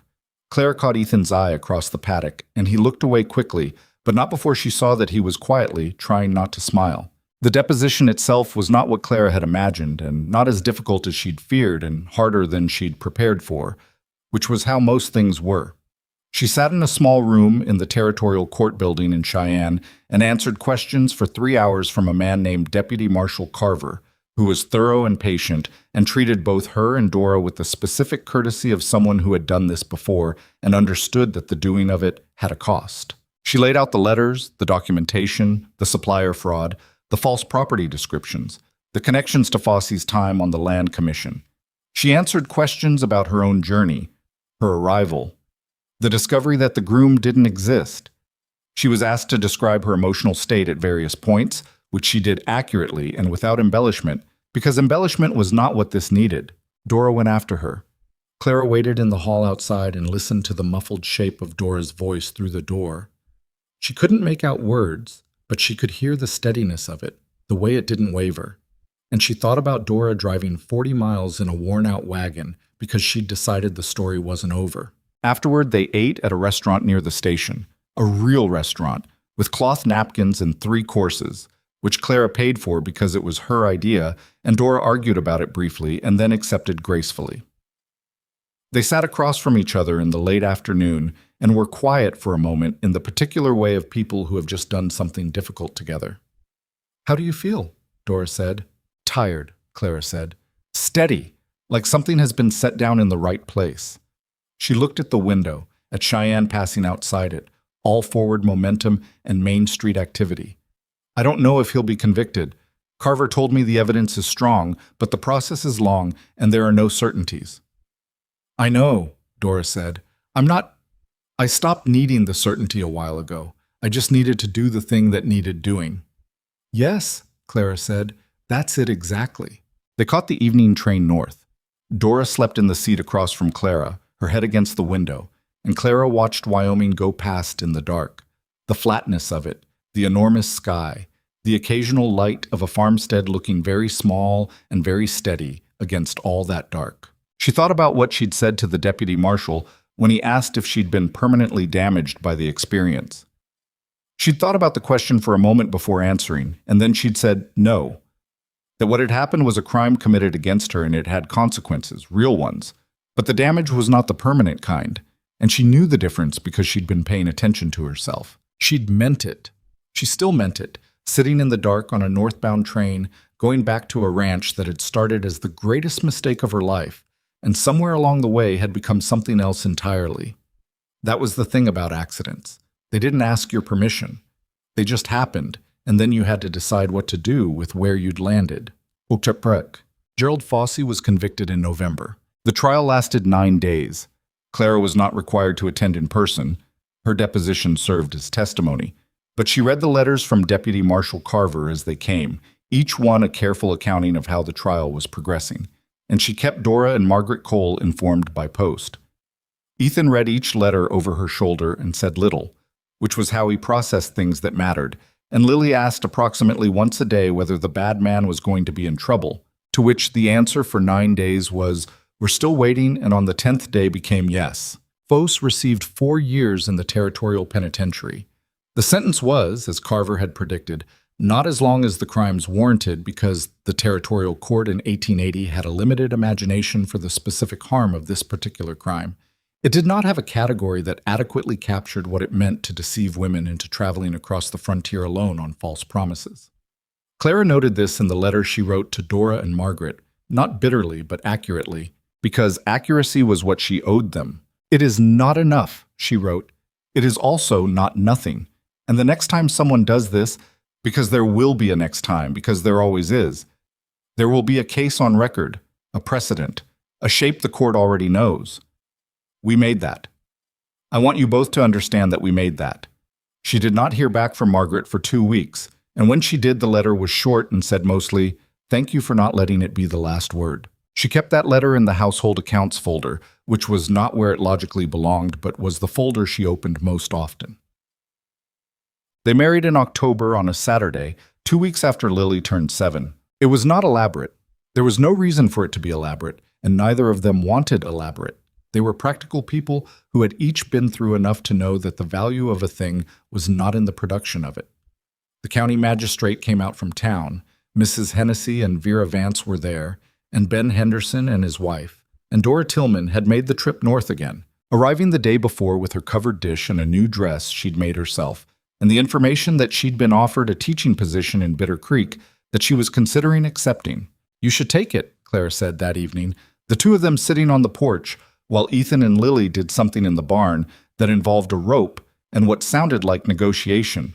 Claire caught Ethan's eye across the paddock, and he looked away quickly, but not before she saw that he was quietly trying not to smile. The deposition itself was not what Clara had imagined, and not as difficult as she'd feared and harder than she'd prepared for, which was how most things were. She sat in a small room in the territorial court building in Cheyenne and answered questions for 3 hours from a man named Deputy Marshal Carver, who was thorough and patient and treated both her and Dora with the specific courtesy of someone who had done this before and understood that the doing of it had a cost. She laid out the letters, the documentation, the supplier fraud, the false property descriptions, the connections to Fosse's time on the Land Commission. She answered questions about her own journey, her arrival, the discovery that the groom didn't exist. She was asked to describe her emotional state at various points, which she did accurately and without embellishment, because embellishment was not what this needed. Dora went after her. Clara waited in the hall outside and listened to the muffled shape of Dora's voice through the door. She couldn't make out words, but she could hear the steadiness of it, the way it didn't waver. And she thought about Dora driving 40 miles in a worn-out wagon because she'd decided the story wasn't over. Afterward, they ate at a restaurant near the station, a real restaurant, with cloth napkins and 3 courses, which Clara paid for because it was her idea, and Dora argued about it briefly and then accepted gracefully. They sat across from each other in the late afternoon and were quiet for a moment in the particular way of people who have just done something difficult together. "How do you feel?" Dora said. "Tired," Clara said. "Steady, like something has been set down in the right place." She looked at the window, at Cheyenne passing outside it, all forward momentum and Main Street activity. "I don't know if he'll be convicted. Carver told me the evidence is strong, but the process is long and there are no certainties." "I know," Dora said. I stopped needing the certainty a while ago. I just needed to do the thing that needed doing." "Yes," Clara said. "That's it exactly." They caught the evening train north. Dora slept in the seat across from Clara, her head against the window, and Clara watched Wyoming go past in the dark. The flatness of it, the enormous sky, the occasional light of a farmstead looking very small and very steady against all that dark. She thought about what she'd said to the deputy marshal when he asked if she'd been permanently damaged by the experience. She'd thought about the question for a moment before answering, and then she'd said no, that what had happened was a crime committed against her and it had consequences, real ones. But the damage was not the permanent kind, and she knew the difference because she'd been paying attention to herself. She'd meant it. She still meant it, sitting in the dark on a northbound train, going back to a ranch that had started as the greatest mistake of her life, and somewhere along the way had become something else entirely. That was the thing about accidents. They didn't ask your permission. They just happened, and then you had to decide what to do with where you'd landed. Gerald Fosse was convicted in November. The trial lasted 9 days. Clara was not required to attend in person. Her deposition served as testimony. But she read the letters from Deputy Marshal Carver as they came, each one a careful accounting of how the trial was progressing. And she kept Dora and Margaret Cole informed by post. Ethan read each letter over her shoulder and said little, which was how he processed things that mattered, and Lily asked approximately once a day whether the bad man was going to be in trouble, to which the answer for 9 days was, "We're still waiting," and on the 10th day became yes. Fosse received 4 years in the territorial penitentiary. The sentence was, as Carver had predicted, not as long as the crimes warranted because the territorial court in 1880 had a limited imagination for the specific harm of this particular crime. It did not have a category that adequately captured what it meant to deceive women into traveling across the frontier alone on false promises. Clara noted this in the letter she wrote to Dora and Margaret, not bitterly but accurately, because accuracy was what she owed them. "It is not enough," she wrote. "It is also not nothing. And the next time someone does this, because there will be a next time, because there always is, there will be a case on record, a precedent, a shape the court already knows. We made that. I want you both to understand that we made that." She did not hear back from Margaret for 2 weeks, and when she did, the letter was short and said mostly, "Thank you for not letting it be the last word." She kept that letter in the household accounts folder, which was not where it logically belonged, but was the folder she opened most often. They married in October on a Saturday, 2 weeks after Lily turned 7. It was not elaborate. There was no reason for it to be elaborate, and neither of them wanted elaborate. They were practical people who had each been through enough to know that the value of a thing was not in the production of it. The county magistrate came out from town. Mrs. Hennessy and Vera Vance were there, and Ben Henderson and his wife, and Dora Tillman had made the trip north again, Arriving the day before with her covered dish and a new dress she'd made herself, and the information that she'd been offered a teaching position in Bitter Creek that she was considering accepting. "You should take it," Clara said that evening, the two of them sitting on the porch, while Ethan and Lily did something in the barn that involved a rope and what sounded like negotiation.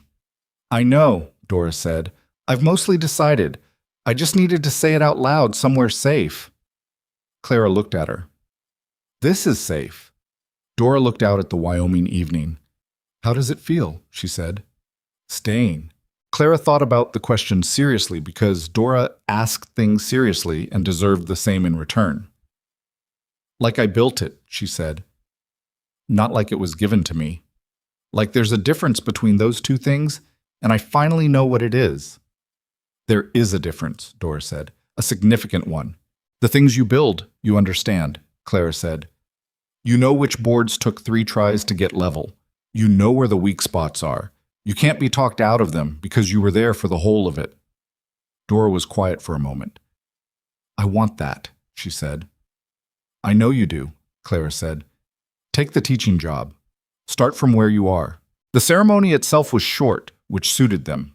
"I know," Dora said. "I've mostly decided. I just needed to say it out loud somewhere safe." Clara looked at her. "This is safe." Dora looked out at the Wyoming evening. "How does it feel?" she said. "Staying." Clara thought about the question seriously because Dora asked things seriously and deserved the same in return. "Like I built it," she said. "Not like it was given to me. Like there's a difference between those two things, and I finally know what it is." "There is a difference," Dora said. "A significant one. The things you build, you understand," Clara said. "You know which boards took 3 tries to get level. You know where the weak spots are. You can't be talked out of them because you were there for the whole of it." Dora was quiet for a moment. "I want that," she said. "I know you do," Clara said. "Take the teaching job. Start from where you are." The ceremony itself was short, which suited them.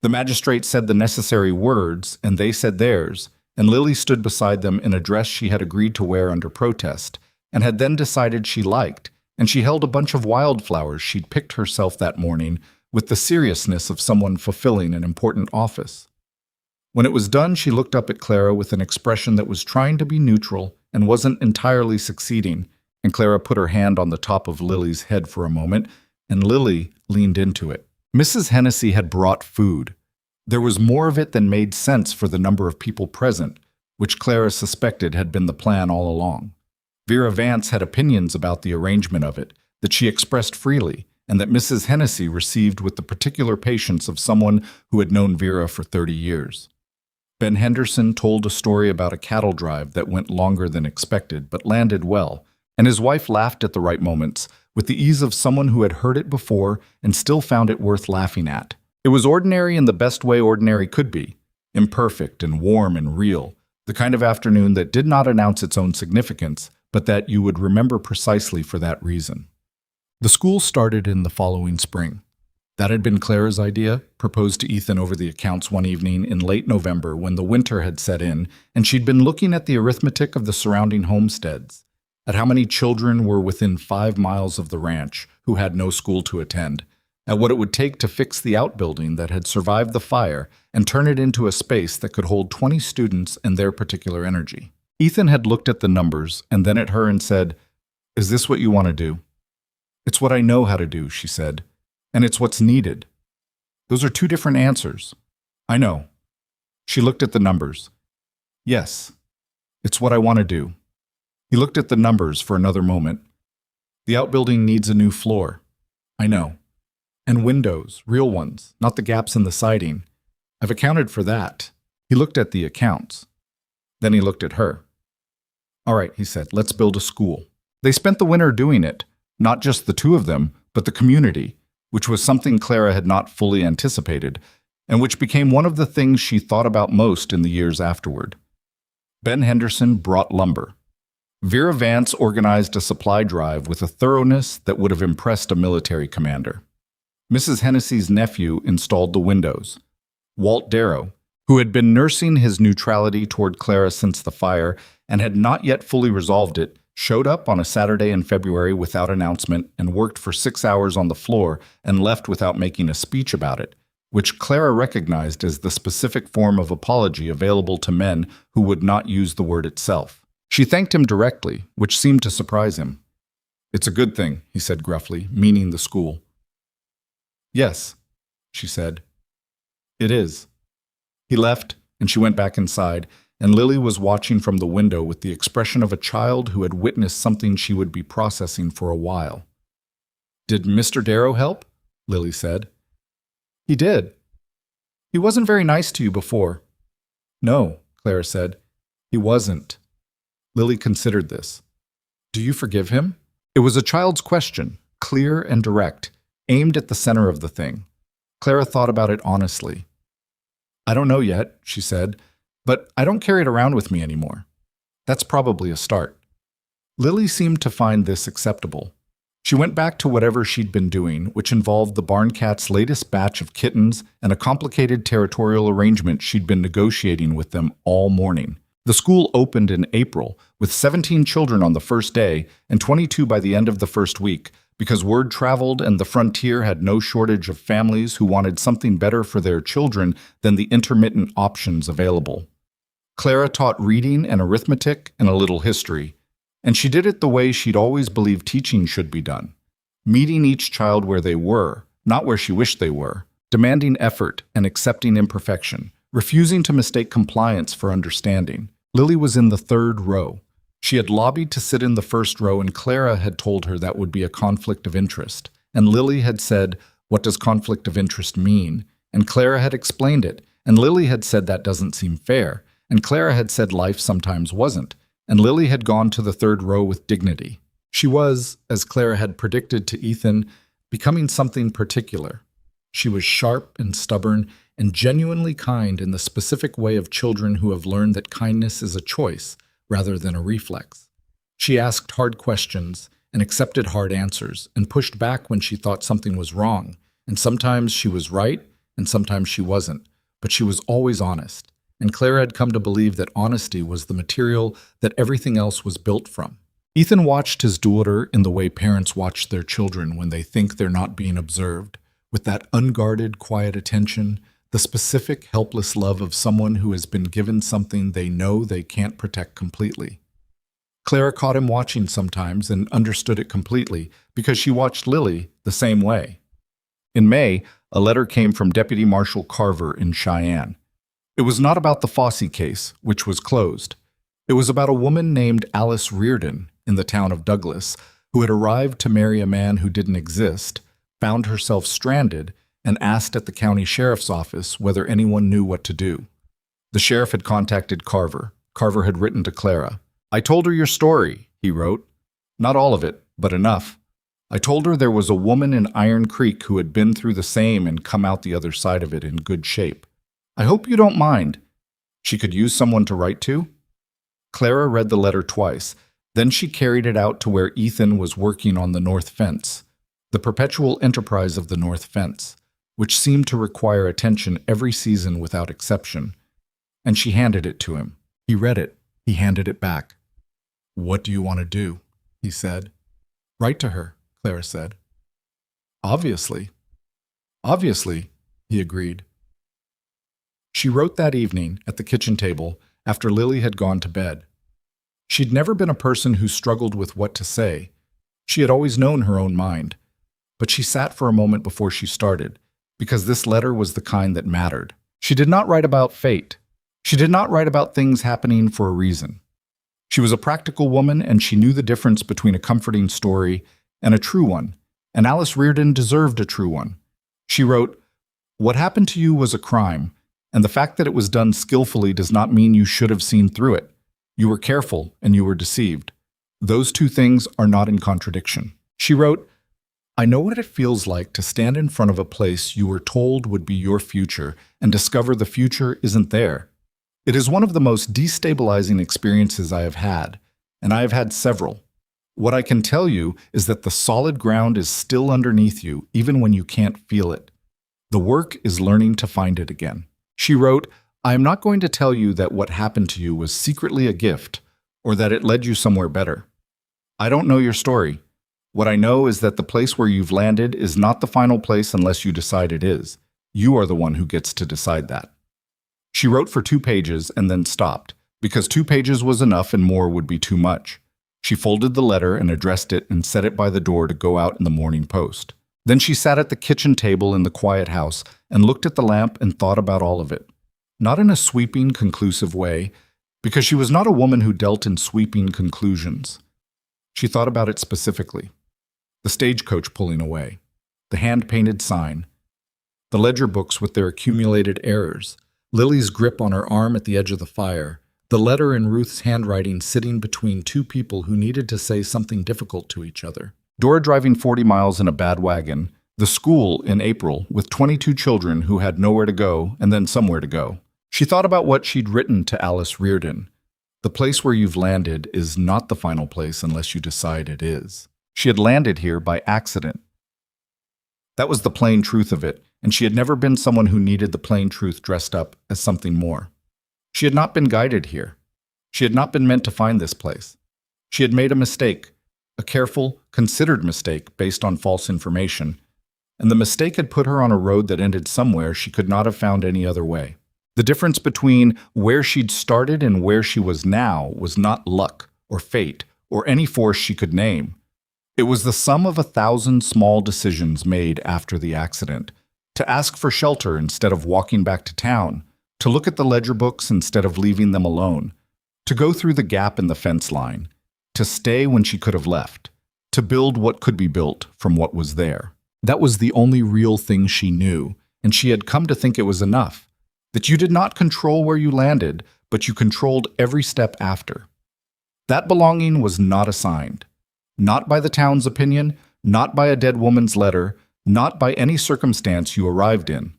The magistrate said the necessary words, and they said theirs, and Lily stood beside them in a dress she had agreed to wear under protest, and had then decided she liked, and she held a bunch of wildflowers she'd picked herself that morning with the seriousness of someone fulfilling an important office. When it was done, she looked up at Clara with an expression that was trying to be neutral and wasn't entirely succeeding, and Clara put her hand on the top of Lily's head for a moment, and Lily leaned into it. Mrs. Hennessy had brought food. There was more of it than made sense for the number of people present, which Clara suspected had been the plan all along. Vera Vance had opinions about the arrangement of it, that she expressed freely, and that Mrs. Hennessy received with the particular patience of someone who had known Vera for 30 years. Ben Henderson told a story about a cattle drive that went longer than expected but landed well, and his wife laughed at the right moments, with the ease of someone who had heard it before and still found it worth laughing at. It was ordinary in the best way ordinary could be, imperfect and warm and real, the kind of afternoon that did not announce its own significance, but that you would remember precisely for that reason. The school started in the following spring. That had been Clara's idea, proposed to Ethan over the accounts one evening in late November when the winter had set in, and she'd been looking at the arithmetic of the surrounding homesteads, at how many children were within 5 miles of the ranch who had no school to attend, at what it would take to fix the outbuilding that had survived the fire and turn it into a space that could hold 20 students and their particular energy. Ethan had looked at the numbers and then at her and said, "Is this what you want to do?" "It's what I know how to do," she said, "and it's what's needed." "Those are 2 different answers." "I know." She looked at the numbers. "Yes, it's what I want to do." He looked at the numbers for another moment. "The outbuilding needs a new floor." "I know. And windows, real ones, not the gaps in the siding. I've accounted for that." He looked at the accounts. Then he looked at her. "All right," he said, "let's build a school." They spent the winter doing it, not just the 2 of them, but the community, which was something Clara had not fully anticipated, and which became one of the things she thought about most in the years afterward. Ben Henderson brought lumber. Vera Vance organized a supply drive with a thoroughness that would have impressed a military commander. Mrs. Hennessy's nephew installed the windows. Walt Darrow, who had been nursing his neutrality toward Clara since the fire and had not yet fully resolved it, showed up on a Saturday in February without announcement and worked for 6 hours on the floor and left without making a speech about it, which Clara recognized as the specific form of apology available to men who would not use the word itself. She thanked him directly, which seemed to surprise him. "It's a good thing," he said gruffly, meaning the school. "Yes," she said. "It is." He left, and she went back inside, and Lily was watching from the window with the expression of a child who had witnessed something she would be processing for a while. "Did Mr. Darrow help?" Lily said. "He did." "He wasn't very nice to you before." "No," Clara said. "He wasn't." Lily considered this. "Do you forgive him?" It was a child's question, clear and direct, aimed at the center of the thing. Clara thought about it honestly. "I don't know yet," she said, "but I don't carry it around with me anymore. That's probably a start." Lily seemed to find this acceptable. She went back to whatever she'd been doing, which involved the barn cat's latest batch of kittens and a complicated territorial arrangement she'd been negotiating with them all morning. The school opened in April, with 17 children on the first day and 22 by the end of the first week, because word traveled and the frontier had no shortage of families who wanted something better for their children than the intermittent options available. Clara taught reading and arithmetic and a little history, and she did it the way she'd always believed teaching should be done, meeting each child where they were, not where she wished they were, demanding effort and accepting imperfection, refusing to mistake compliance for understanding. Lily was in the third row. She had lobbied to sit in the first row, and Clara had told her that would be a conflict of interest. And Lily had said, "What does conflict of interest mean?" And Clara had explained it, and Lily had said that doesn't seem fair, and Clara had said life sometimes wasn't, and Lily had gone to the third row with dignity. She was, as Clara had predicted to Ethan, becoming something particular. She was sharp and stubborn and genuinely kind in the specific way of children who have learned that kindness is a choice rather than a reflex. She asked hard questions and accepted hard answers and pushed back when she thought something was wrong, and sometimes she was right and sometimes she wasn't, but she was always honest, and Clara had come to believe that honesty was the material that everything else was built from. Ethan watched his daughter in the way parents watch their children when they think they're not being observed, with that unguarded, quiet attention, the specific, helpless love of someone who has been given something they know they can't protect completely. Clara caught him watching sometimes and understood it completely because she watched Lily the same way. In May, a letter came from Deputy Marshal Carver in Cheyenne. It was not about the Fossey case, which was closed. It was about a woman named Alice Reardon in the town of Douglas, who had arrived to marry a man who didn't exist, found herself stranded, and asked at the county sheriff's office whether anyone knew what to do. The sheriff had contacted Carver. Carver had written to Clara. "I told her your story," he wrote. "Not all of it, but enough. I told her there was a woman in Iron Creek who had been through the same and come out the other side of it in good shape. I hope you don't mind. She could use someone to write to." Clara read the letter twice. Then she carried it out to where Ethan was working on the north fence, the perpetual enterprise of the north fence, which seemed to require attention every season without exception. And she handed it to him. He read it. He handed it back. "What do you want to do?" he said. "Write to her," Clara said. "Obviously." "Obviously," he agreed. She wrote that evening at the kitchen table after Lily had gone to bed. She'd never been a person who struggled with what to say. She had always known her own mind. But she sat for a moment before she started, because this letter was the kind that mattered. She did not write about fate. She did not write about things happening for a reason. She was a practical woman, and she knew the difference between a comforting story and a true one, and Alice Reardon deserved a true one. She wrote, "What happened to you was a crime, and the fact that it was done skillfully does not mean you should have seen through it. You were careful, and you were deceived. Those two things are not in contradiction." She wrote, "I know what it feels like to stand in front of a place you were told would be your future and discover the future isn't there. It is one of the most destabilizing experiences I have had, and I have had several. What I can tell you is that the solid ground is still underneath you, even when you can't feel it. The work is learning to find it again." She wrote, "I am not going to tell you that what happened to you was secretly a gift or that it led you somewhere better. I don't know your story. What I know is that the place where you've landed is not the final place unless you decide it is. You are the one who gets to decide that." She wrote for 2 pages and then stopped, because 2 pages was enough and more would be too much. She folded the letter and addressed it and set it by the door to go out in the morning post. Then she sat at the kitchen table in the quiet house and looked at the lamp and thought about all of it. Not in a sweeping, conclusive way, because she was not a woman who dealt in sweeping conclusions. She thought about it specifically. The stagecoach pulling away, the hand-painted sign, the ledger books with their accumulated errors, Lily's grip on her arm at the edge of the fire, the letter in Ruth's handwriting sitting between 2 people who needed to say something difficult to each other. Dora driving 40 miles in a bad wagon, the school in April with 22 children who had nowhere to go and then somewhere to go. She thought about what she'd written to Alice Reardon. The place where you've landed is not the final place unless you decide it is. She had landed here by accident. That was the plain truth of it, and she had never been someone who needed the plain truth dressed up as something more. She had not been guided here. She had not been meant to find this place. She had made a mistake, a careful, considered mistake based on false information, and the mistake had put her on a road that ended somewhere she could not have found any other way. The difference between where she'd started and where she was now was not luck or fate or any force she could name. It was the sum of 1,000 small decisions made after the accident. To ask for shelter instead of walking back to town, to look at the ledger books instead of leaving them alone, to go through the gap in the fence line, to stay when she could have left, to build what could be built from what was there. That was the only real thing she knew, and she had come to think it was enough. That you did not control where you landed, but you controlled every step after. That belonging was not assigned. Not by the town's opinion, not by a dead woman's letter, not by any circumstance you arrived in.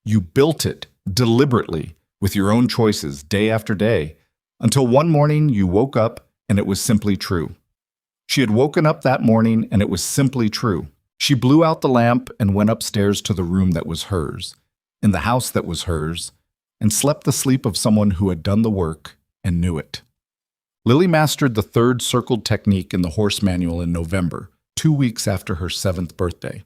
You built it deliberately, with your own choices, day after day, until one morning you woke up and it was simply true. She had woken up that morning and it was simply true. She blew out the lamp and went upstairs to the room that was hers, in the house that was hers, and slept the sleep of someone who had done the work and knew it. Lily mastered the third circled technique in the horse manual in November, 2 weeks after her 7th birthday.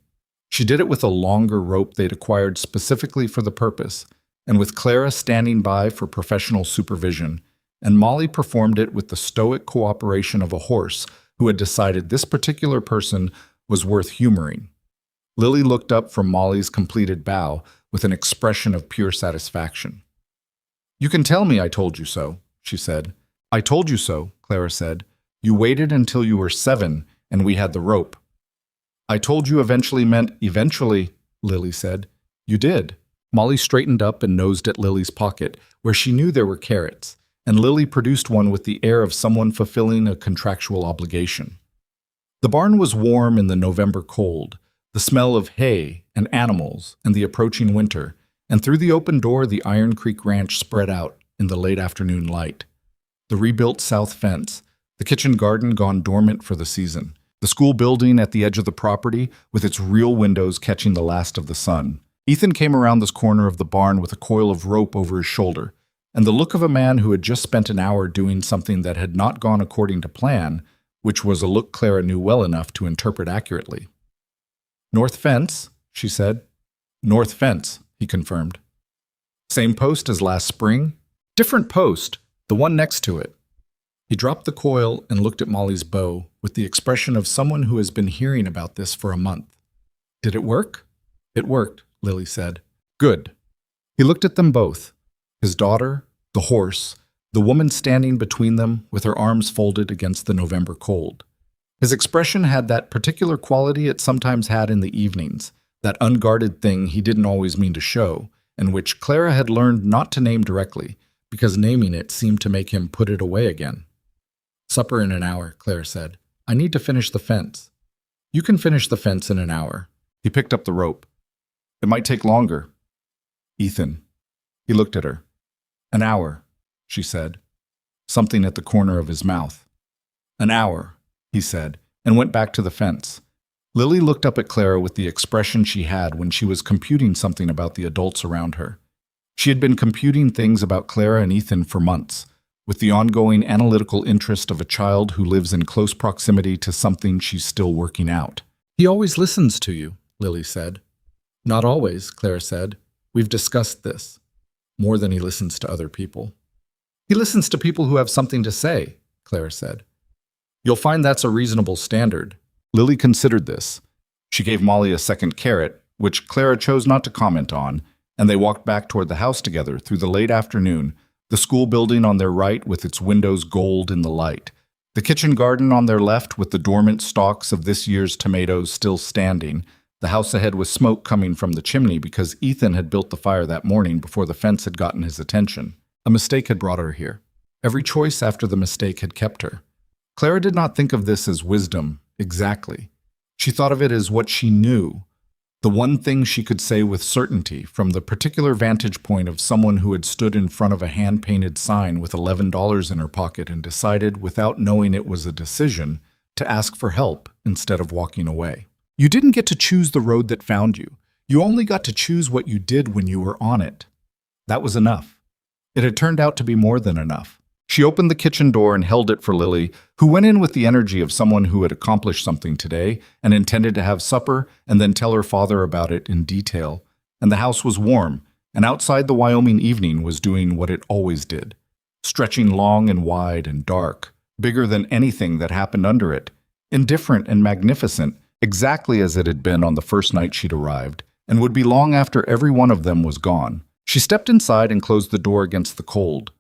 She did it with a longer rope they'd acquired specifically for the purpose, and with Clara standing by for professional supervision, and Molly performed it with the stoic cooperation of a horse who had decided this particular person was worth humoring. Lily looked up from Molly's completed bow with an expression of pure satisfaction. "You can tell me I told you so," she said. "I told you so," Clara said. "You waited until you were 7 and we had the rope." "I told you eventually meant eventually," Lily said. "You did." Molly straightened up and nosed at Lily's pocket, where she knew there were carrots, and Lily produced one with the air of someone fulfilling a contractual obligation. The barn was warm in the November cold, the smell of hay and animals and the approaching winter, and through the open door the Iron Creek Ranch spread out in the late afternoon light. The rebuilt south fence, the kitchen garden gone dormant for the season, the school building at the edge of the property with its real windows catching the last of the sun. Ethan came around this corner of the barn with a coil of rope over his shoulder, and the look of a man who had just spent an hour doing something that had not gone according to plan, which was a look Clara knew well enough to interpret accurately. "North fence," she said. "North fence," he confirmed. "Same post as last spring?" "Different post, the one next to it." He dropped the coil and looked at Molly's bow with the expression of someone who has been hearing about this for a month. "Did it work?" "It worked," Lily said. "Good." He looked at them both, his daughter, the horse, the woman standing between them with her arms folded against the November cold. His expression had that particular quality it sometimes had in the evenings, that unguarded thing he didn't always mean to show, and which Clara had learned not to name directly, because naming it seemed to make him put it away again. "Supper in an hour," Clara said. "I need to finish the fence." "You can finish the fence in an hour." He picked up the rope. "It might take longer." "Ethan." He looked at her. "An hour," she said, something at the corner of his mouth. "An hour," he said, and went back to the fence. Lily looked up at Clara with the expression she had when she was computing something about the adults around her. She had been computing things about Clara and Ethan for months, with the ongoing analytical interest of a child who lives in close proximity to something she's still working out. "He always listens to you," Lily said. "Not always," Clara said. "We've discussed this. More than he listens to other people." "He listens to people who have something to say," Clara said. "You'll find that's a reasonable standard." Lily considered this. She gave Molly a second carrot, which Clara chose not to comment on, and they walked back toward the house together through the late afternoon, the school building on their right with its windows gold in the light, the kitchen garden on their left with the dormant stalks of this year's tomatoes still standing, the house ahead with smoke coming from the chimney because Ethan had built the fire that morning before the fence had gotten his attention. A mistake had brought her here. Every choice after the mistake had kept her. Clara did not think of this as wisdom, exactly. She thought of it as what she knew, The one thing she could say with certainty from the particular vantage point of someone who had stood in front of a hand-painted sign with $11 in her pocket and decided, without knowing it was a decision, to ask for help instead of walking away. You didn't get to choose the road that found you. You only got to choose what you did when you were on it. That was enough. It had turned out to be more than enough. She opened the kitchen door and held it for Lily, who went in with the energy of someone who had accomplished something today and intended to have supper and then tell her father about it in detail. And the house was warm, and outside the Wyoming evening was doing what it always did, stretching long and wide and dark, bigger than anything that happened under it, indifferent and magnificent, exactly as it had been on the first night she'd arrived, and would be long after every one of them was gone. She stepped inside and closed the door against the cold,